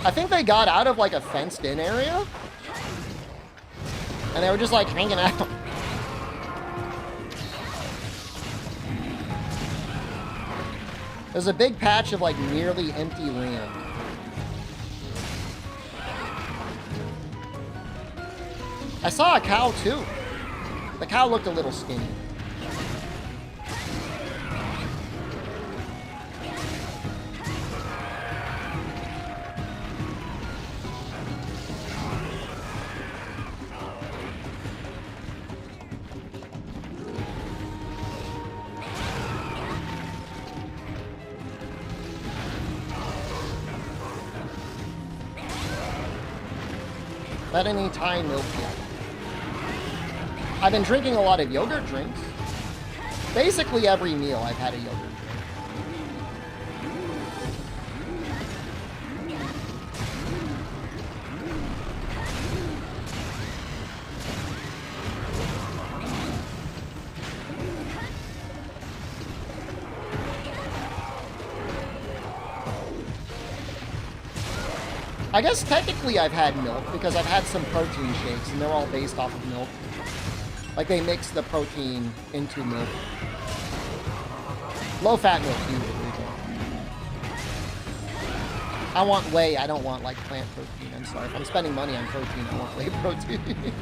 I think they got out of like a fenced in area. And they were just like hanging out. There's a big patch of like nearly empty land. I saw a cow too. The cow looked a little skinny. Let any Thai milk yet. I've been drinking a lot of yogurt drinks. Basically every meal I've had a yogurt drink. I guess technically I've had milk because I've had some protein shakes and they're all based off of milk. Like they mix the protein into milk. Low-fat milk usually. I want whey, I don't want like plant protein. I'm sorry. If I'm spending money on protein, I want whey protein.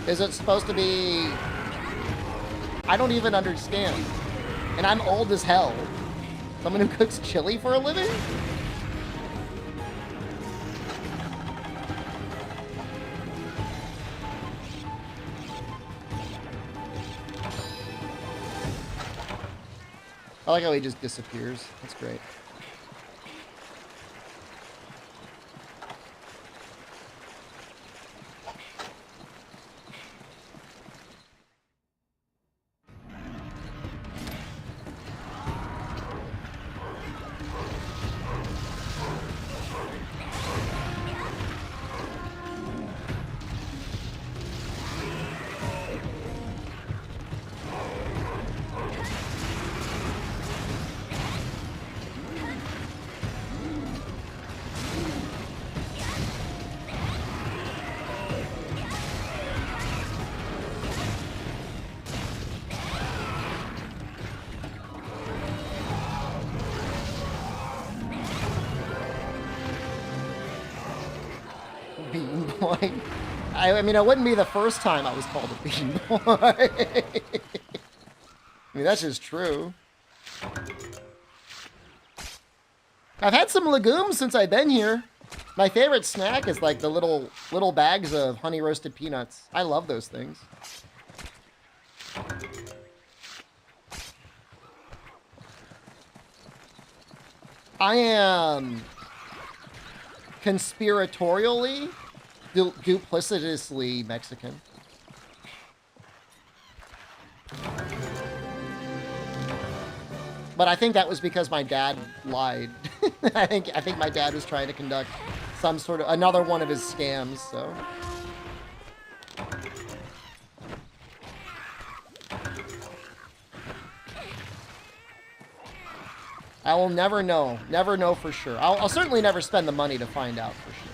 Is it supposed to be... I don't even understand. And I'm old as hell. Someone who cooks chili for a living? I like how he just disappears. That's great. Bean boy. I mean, it wouldn't be the first time I was called a bean boy. I mean, that's just true. I've had some legumes since I've been here. My favorite snack is like the little bags of honey roasted peanuts. I love those things. I am conspiratorially, duplicitously Mexican. But I think that was because my dad lied. I think my dad was trying to conduct some sort of another one of his scams, so. I will never know. Never know for sure. I'll certainly never spend the money to find out for sure.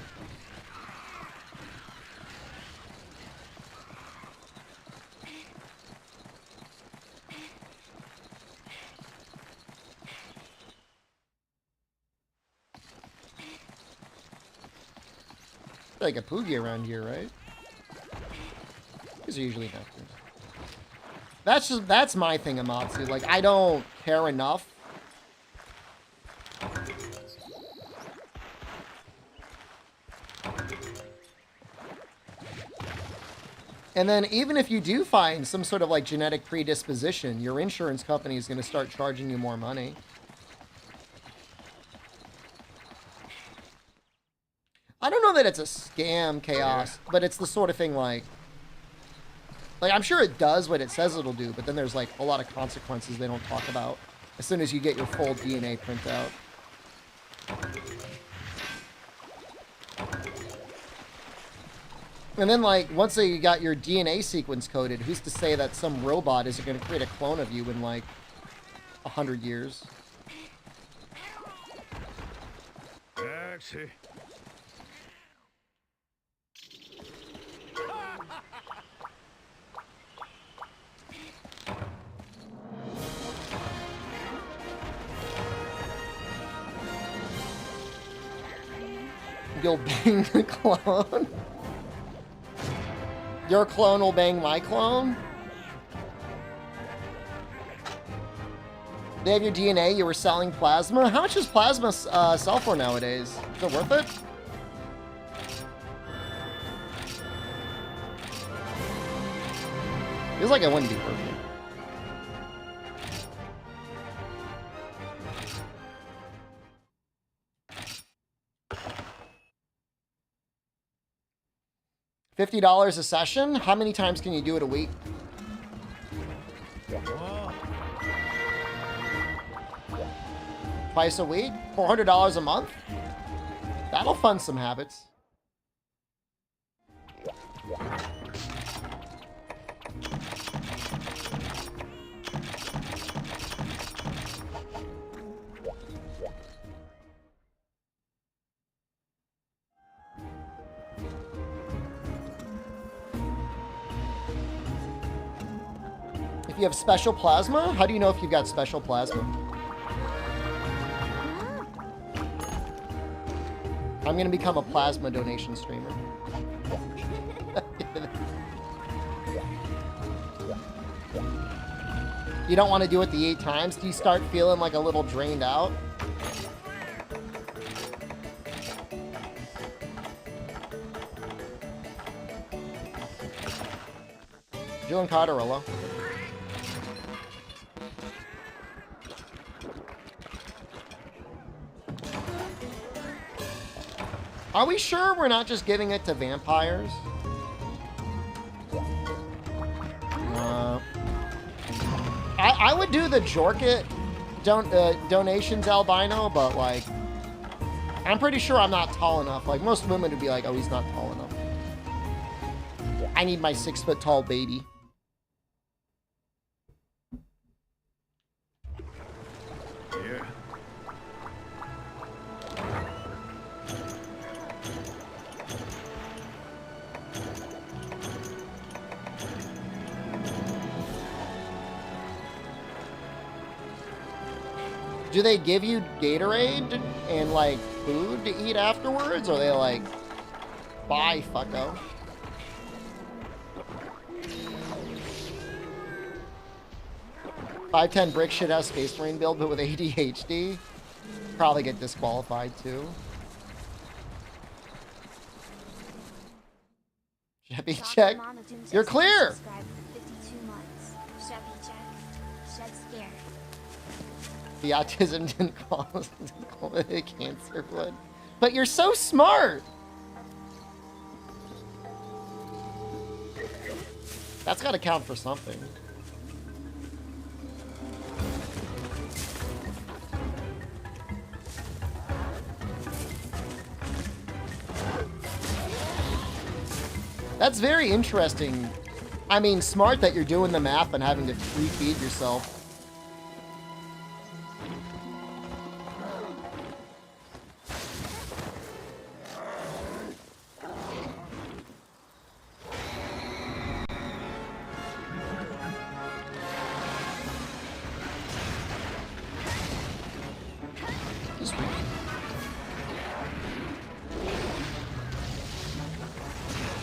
Like a Poogie around here, right? These are usually nectars. That's my thing, Amatsu. Like, I don't care enough. And then even if you do find some sort of like genetic predisposition, your insurance company is going to start charging you more money. I don't know that it's a scam, Chaos, but it's the sort of thing like I'm sure it does what it says it'll do, but then there's like a lot of consequences they don't talk about as soon as you get your full DNA printout. And then like once you got your DNA sequence coded, who's to say that some robot isn't going to create a clone of you in like 100 years? Taxi. You'll bang the clone? Your clone will bang my clone? They have your DNA, you were selling plasma? How much does plasma sell for nowadays? Is it worth it? Feels like it wouldn't be perfect. $50 a session? How many times can you do it a week? Twice a week? $400 a month? That'll fund some habits. If you have special plasma, how do you know if you've got special plasma? I'm gonna become a plasma donation streamer. You don't want to do it the 8 times? Do you start feeling like a little drained out? Jill and Cardarello. Are we sure we're not just giving it to vampires? I would do the Jorkit donations albino, but like, I'm pretty sure I'm not tall enough. Like, most women would be like, oh, he's not tall enough. I need my 6-foot tall baby. Yeah. Do they give you Gatorade and like food to eat afterwards, or are they like, bye, fucko? $510 brick shit has Space Marine build, but with ADHD, probably get disqualified too. Chevy check. You're clear. The autism didn't cause cancer would. But you're so smart. That's got to count for something. That's very interesting. I mean, smart that you're doing the math and having to refeed yourself.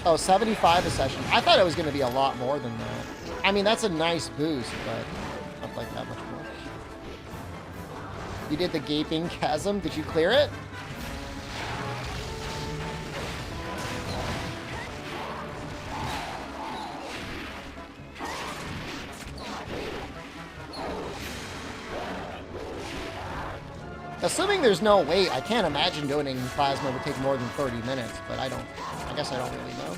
Oh, 75 a session. I thought it was going to be a lot more than that. I mean, that's a nice boost, but not like that much more. You did the gaping chasm. Did you clear it? Assuming there's no wait, I can't imagine donating plasma would take more than 30 minutes, but I guess I don't really know.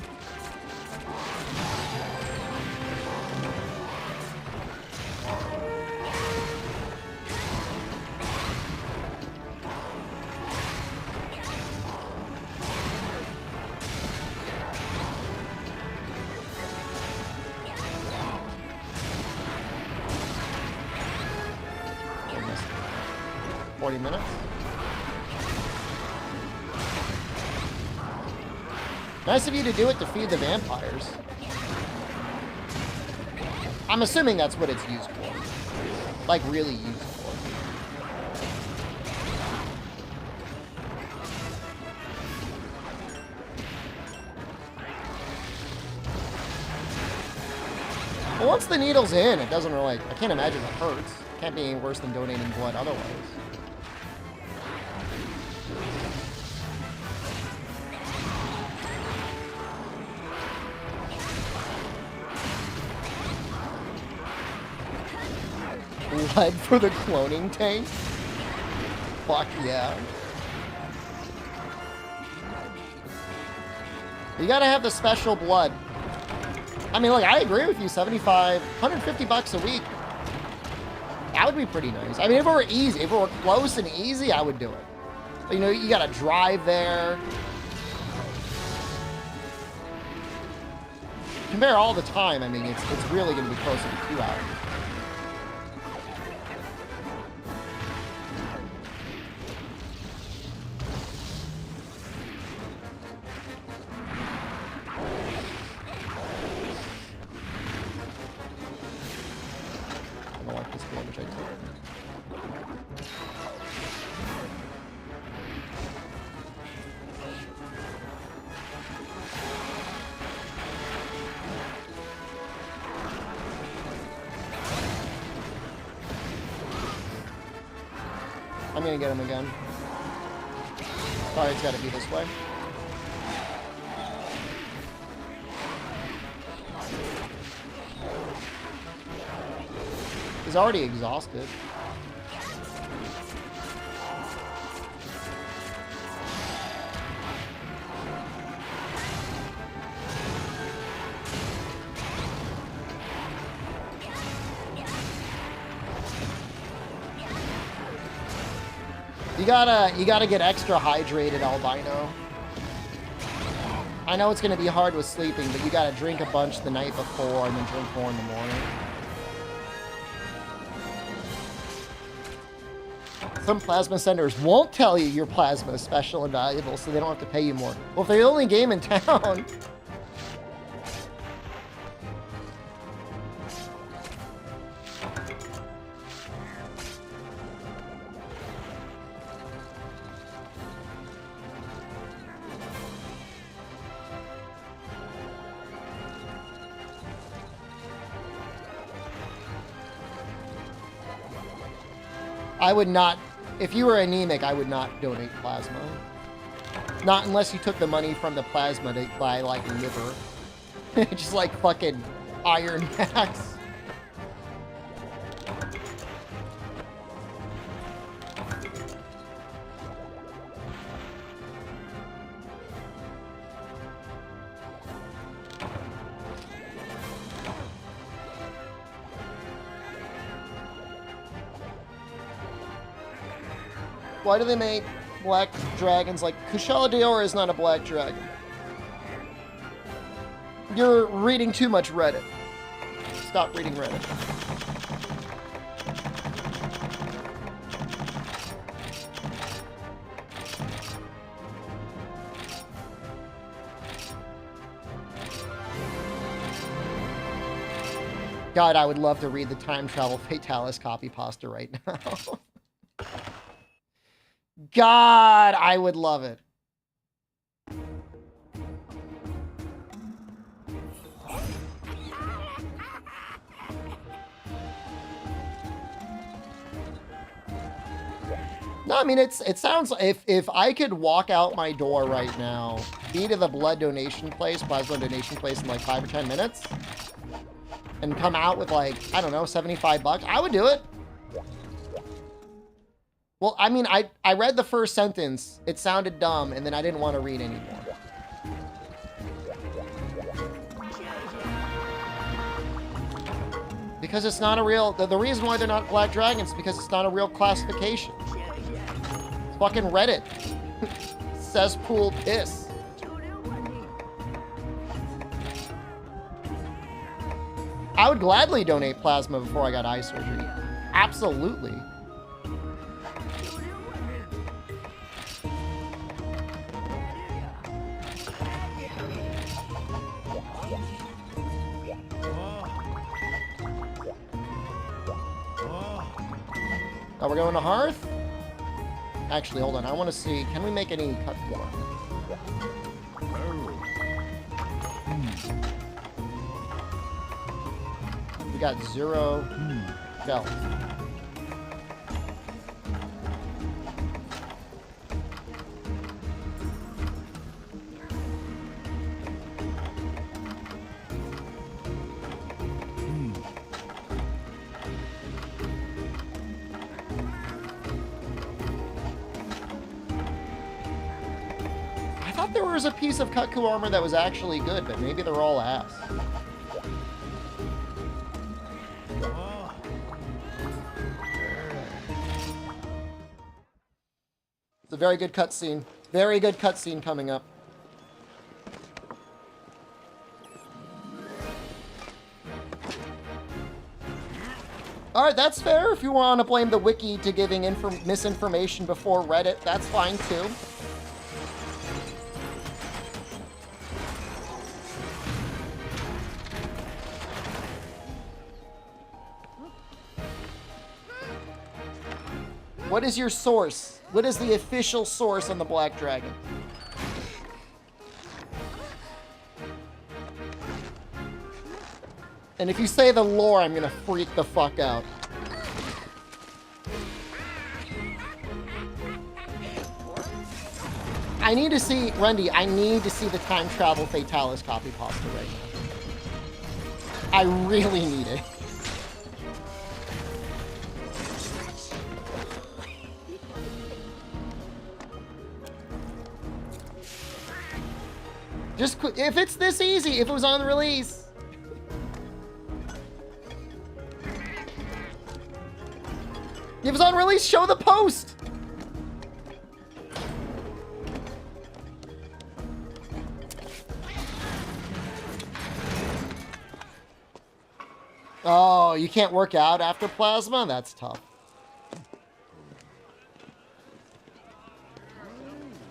Almost 40 minutes. Nice of you to do it to feed the vampires. I'm assuming that's what it's used for. Like, really used for. Well, once the needle's in, it doesn't really... I can't imagine it hurts. It can't be any worse than donating blood otherwise. Blood for the cloning tank? Fuck yeah. You gotta have the special blood. I mean, like, I agree with you. 75, 150 bucks a week. That would be pretty nice. I mean, if it were easy, if it were close and easy, I would do it. But, you know, you gotta drive there. Compare all the time, I mean, it's really gonna be closer to 2 hours. I don't like this damage I took. I'm gonna get him again. Sorry, it's gotta be this way. He's already exhausted. You gotta get extra hydrated, albino. I know it's gonna be hard with sleeping, but you gotta drink a bunch the night before and then drink more in the morning. Some plasma centers won't tell you your plasma is special and valuable, so they don't have to pay you more. Well, if they're the only game in town... I would not, if you were anemic, I would not donate plasma. Not unless you took the money from the plasma to buy, like, liver. Just like fucking Iron Max. Why do they make black dragons like... Kushala Daora is not a black dragon. You're reading too much Reddit. Stop reading Reddit. God, I would love to read the time travel Fatalis copy pasta right now. God, I would love it. No, I mean, it sounds, if I could walk out my door right now, be to the blood donation place, plasma donation place in like 5 or 10 minutes, and come out with like, I don't know, $75, I would do it. Well, I mean, I read the first sentence, it sounded dumb, and then I didn't want to read anymore. Because it's not a real, the reason why they're not black dragons is because it's not a real classification. It's fucking Reddit. Cesspool piss. I would gladly donate plasma before I got eye surgery. Absolutely. Now we're going to Hearth? Actually, hold on. I want to see. Can we make any cut more? We got 0 gel. There was a piece of Kutku armor that was actually good, but maybe they're all ass. very good cutscene. Very good cutscene coming up. Alright, that's fair. If you want to blame the wiki to giving misinformation before Reddit, that's fine too. What is your source? What is the official source on the Black Dragon? And if you say the lore, I'm gonna freak the fuck out. I need to see, Rundy, I need to see the time travel Fatalis copy pasta right now. I really need it. Just, if it's this easy, if it was on the release. If it was on release, show the post! Oh, you can't work out after plasma? That's tough.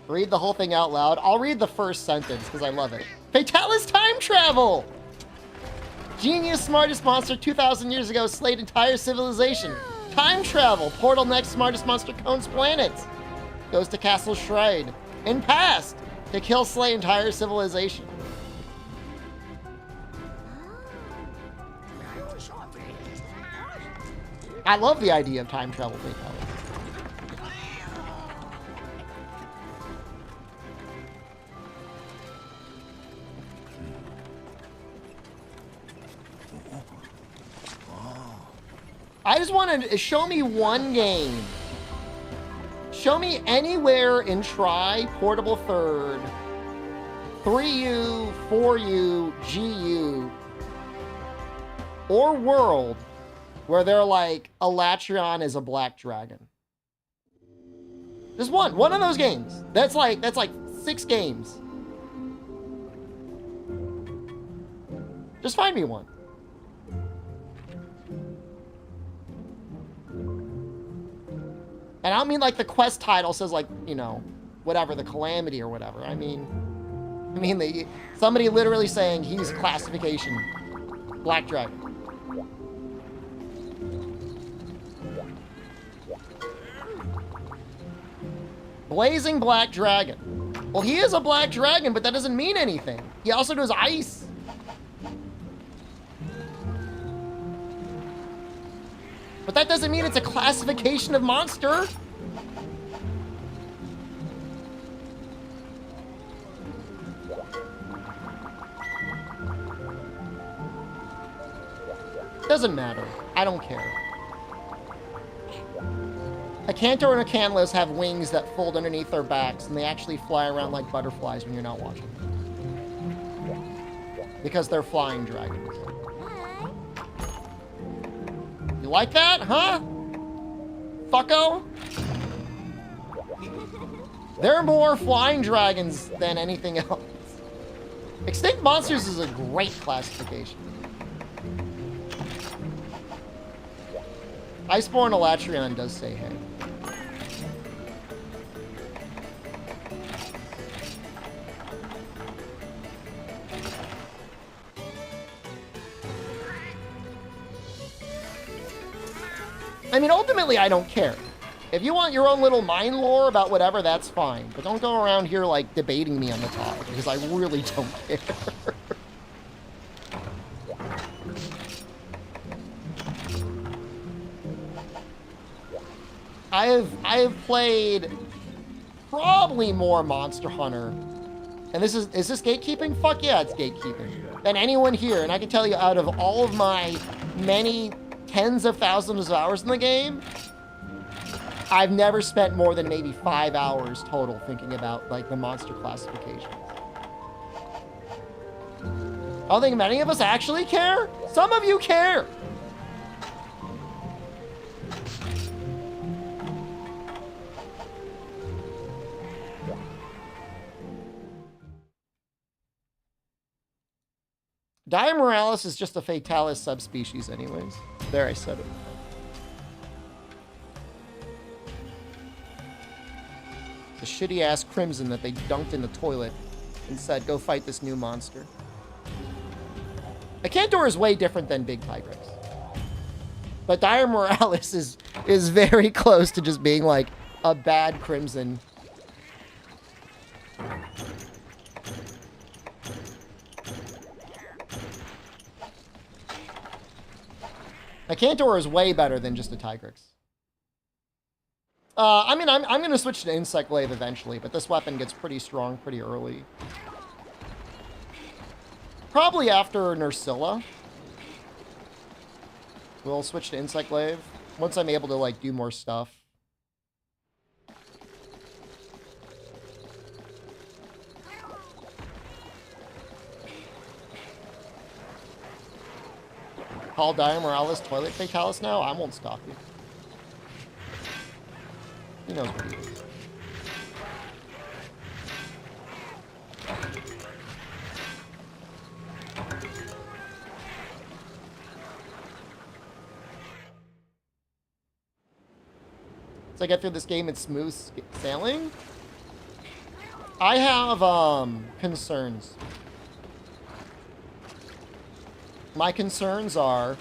Read the whole thing out loud. I'll read the first sentence because I love it. Fatalis time travel! Genius, smartest monster 2,000 years ago slayed entire civilization. Time travel. Portal next smartest monster cones planets. Goes to Castle Shrine. In past. To kill slay entire civilization. I love the idea of time travel Fatalis. I just want to show me one game. Show me anywhere in Try, Portable Third, 3U, 4U, GU, or World where they're like, Elatrion is a black dragon. Just one of those games. That's like 6 games. Just find me one. And I don't mean like the quest title says like, you know, whatever, the Calamity or whatever. I mean somebody literally saying he's classification Black Dragon. Blazing Black Dragon. Well, he is a Black Dragon, but that doesn't mean anything. He also does ice. But that doesn't mean it's a classification of monster. Doesn't matter. I don't care. A Cantor and a Canlis have wings that fold underneath their backs, and they actually fly around like butterflies when you're not watching them. Because they're flying dragons. You like that, huh? Fucko? They're more flying dragons than anything else. Extinct Monsters is a great classification. Iceborne Elatrion does say hey. I mean, ultimately, I don't care. If you want your own little mind lore about whatever, that's fine. But don't go around here, like, debating me on the topic, because I really don't care. I have played probably more Monster Hunter. And is this gatekeeping? Fuck yeah, it's gatekeeping. Than anyone here. And I can tell you, out of all of my many tens of thousands of hours in the game, I've never spent more than maybe 5 hours total thinking about like the monster classifications. I don't think many of us actually care. Some of you care. Dire Morales is just a Fatalis subspecies anyways. There, I said it. The shitty-ass Crimson that they dunked in the toilet and said, go fight this new monster. Acantor is way different than Big Tigrex. But Dire Morales is very close to just being like a bad Crimson. Acantor is way better than just a Tigrex. I mean, I'm going to switch to Insect Glaive eventually, but this weapon gets pretty strong pretty early. Probably after Nursilla. We'll switch to Insect Glaive once I'm able to, like, do more stuff. Call Dire Morales Toilet Fatalis now? I won't stop you. He knows what he is. So I get through this game, it's smooth sailing. I have concerns. My concerns are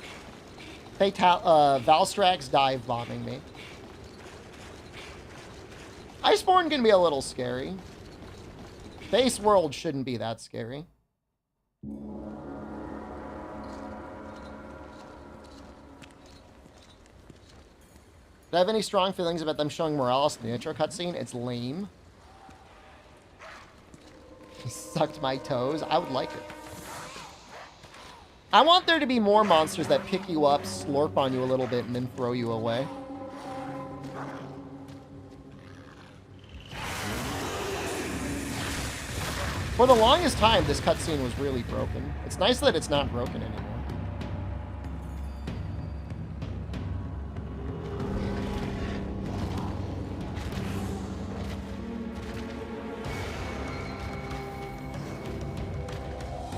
Valstrax dive bombing me. Iceborne can be a little scary. Base world shouldn't be that scary. Do I have any strong feelings about them showing Morales in the intro cutscene? It's lame. He sucked my toes. I would like it. I want there to be more monsters that pick you up, slurp on you a little bit, and then throw you away. For the longest time, this cutscene was really broken. It's nice that it's not broken anymore.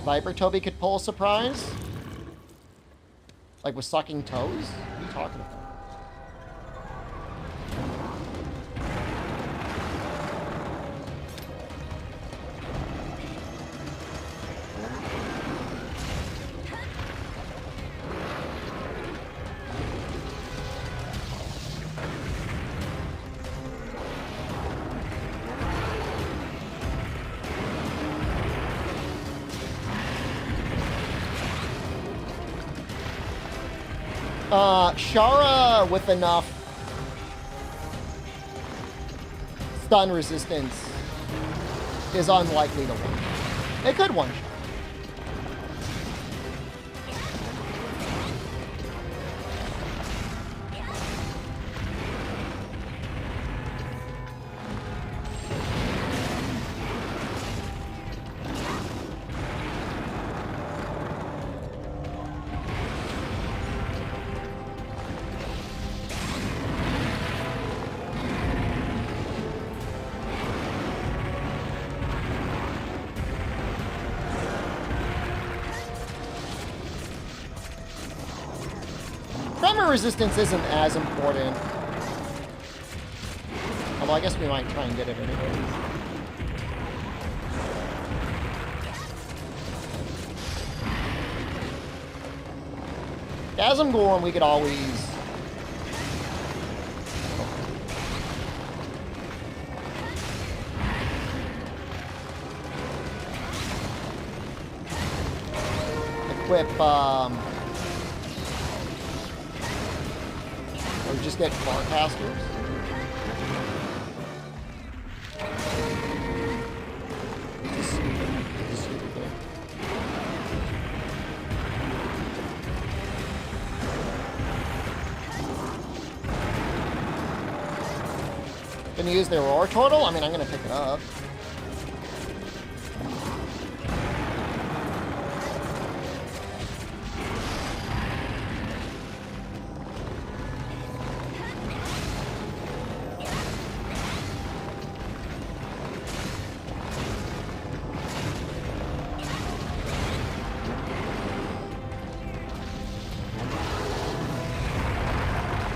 Viper Toby could pull a surprise? Like with sucking toes? What are you talking about? Shara with enough stun resistance is unlikely to win. It could one-shot. Resistance isn't as important. Although I guess we might try and get it anyway. Chasm Gorm we could always... equip, or just get Farcasters. Gonna use the Aurora Turtle? I mean, I'm gonna pick it up.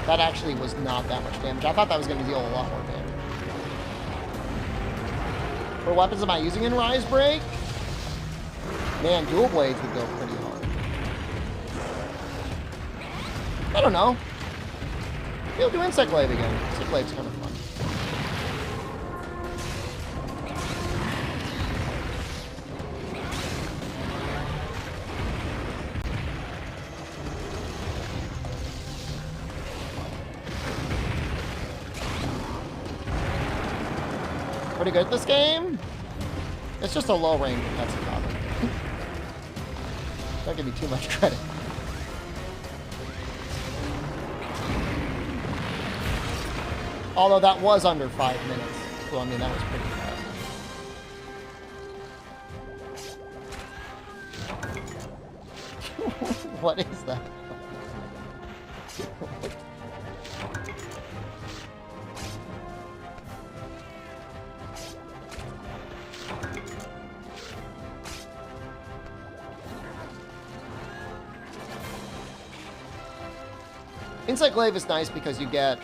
That actually was not that much damage. I thought that was going to deal a lot more damage. What weapons am I using in Rise Break? Man, dual blades would go pretty hard. I don't know. Maybe I'll do Insect Glaive again. Insect Glaive's kind of fun. Pretty good at this game. It's just a low range defensive problem. Don't give me too much credit. Although that was under 5 minutes. So I mean that was pretty fast. What is that? Insect Glaive is nice because you get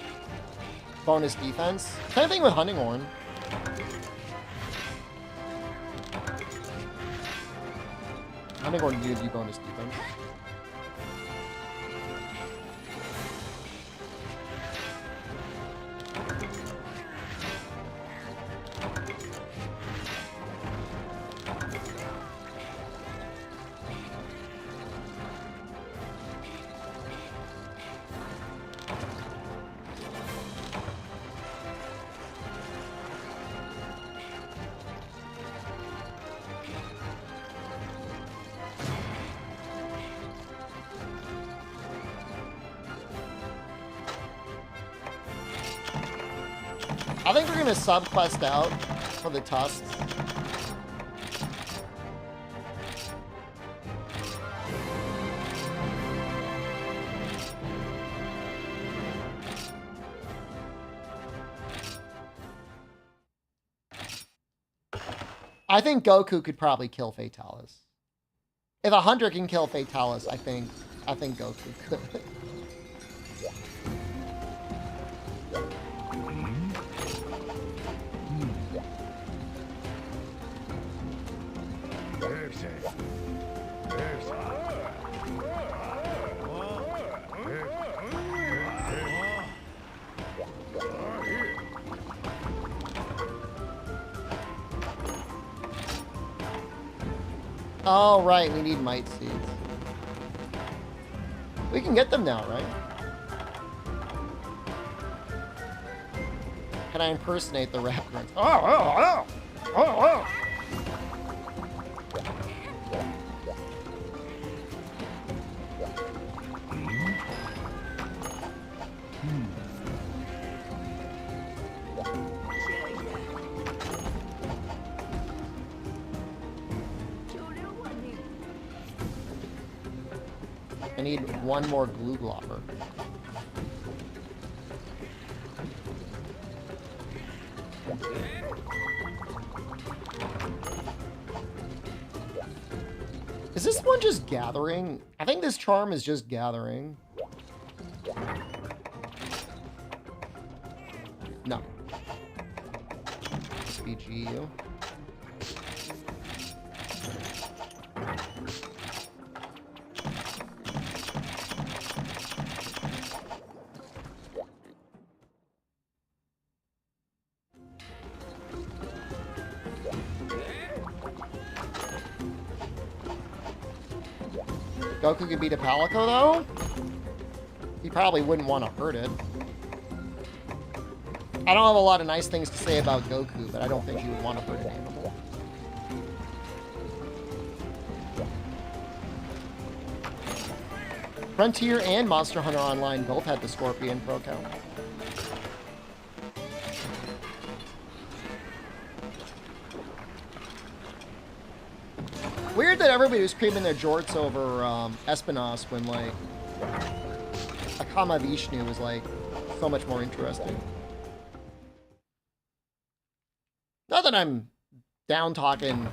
bonus defense. Same thing with Hunting Horn. Hunting Horn gives you bonus defense. I think we're gonna sub-quest out for the tusks. I think Goku could probably kill Fatalis. If a hunter can kill Fatalis, I think Goku could. Oh, right, we need Might Seeds. We can get them now, right? Can I impersonate the rap? Oh. I need one more glue glopper. Is this one just gathering? I think this charm is just gathering. No. SPGU. Goku could beat a Palico, though? He probably wouldn't want to hurt it. I don't have a lot of nice things to say about Goku, but I don't think he would want to hurt an animal. Frontier and Monster Hunter Online both had the Scorpion Pro count. Weird that everybody was creaming their jorts over Espinos when, like, Akama Vishnu was, like, so much more interesting. Not that I'm down-talking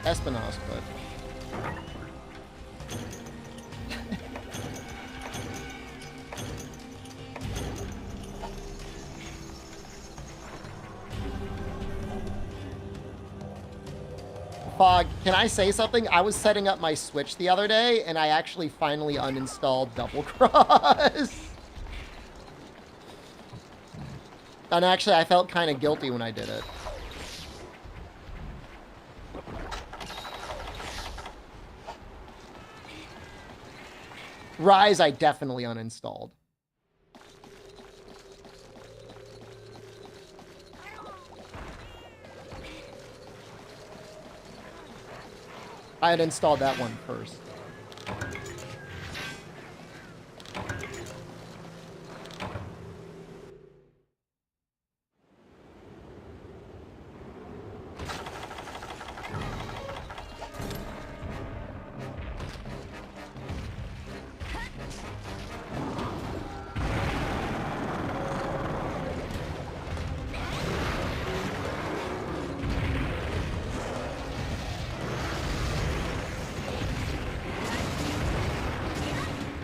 Espinos, but... Fog, can I say something? I was setting up my Switch the other day, and I actually finally uninstalled Double Cross. And actually, I felt kind of guilty when I did it. Rise, I definitely uninstalled. I had installed that one first.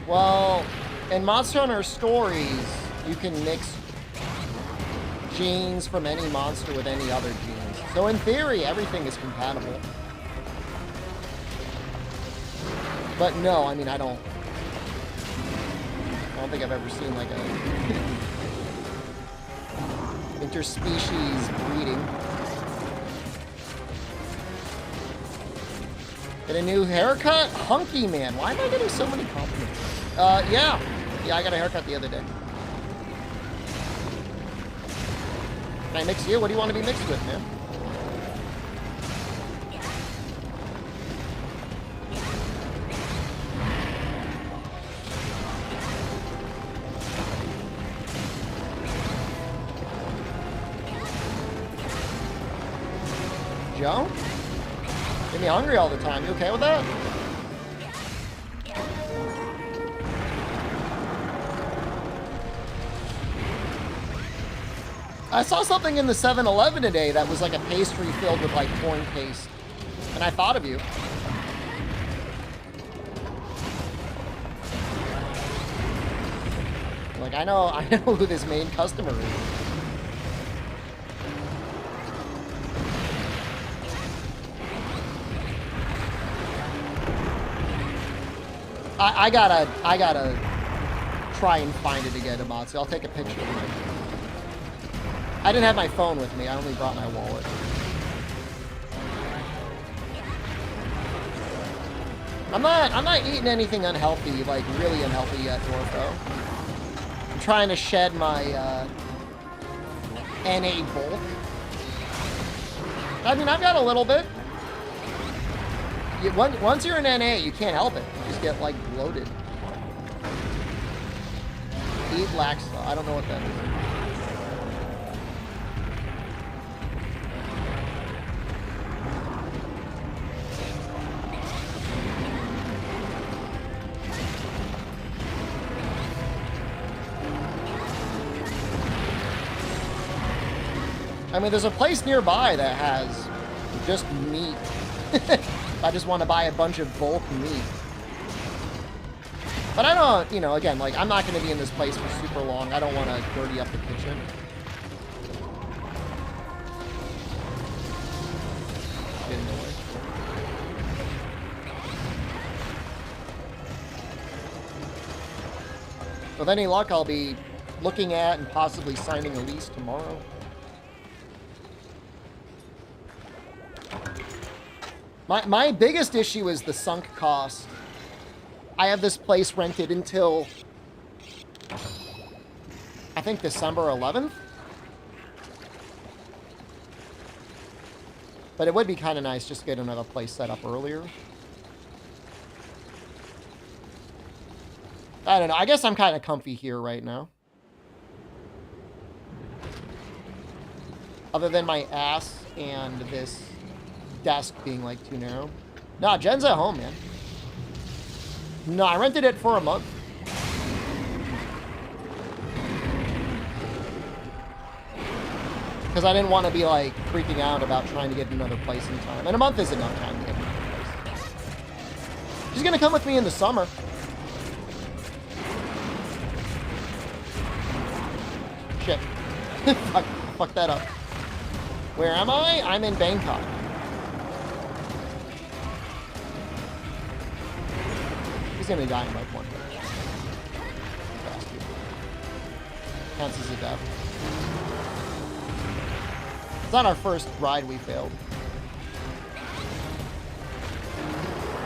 Well, in Monster Hunter Stories, you can mix genes from any monster with any other genes. So in theory, everything is compatible. But no, I mean, I don't think I've ever seen like a interspecies breeding. Get a new haircut? Hunky man. Why am I getting so many compliments? Yeah. Yeah, I got a haircut the other day. Can I mix you? What do you want to be mixed with, man? Joe? Get me hungry all the time. You okay with that? I saw something in the 7-Eleven today that was like a pastry filled with like corn paste. And I thought of you. Like, I know who this main customer is. I gotta try and find it again, Amatsu. I'll take a picture of it. I didn't have my phone with me. I only brought my wallet. I'm not eating anything unhealthy, like really unhealthy yet, Dorfo. I'm trying to shed my NA bulk. I mean, I've got a little bit. Once you're in NA, you can't help it. You just get, like, bloated. Eat Laxla. I don't know what that is. I mean, there's a place nearby that has just meat. I just want to buy a bunch of bulk meat. But I don't, you know, again, like, I'm not going to be in this place for super long. I don't want to dirty up the kitchen. Getting away. With any luck, I'll be looking at and possibly signing a lease tomorrow. My biggest issue is the sunk cost. I have this place rented until, I think, December 11th. But it would be kind of nice just to get another place set up earlier. I don't know. I guess I'm kind of comfy here right now. Other than my ass and this desk being like too narrow. Nah, Jen's at home, man. No, I rented it for a month. Because I didn't want to be like freaking out about trying to get another place in time. And a month is enough time to get another place. She's gonna come with me in the summer. Shit. Fuck that up. Where am I? I'm in Bangkok. gonna die in like one hit. Counts as a death. It's not our first ride we failed.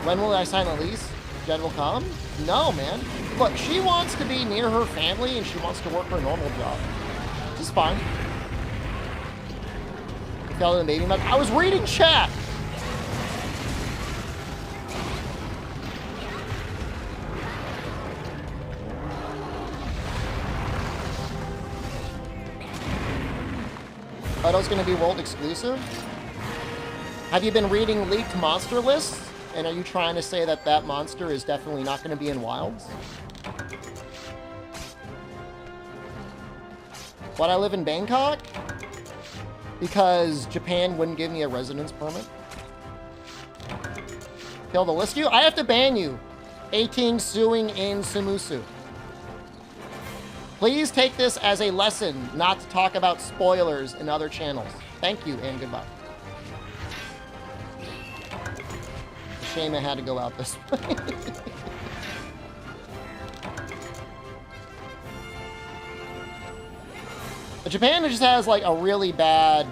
When will I sign a lease? Jen will come? No, man. Look, she wants to be near her family and she wants to work her normal job. Which is fine. You fell in the baby mode. I was reading chat! Photo's gonna be world exclusive? Have you been reading leaked monster lists? And are you trying to say that that monster is definitely not gonna be in Wilds? Why'd I live in Bangkok? Because Japan wouldn't give me a residence permit. Kill the list you? I have to ban you. 18 suing in Sumusu. Please take this as a lesson not to talk about spoilers in other channels. Thank you and goodbye. It's a shame I had to go out this way. But Japan just has like a really bad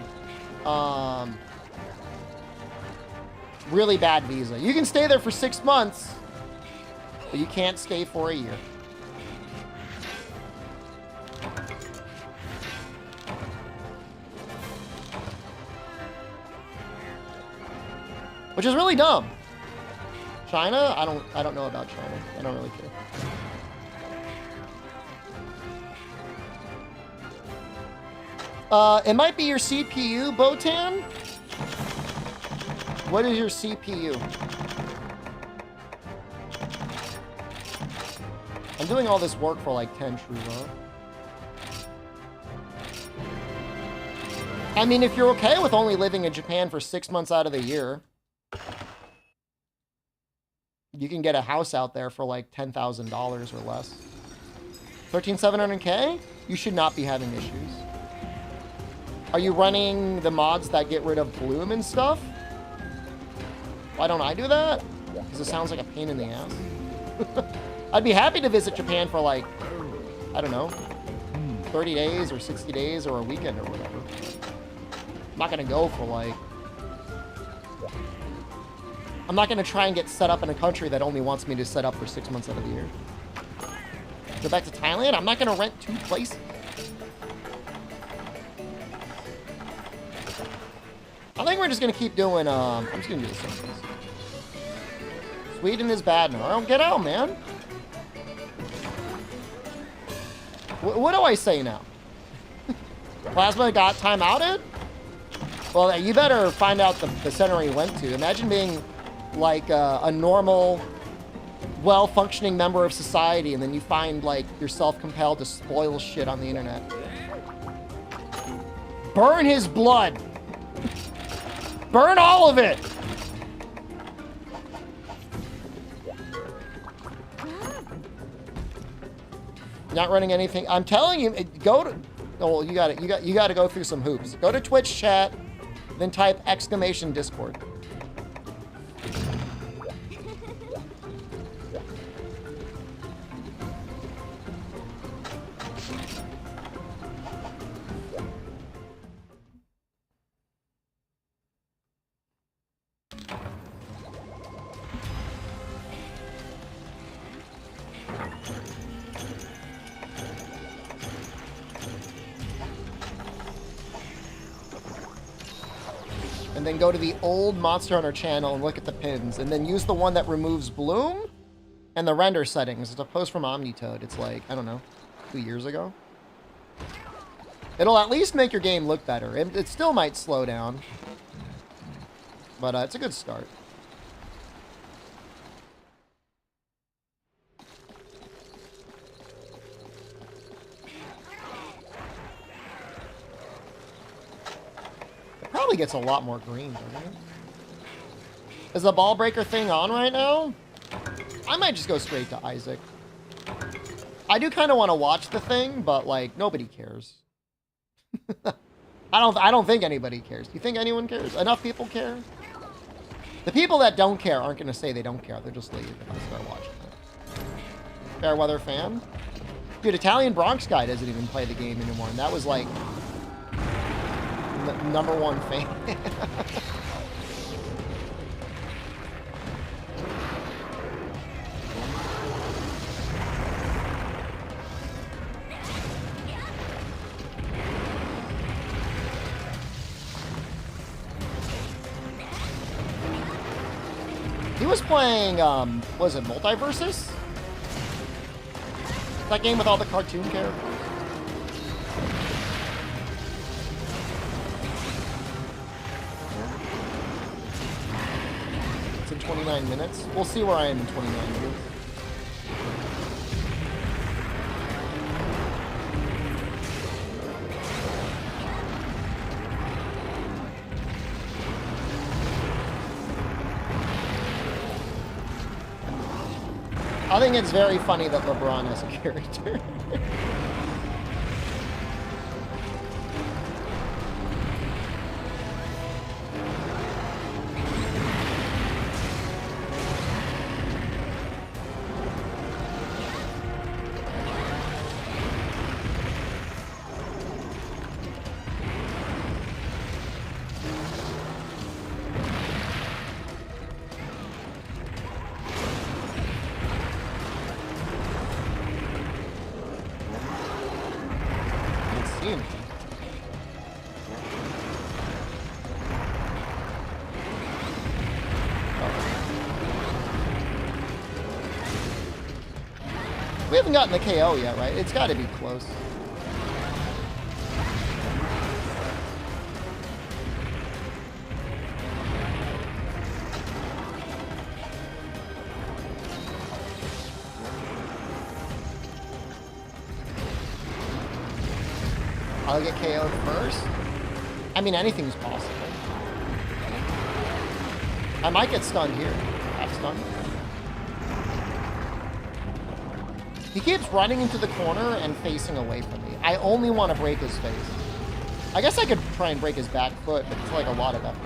visa. You can stay there for 6 months, but you can't stay for a year. Which is really dumb. China? I don't know about China. I don't really care. It might be your CPU, Botan. What is your CPU? I'm doing all this work for like 10 Truva. I mean, if you're okay with only living in Japan for 6 months out of the year, you can get a house out there for like $10,000 or less. 13,700K? You should not be having issues. Are you running the mods that get rid of bloom and stuff? Why don't I do that? Because it sounds like a pain in the ass. I'd be happy to visit Japan for like, I don't know, 30 days or 60 days or a weekend or whatever. I'm not going to go for like... I'm not going to try and get set up in a country that only wants me to set up for 6 months out of the year. Go back to Thailand? I'm not going to rent 2 places. I think we're just going to keep doing, I'm just going to do the same things. Sweden is bad now. Get out, man. What do I say now? Plasma got timeouted? Well, you better find out the center he went to. Imagine being like a normal, well-functioning member of society, and then you find like yourself compelled to spoil shit on the internet. Burn his blood. Burn all of it. Not running anything. I'm telling you, go to. Oh, well, you got to go through some hoops. Go to Twitch chat, then type !Discord. And then go to the old Monster Hunter channel and look at the pins. And then use the one that removes bloom and the render settings. It's a post from Omnitoad. It's like, I don't know, 2 years ago. It'll at least make your game look better. It still might slow down. But it's a good start. Probably gets a lot more green, doesn't it? Is the ball breaker thing on right now? I might just go straight to Isaac. I do kind of want to watch the thing, but like nobody cares. I don't think anybody cares. Do you think anyone cares? Enough people care? The people that don't care aren't going to say they don't care. They're just lazy if I start watching it. Fairweather fan. Dude, Italian Bronx guy doesn't even play the game anymore, and that was like number one fan. He was playing, was it Multiversus? That game with all the cartoon characters? It's in 29 minutes. We'll see where I am in 29 minutes. I think it's very funny that LeBron has a character. We haven't gotten the KO yet, right? It's got to be close. I'll get KO'd first. I mean, anything's possible. I might get stunned here. Half stunned. He keeps running into the corner and facing away from me. I only want to break his face. I guess I could try and break his back foot, but it's like a lot of effort.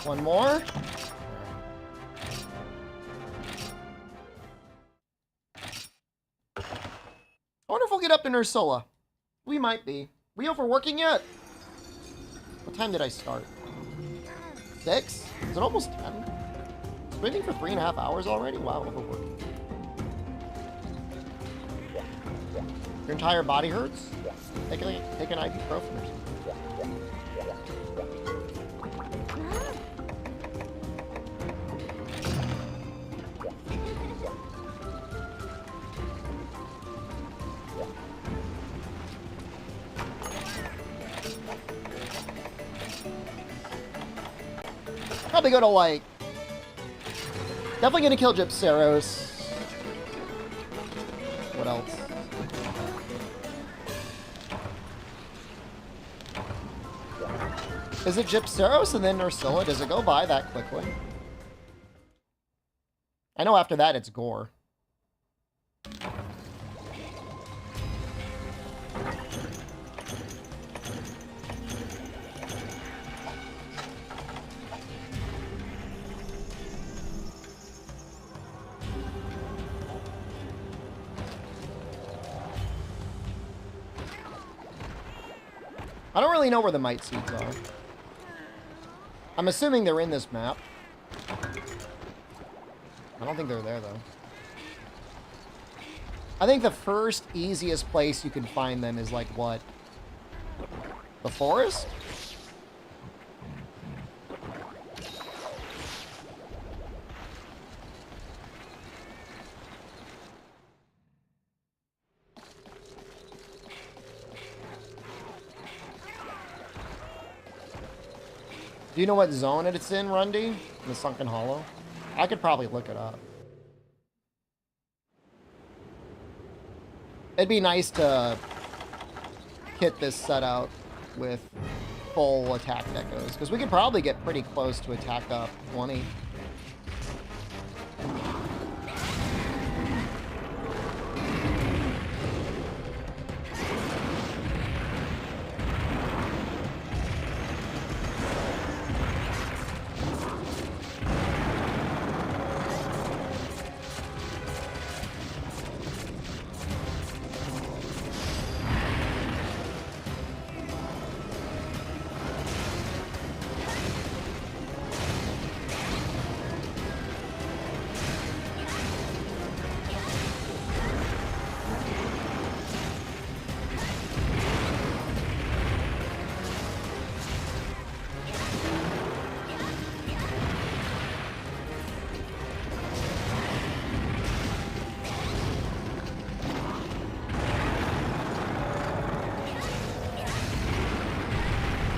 One more. I wonder if we'll get up to Ursula. We might be. We overworking yet? What time did I start? 6? Is it almost 10? Streaming for 3.5 hours already? Wow, overworking. Your entire body hurts? Take an ibuprofen or something. Probably go to, like... Definitely gonna kill Gypceros. What else? Is it Gypceros and then Ursula? Does it go by that quickly? I know after that it's Gore. I don't really know where the Might Seeds are. I'm assuming they're in this map. I don't think they're there, though. I think the first easiest place you can find them is, like, what? The forest? Do you know what zone it's in, Rundy? In the Sunken Hollow? I could probably look it up. It'd be nice to kit this set out with full attack deckos, because we could probably get pretty close to attack up 20.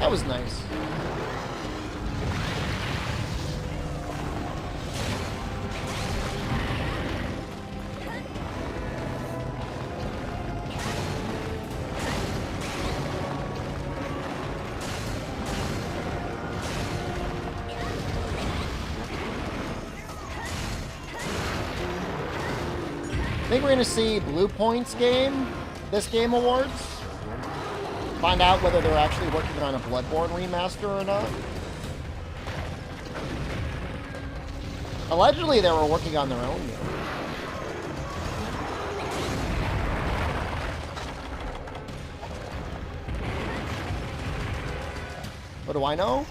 That was nice. I think we're going to see Blue Point's game, this Game Awards. Find out whether they're actually working on a Bloodborne remaster or not. Allegedly, they were working on their own game. What do I know?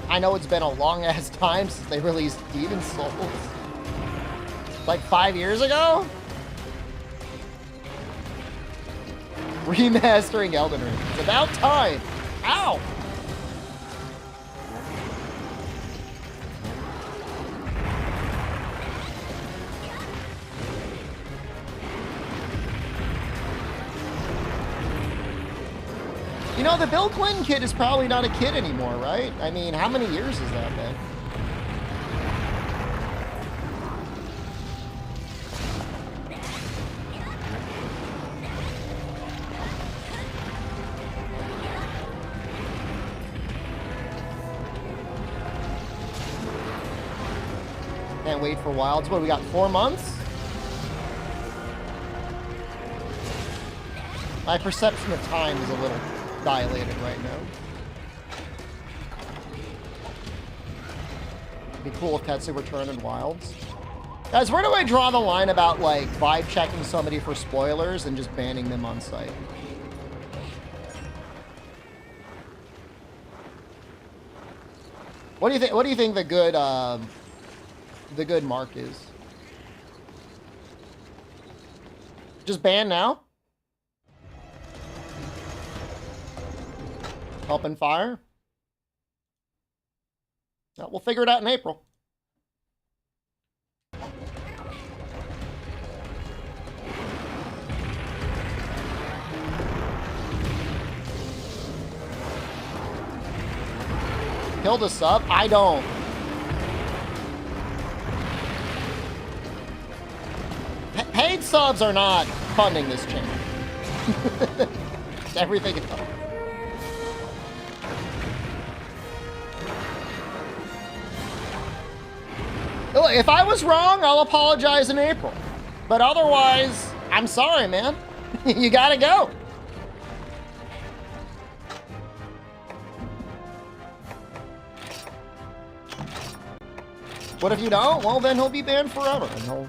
I know it's been a long-ass time since they released Demon's Souls. Like 5 years ago? Remastering Elden Ring. It's about time. Ow! You know, the Bill Clinton kid is probably not a kid anymore, right? I mean, how many years has that been? Can't wait for Wilds. What, we got 4 months? My perception of time is a little dilated right now. It'd be cool if Tetsu returned in Wilds. Guys, where do I draw the line about, like, vibe checking somebody for spoilers and just banning them on site? What do you think? What do you think the good mark is? Just ban now? Open fire? Well, we'll figure it out in April. Killed a sub? I don't. Paid subs are not funding this channel. Everything else. Look, if I was wrong, I'll apologize in April. But otherwise, I'm sorry, man. You gotta go. What if you don't? Well, then he'll be banned forever, and he'll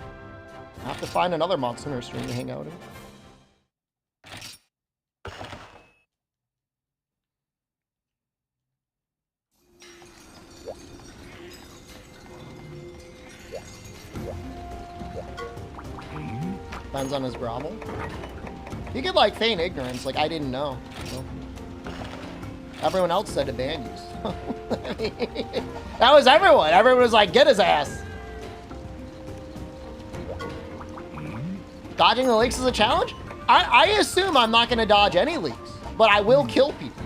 have to find another Monster Hunter stream to hang out in. Depends on his grovel. You could, like, feign ignorance, like I didn't know. So. Everyone else said to ban you. So. That was everyone. Everyone was like, get his ass. Dodging the leaks is a challenge? I assume I'm not going to dodge any leaks, but I will kill people.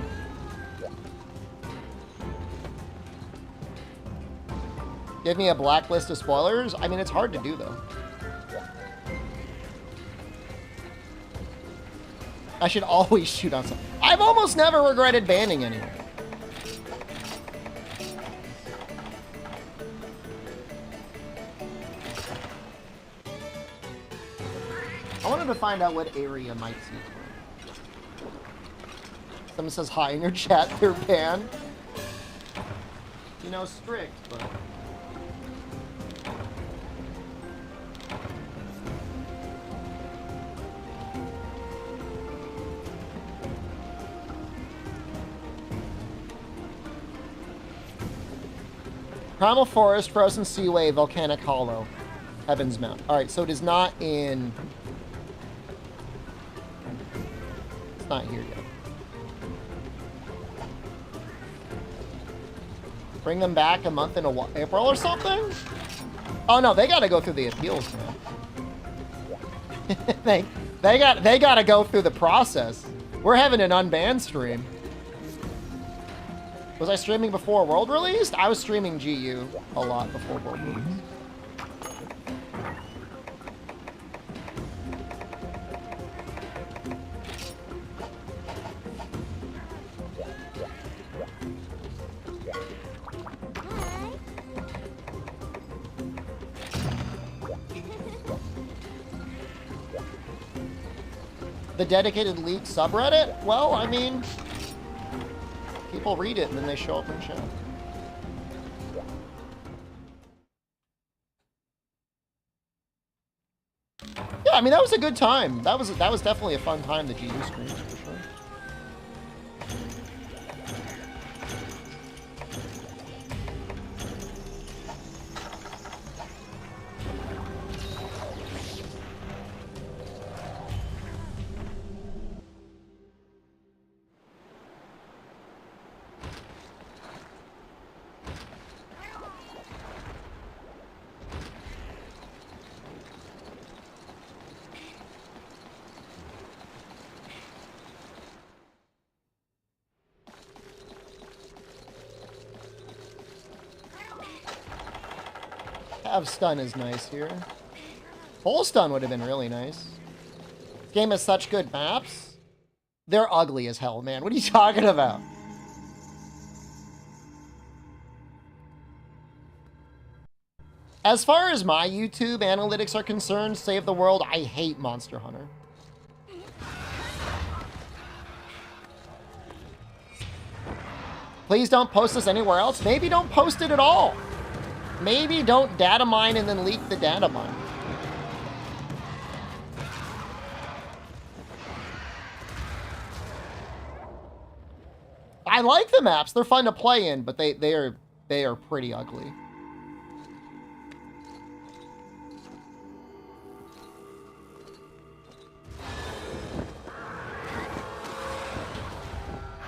Give me a blacklist of spoilers? I mean, it's hard to do, though. I should always shoot on something. I've almost never regretted banning anyone. I wanted to find out what area might see. Someone says hi in your chat, they're banned. You know, strict, but... Primal Forest, Frozen Seaway, Volcanic Hollow, Heaven's Mount. Alright, so it is not in... It's not here yet. Bring them back a month in April or something? Oh no, they gotta go through the appeals, man. they gotta go through the process. We're having an unbanned stream. Was I streaming before World released? I was streaming GU a lot before World released. The dedicated leak subreddit? Well, I mean... People read it and then they show up in chat. Yeah, I mean that was a good time. That was definitely a fun time, the GU streams for sure. Have stun is nice here. Full stun would have been really nice. This game has such good maps. They're ugly as hell, man. What are you talking about? As far as my YouTube analytics are concerned, Save the World, I hate Monster Hunter. Please don't post this anywhere else. Maybe don't post it at all. Maybe don't data mine and then leak the data mine. I like the maps. They're fun to play in, but they are pretty ugly.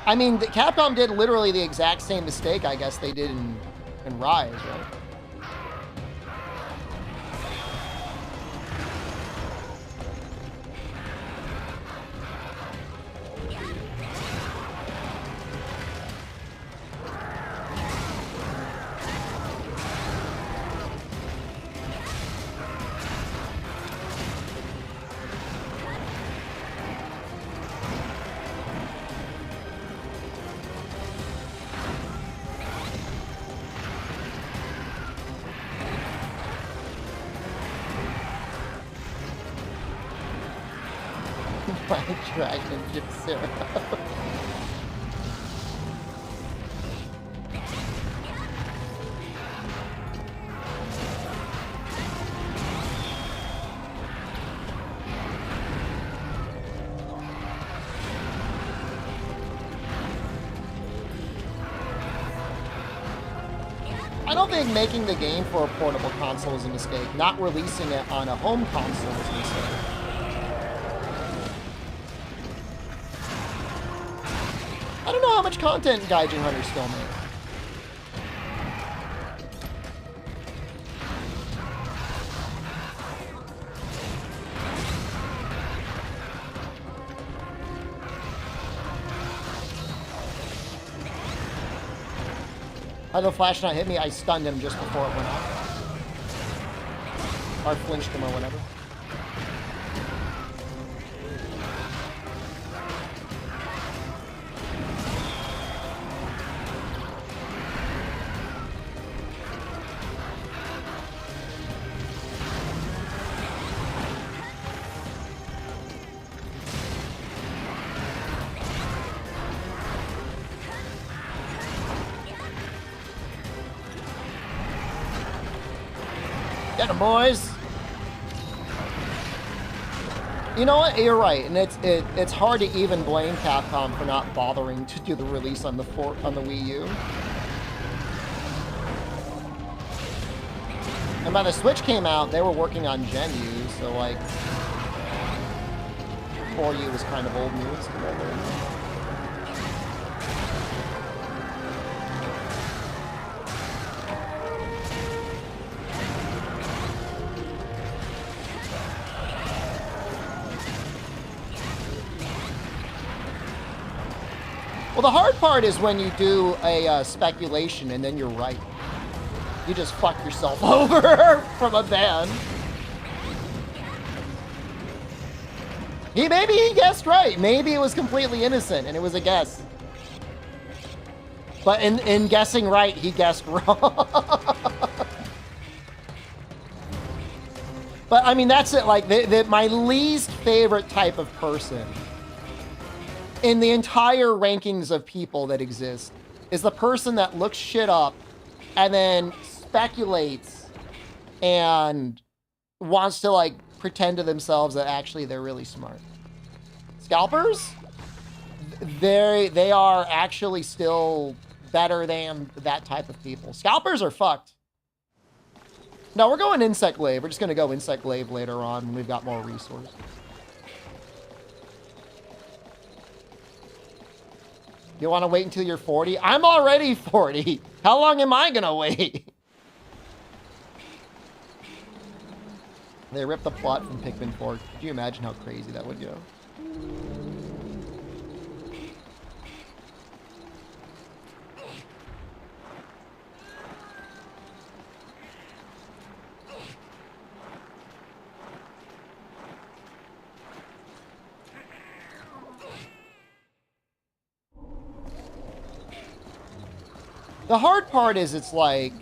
I mean, Capcom did literally the exact same mistake, I guess, they did in Rise, right? Dragon Gypsy. I don't think making the game for a portable console is a mistake. Not releasing it on a home console is a mistake. I don't know how much content Gaijin Hunter still makes. How the flash not hit me? I stunned him just before it went off. Or flinched him or whatever. Get him, boys! You know what? You're right, and it's hard to even blame Capcom for not bothering to do the release on the Wii U. And by the Switch came out, they were working on Gen U, so like 4U was kind of old news. Well, the hard part is when you do a speculation and then you're right. You just fuck yourself over from a ban. Maybe he guessed right. Maybe it was completely innocent and it was a guess. But in guessing right, he guessed wrong. But I mean, that's it. Like my least favorite type of person in the entire rankings of people that exist is the person that looks shit up and then speculates and wants to like pretend to themselves that actually they're really smart. Scalpers, they are actually still better than that type of people. Scalpers are fucked. No, we're going Insect Glaive. We're just gonna go Insect Glaive later on when we've got more resources. You want to wait until you're 40? I'm already 40. How long am I going to wait? They ripped the plot from Pikmin 4. Could you imagine how crazy that would go? The hard part is it's like,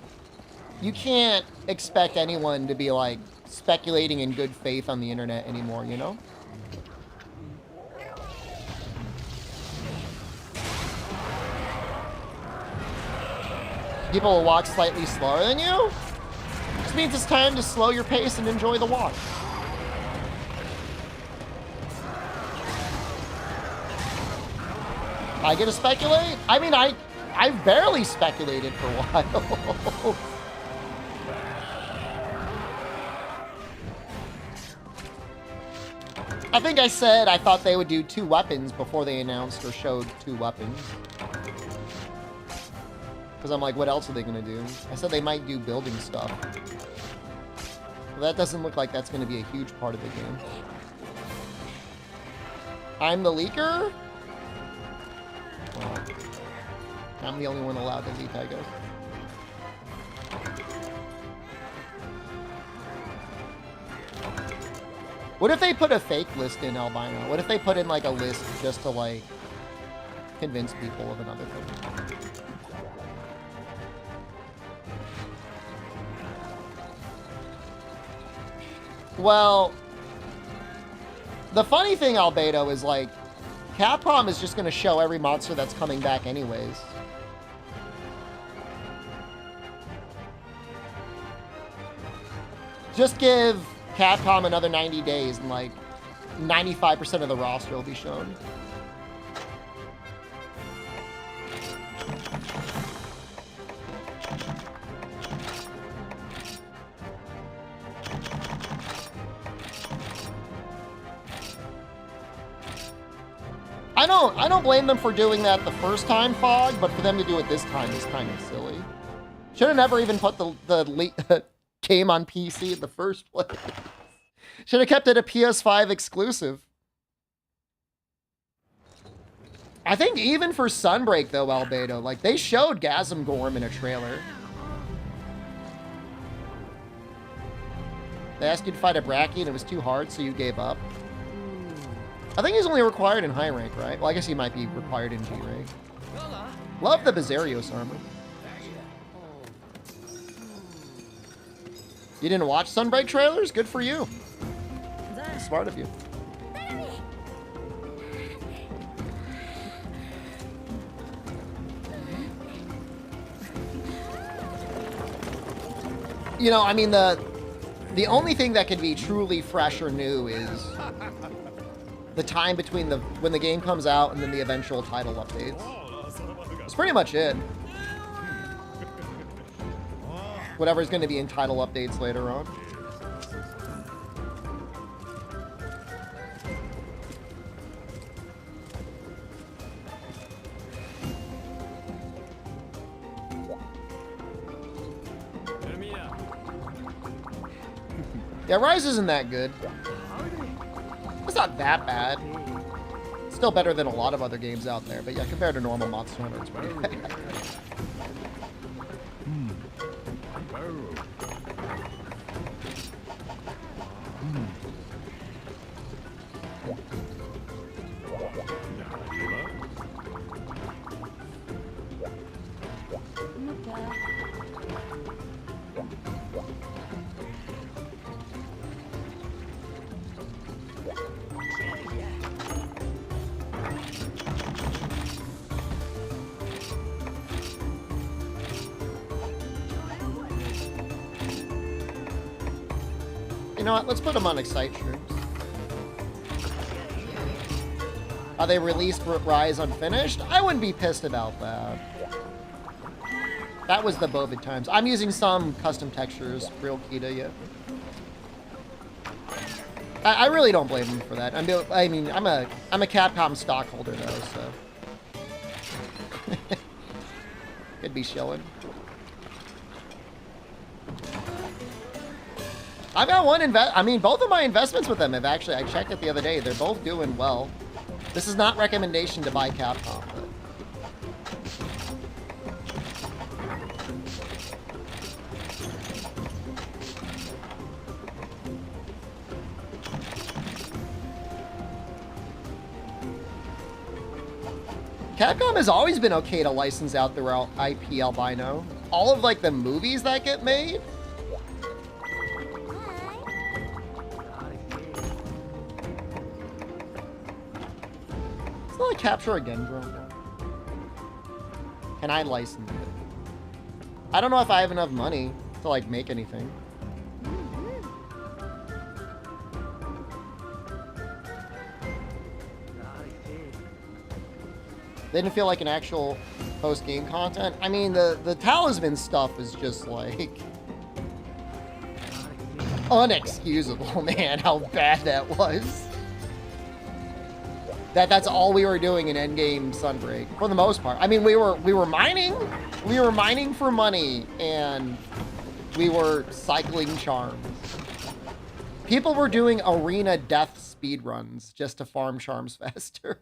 you can't expect anyone to be like speculating in good faith on the internet anymore, you know? People will walk slightly slower than you? This means it's time to slow your pace and enjoy the walk. I get to speculate? I mean, I've barely speculated for a while. I think I said I thought they would do 2 weapons before they announced or showed 2 weapons. Because I'm like, what else are they going to do? I said they might do building stuff. Well, that doesn't look like that's going to be a huge part of the game. I'm the leaker? Well, I'm the only one allowed to leak, I guess. What if they put a fake list in Albino? What if they put in like a list just to like convince people of another thing? Well, the funny thing, Albedo, is like Capcom is just going to show every monster that's coming back anyways. Just give Capcom another 90 days and like 95% of the roster will be shown. I don't blame them for doing that the first time, Fog, but for them to do it this time is kind of silly. Should have never even put the game on PC in the first place. Should have kept it a PS5 exclusive. I think even for Sunbreak, though, Albedo, like, they showed Gasm Gorm in a trailer. They asked you to fight a Bracky and it was too hard, so you gave up. I think he's only required in high rank, right? Well, I guess he might be required in G rank. Love the Bizarios armor. You didn't watch Sunbreak trailers? Good for you. Smart of you. You know, I mean, the only thing that can be truly fresh or new is the time between when the game comes out and then the eventual title updates. That's pretty much it. Whatever's going to be in title updates later on. Yeah, Rise isn't that good. It's not that bad. It's still better than a lot of other games out there, but yeah, compared to normal Monster Hunter, it's pretty bad. You know what? Let's put them on Excite Shrooms. Are they released Rise unfinished? I wouldn't be pissed about that. That was the Bovid times. I'm using some custom textures, real Kita yet. I really don't blame them for that. I mean, I'm a Capcom stockholder though, so could be showing. I've got one I mean, both of my investments with them have actually, I checked it the other day, they're both doing well. This is not recommendation to buy Capcom, but... Capcom has always been okay to license out their IP albino. All of, like, the movies that get made... Will I capture again, drone? Can I license it? I don't know if I have enough money to like make anything. They didn't feel like an actual post-game content. I mean, the talisman stuff is just like unexcusable, man. How bad that was. That's all we were doing in Endgame Sunbreak, for the most part. I mean, we were mining. We were mining for money, and we were cycling charms. People were doing arena death speed runs just to farm charms faster.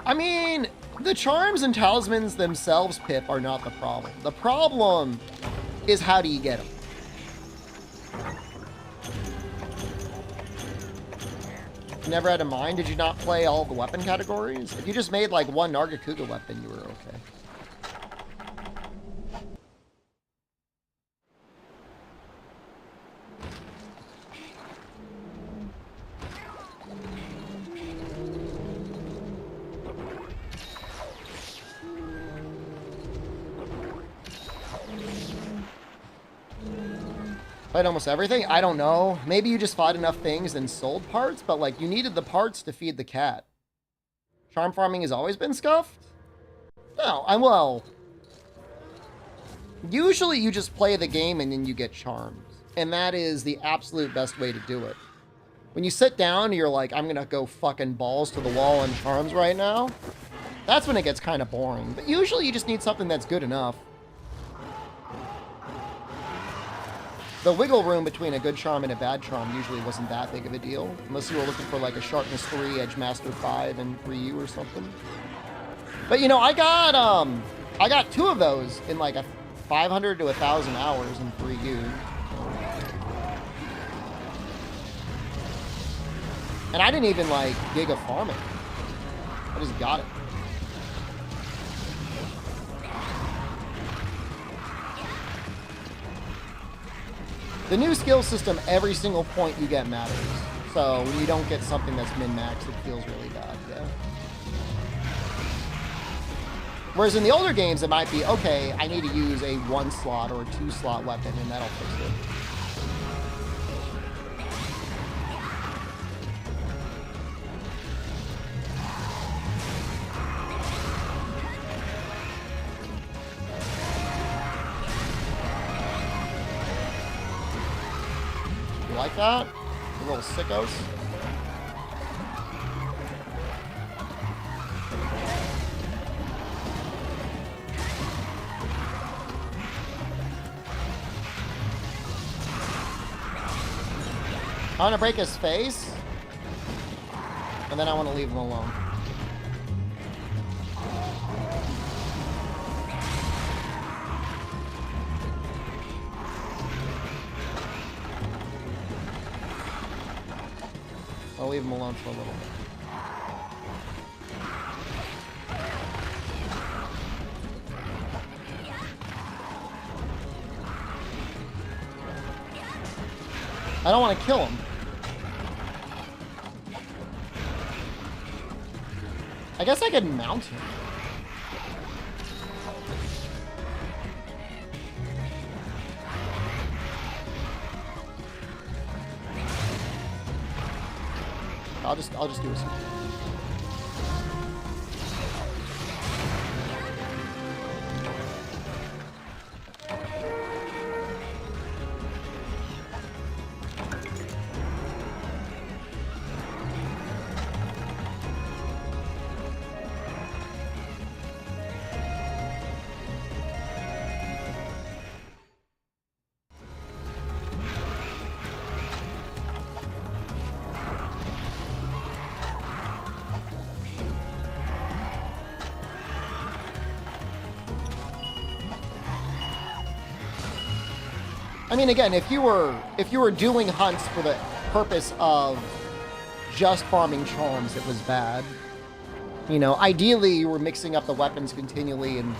I mean, the charms and talismans themselves, Pip, are not the problem. The problem is how do you get them? Never had a mine? Did you not play all the weapon categories? If you just made like one Nargacuga weapon, you were okay. Played almost everything? I don't know. Maybe you just fought enough things and sold parts, but like you needed the parts to feed the cat. Charm farming has always been scuffed? No, well. Usually you just play the game and then you get charms. And that is the absolute best way to do it. When you sit down and you're like, I'm gonna go fucking balls to the wall on charms right now, that's when it gets kind of boring. But usually you just need something that's good enough. The wiggle room between a good charm and a bad charm usually wasn't that big of a deal. Unless you were looking for like a Sharpness 3, Edge Master 5, and Ryu or something. But you know, I got 2 of those in like 500 to 1,000 hours in 3 goon. And I didn't even, like, giga farm it. I just got it. The new skill system, every single point you get matters. So when you don't get something that's min-max, it feels really bad, yeah. Whereas in the older games, it might be, okay, I need to use a 1-slot or a 2-slot weapon, and that'll fix it. You like that? The little sickos? I want to break his face, and then I want to leave him alone. I'll leave him alone for a little bit. I don't want to kill him. I guess I could mount him. I'll just do a super. I mean, again, if you were doing hunts for the purpose of just farming charms, it was bad. You know, ideally, you were mixing up the weapons continually and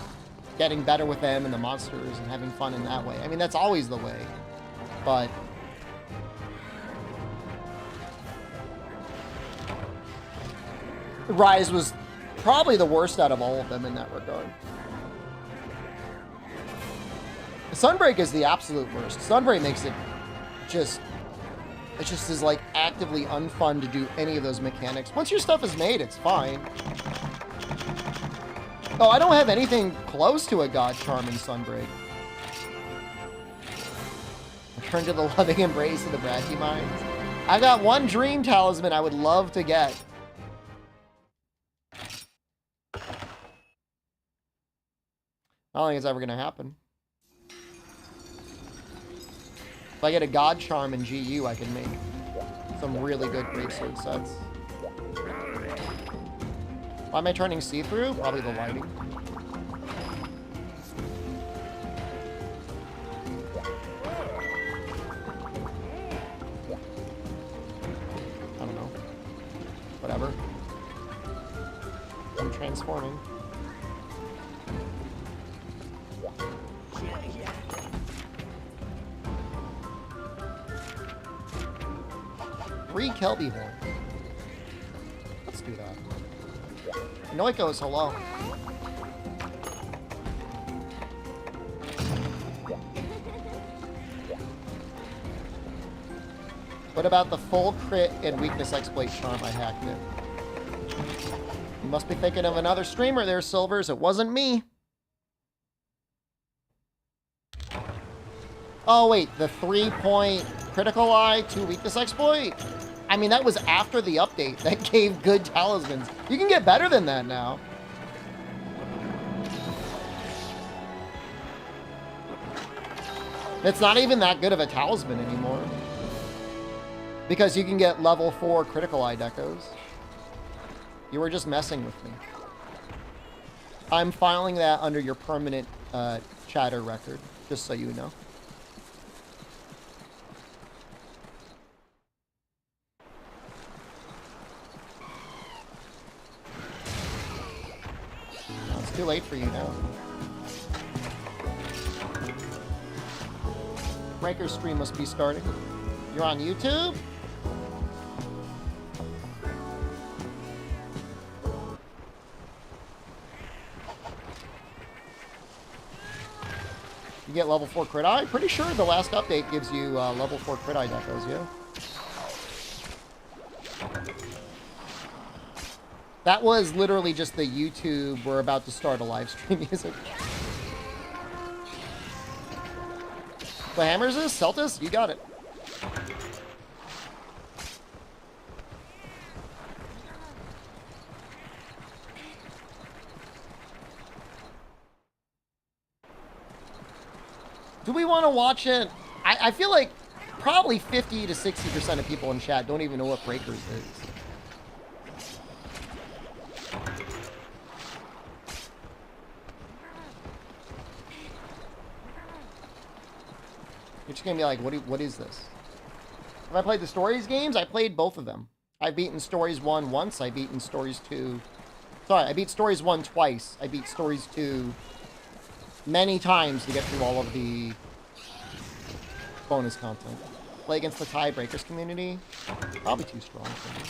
getting better with them and the monsters and having fun in that way. I mean, that's always the way. But Rise was probably the worst out of all of them in that regard. Sunbreak is the absolute worst. Sunbreak makes it just is like actively unfun to do any of those mechanics. Once your stuff is made, it's fine. Oh, I don't have anything close to a God Charm in Sunbreak. Return to the loving embrace of the Brachymines. I got one dream talisman I would love to get. I don't think it's ever going to happen. If I get a God Charm in GU, I can make some really good greatsword sets. Why am I turning see-through? Probably the lighting. I don't know. Whatever. I'm transforming. Three Kelby horns. Let's do that. Noiko's hello. What about the full crit and weakness exploit charm? I hacked it. You must be thinking of another streamer there, Silvers. It wasn't me. Oh, wait. The 3-point critical eye, 2 weakness exploit? I mean, that was after the update that gave good talismans. You can get better than that now. It's not even that good of a talisman anymore. Because you can get level 4 critical eye decos. You were just messing with me. I'm filing that under your permanent chatter record, just so you know. No, it's too late for you now. Breaker's stream must be starting. You're on YouTube? You get level 4 crit eye? Pretty sure the last update gives you level 4 crit eye decos, yeah. That was literally just the YouTube, we're about to start a live stream music. What hammers is? Celtis? You got it. Do we want to watch it? I feel like probably 50 to 60% of people in chat don't even know what Breakers is. You're just gonna be like, what is this? Have I played the Stories games? I played both of them. I've beaten Stories 1 once. I've beaten Stories 2. Sorry, I beat Stories 1 twice. I beat Stories 2 many times to get through all of the bonus content. Play against the tiebreakers community? Probably too strong for me.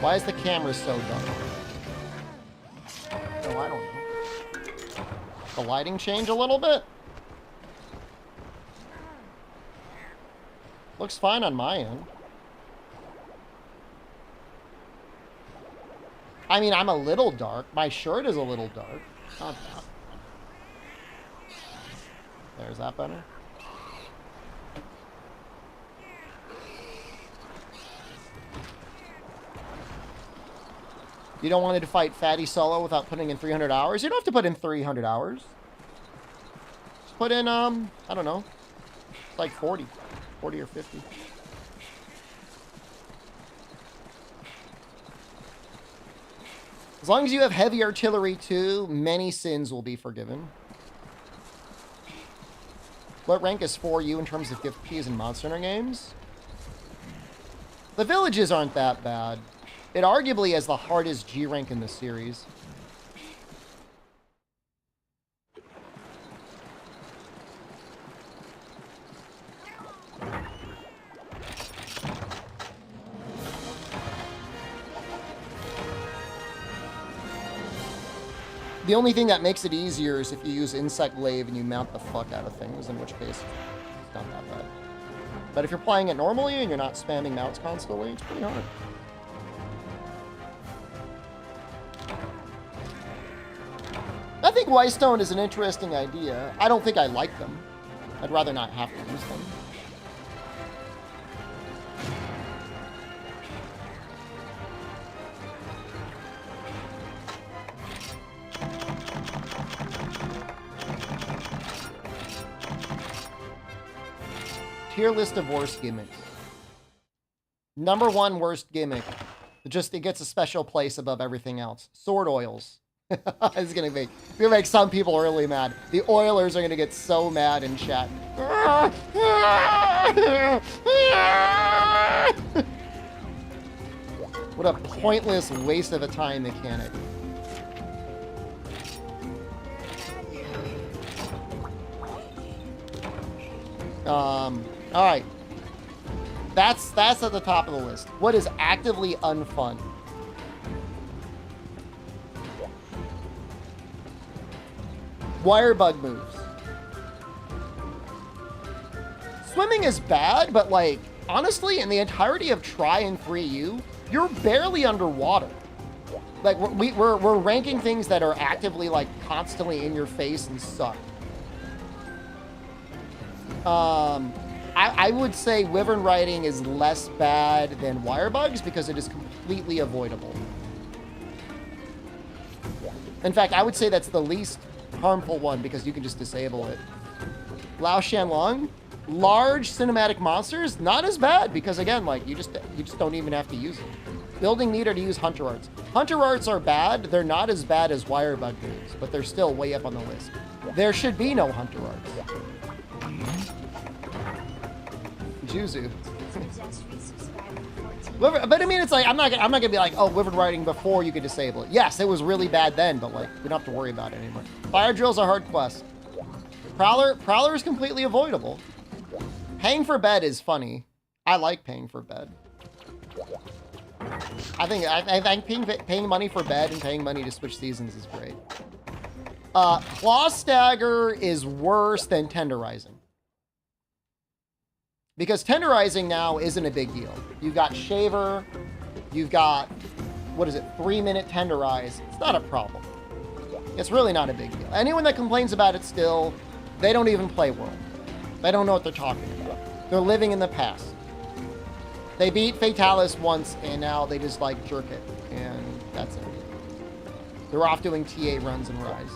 Why is the camera so dark? Oh, I don't know. The lighting change a little bit? Looks fine on my end. I mean, I'm a little dark. My shirt is a little dark. Not that. There's that better. You don't want to fight Fatty solo without putting in 300 hours? You don't have to put in 300 hours. Just put in, I don't know, like 40 or 50. As long as you have heavy artillery too, many sins will be forgiven. What rank is for you in terms of gift keys in Monster Hunter games? The villages aren't that bad. It arguably has the hardest G rank in the series. The only thing that makes it easier is if you use Insect Glaive and you mount the fuck out of things, in which case it's not that bad. But if you're playing it normally and you're not spamming mounts constantly, it's pretty hard. I think Whitestone is an interesting idea. I don't think I like them. I'd rather not have to use them. Tier list of worst gimmicks. Number 1 worst gimmick. It gets a special place above everything else. Sword oils. It's gonna make some people really mad. The Oilers are gonna get so mad in chat. What a pointless waste of a time mechanic. Alright. That's at the top of the list. What is actively unfun? Wire bug moves. Swimming is bad, but like, honestly, in the entirety of Try and 3U, you're barely underwater. Like, we're ranking things that are actively, like, constantly in your face and suck. I would say wyvern riding is less bad than wire bugs because it is completely avoidable. In fact, I would say that's the least harmful one because you can just disable it. Lao Shanlong, large cinematic monsters, not as bad because again, like you just don't even have to use them. Building meter to use hunter arts. Hunter arts are bad. They're not as bad as wire bug moves, but they're still way up on the list. There should be no hunter arts. Juzu. But I mean, it's like I'm not gonna be like, oh, wyvern riding before you could disable it. Yes, it was really bad then, but like we don't have to worry about it anymore. Fire drills are hard quest. Prowler is completely avoidable. Paying for bed is funny. I like paying for bed. I think paying money for bed and paying money to switch seasons is great. Claw Stagger is worse than tenderizing. Because tenderizing now isn't a big deal. You've got Shaver, you've got, what is it, 3-minute tenderize. It's not a problem. It's really not a big deal. Anyone that complains about it still, they don't even play World. They don't know what they're talking about. They're living in the past. They beat Fatalis once, and now they just, like, jerk it. And that's it. They're off doing TA runs and Rise.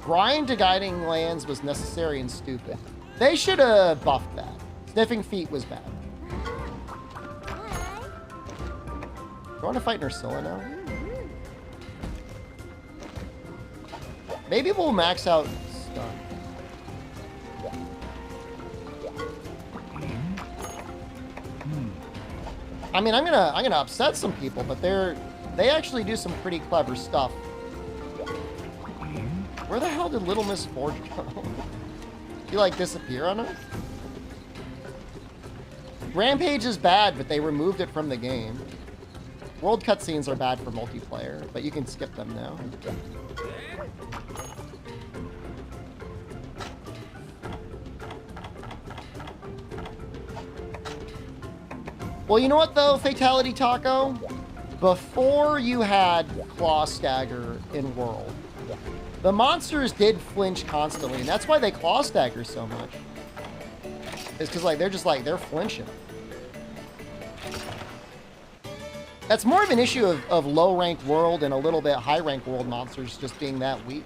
Grind to Guiding Lands was necessary and stupid. They should have buffed that. Sniffing Feet was bad. Do you want to fight Nursilla now? Maybe we'll max out stun. I mean, I'm gonna upset some people, but they actually do some pretty clever stuff. Where the hell did Little Miss Forge go? You like disappear on us? Rampage is bad, but they removed it from the game. World cutscenes are bad for multiplayer, but you can skip them now. Well, you know what though, Fatality Taco? Before you had Claw Stagger in World, the monsters did flinch constantly, and that's why they Claw Stagger so much. It's because like they're flinching. That's more of an issue of low-ranked World and a little bit high-ranked World monsters just being that weak.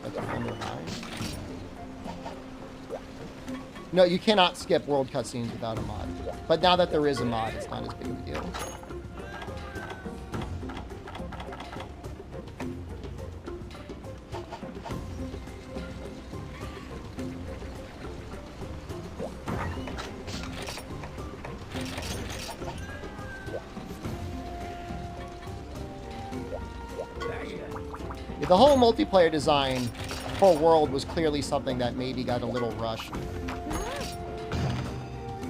That's under high. No, you cannot skip World cutscenes without a mod. But now that there is a mod, it's not as big of a deal. The whole multiplayer design for World was clearly something that maybe got a little rushed.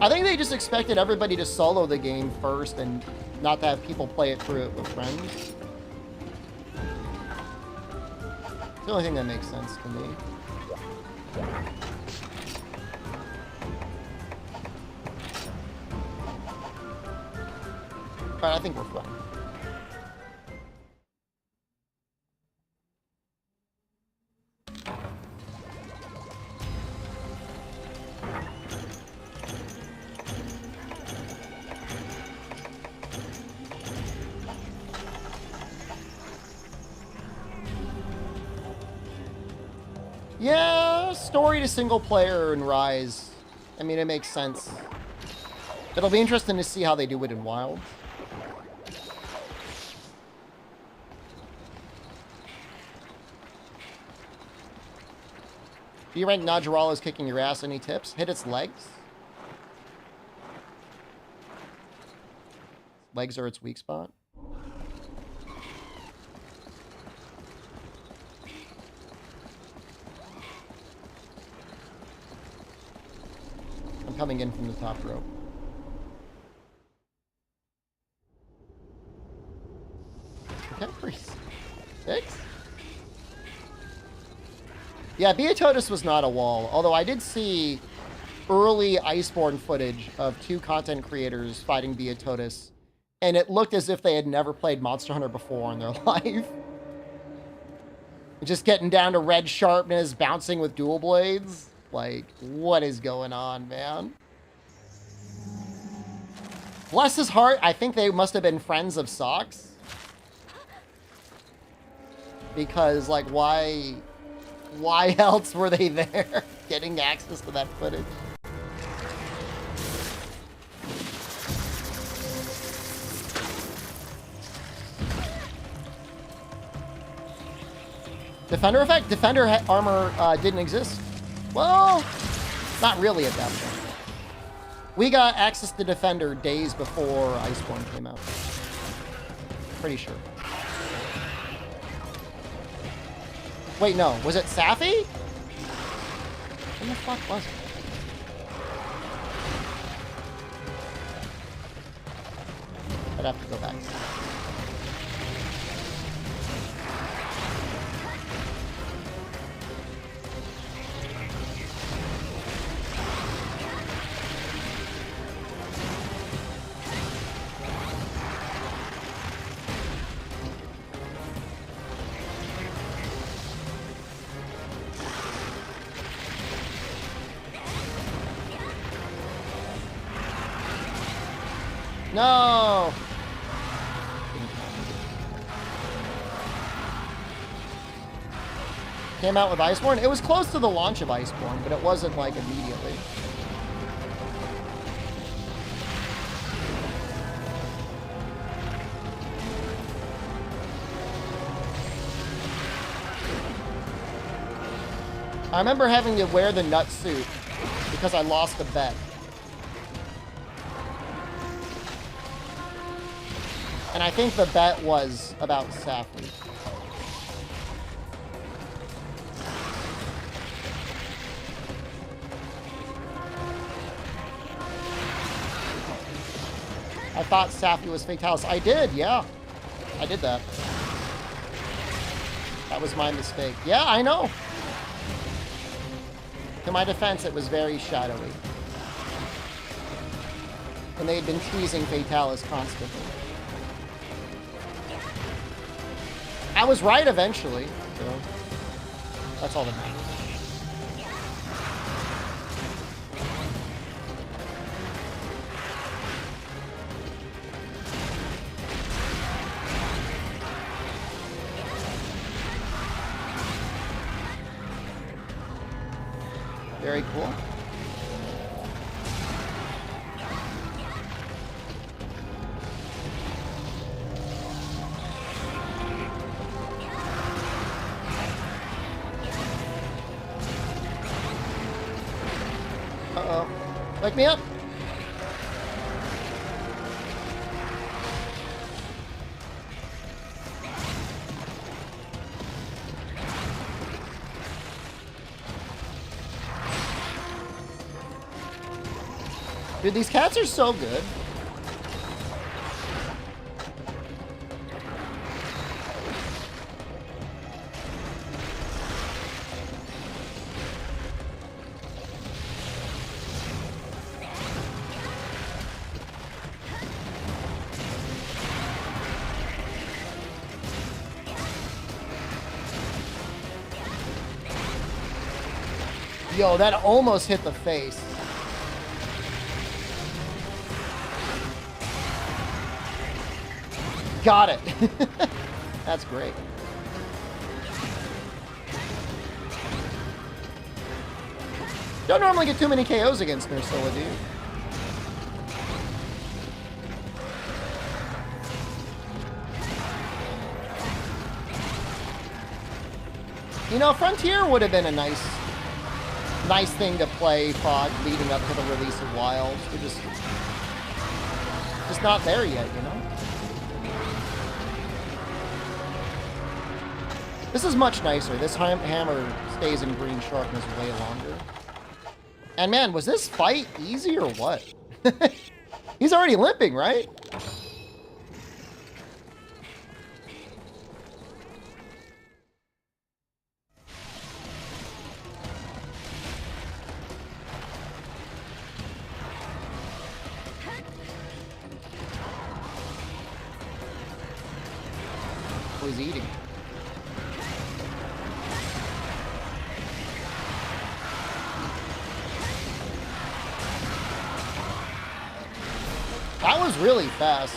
I think they just expected everybody to solo the game first and not to have people play it through it with friends. It's the only thing that makes sense to me. But I think we're fine. Yeah, story to single player and Rise. I mean, it makes sense. It'll be interesting to see how they do it in Wild. Do you rank Najarala as kicking your ass? Any tips? Hit its legs. Legs are its weak spot. I'm coming in from the top rope. Okay, 6. Yeah, Beatotus was not a wall, although I did see early Iceborne footage of 2 content creators fighting Beatotus, and it looked as if they had never played Monster Hunter before in their life. Just getting down to red sharpness, bouncing with dual blades. Like, what is going on, man? Bless his heart, I think they must have been friends of Socks. Because, like, why else were they there getting access to that footage? Defender effect? Defender armor didn't exist. Well, not really at that point. We got access to Defender days before Iceborne came out. Pretty sure. Wait, no. Was it Safi? When the fuck was it? I'd have to go back. No! Came out with Iceborne? It was close to the launch of Iceborne, but it wasn't, like, immediately. I remember having to wear the nut suit because I lost a bet. And I think the bet was about Safi. I thought Safi was Fatalis. I did, yeah. I did that. That was my mistake. Yeah, I know. To my defense, it was very shadowy. And they had been teasing Fatalis constantly. I was right eventually, so that's all that matters. Very cool. Uh-oh. Wake me up! Dude, these cats are so good. Yo, that almost hit the face. Got it. That's great. Don't normally get too many KOs against Nursilla, do you? You know, Frontier would have been a nice thing to play Fog leading up to the release of Wilds. We're just not there yet, you know? This is much nicer. This hammer stays in green sharpness way longer. And man, was this fight easy or what? He's already limping, right? was eating. That was really fast.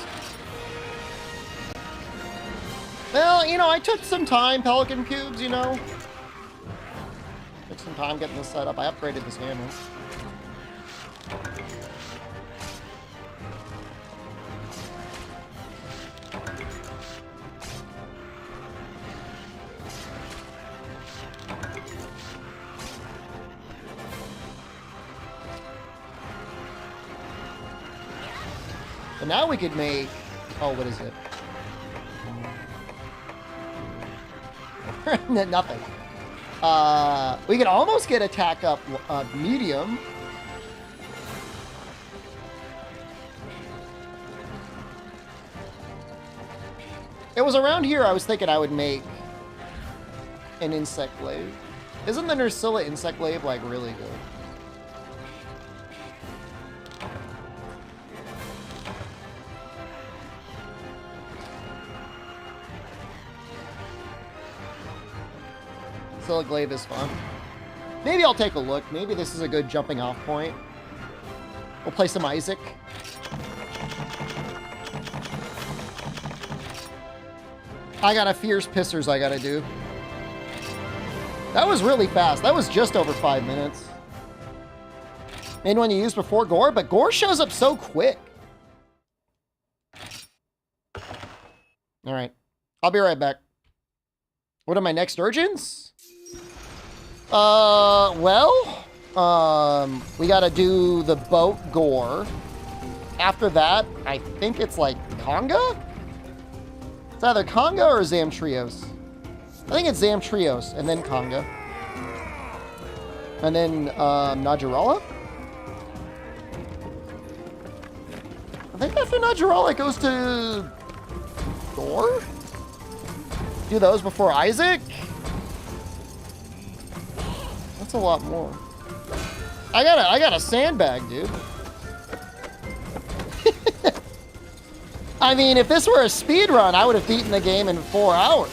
Well, you know, I took some time, Pelican Cubes, you know. Took some time getting this set up. I upgraded this hammer. But now we could make... Oh, what is it? Nothing. We could almost get attack up medium. It was around here I was thinking I would make an insect glaive. Isn't the Nursilla insect glaive like really good? Nursilla glaive is fun. Maybe I'll take a look. Maybe this is a good jumping off point. We'll play some Isaac. I got a fierce pissers I gotta do. That was really fast. That was just over 5 minutes. Main one you used before Gore, but Gore shows up so quick. All right. I'll be right back. What are my next urgents? We gotta do the boat Gore. After that, I think it's like Conga? It's either Conga or Zamtrios. I think it's Zamtrios and then Conga. And then Najarala? I think after Najarala it goes to Gore? Do those before Isaac? That's a lot more. I got a sandbag, dude. I mean, if this were a speed run, I would have beaten the game in 4 hours.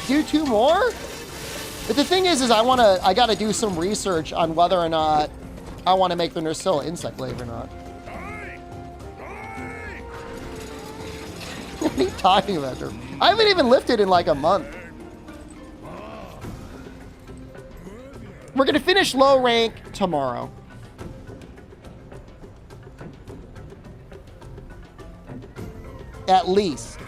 Do 2 more? But the thing is I gotta do some research on whether or not I want to make the Nursilla insect glaive or not. What are you talking about, Derp? I haven't even lifted in like a month. We're gonna finish low rank tomorrow. At least.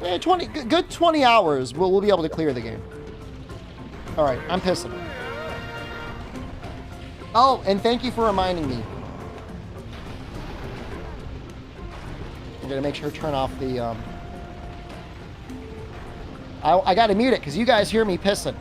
Yeah, good 20 hours, we'll be able to clear the game. All right, I'm pissing. Oh, and thank you for reminding me. I'm gonna make sure to turn off the, I gotta mute it because you guys hear me pissing.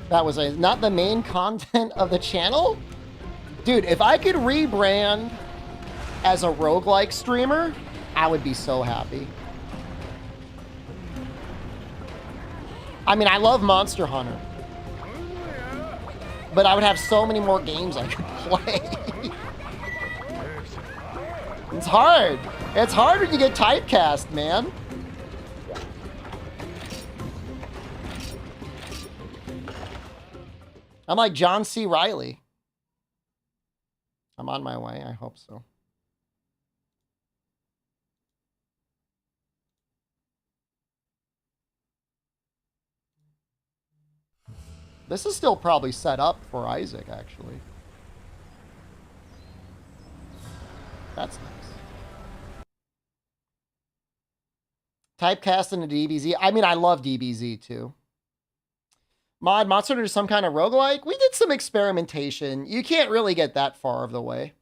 That was not the main content of the channel? Dude, if I could rebrand as a roguelike streamer, I would be so happy. I mean, I love Monster Hunter. But I would have so many more games I could play. It's hard. It's hard when you get typecast, man. I'm like John C. Reilly. I'm on my way. I hope so. This is still probably set up for Isaac, actually. That's nice. Typecast into DBZ. I mean, I love DBZ, too. Monster Hunter is some kind of roguelike? We did some experimentation. You can't really get that far of the way.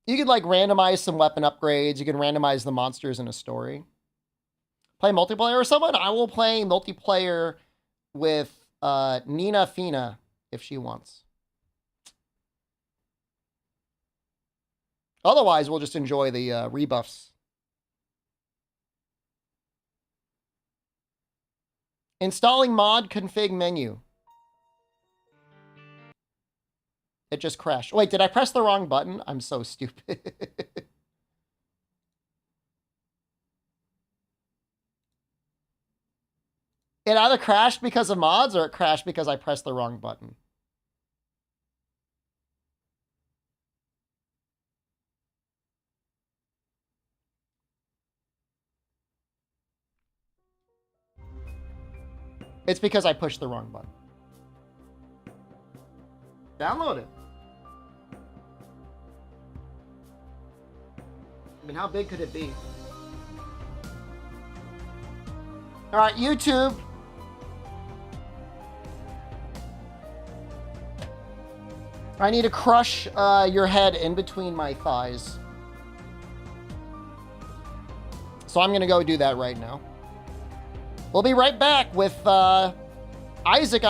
You could, like, randomize some weapon upgrades. You can randomize the monsters in a story. Play multiplayer with someone? I will play multiplayer with Nina Fina if she wants. Otherwise, we'll just enjoy the rebuffs. Installing mod config menu. It just crashed. Wait, did I press the wrong button? I'm so stupid. It either crashed because of mods or it crashed because I pressed the wrong button. It's because I pushed the wrong button. Download it. I mean, how big could it be? All right, YouTube. I need to crush your head in between my thighs. So I'm going to go do that right now. We'll be right back with Isaac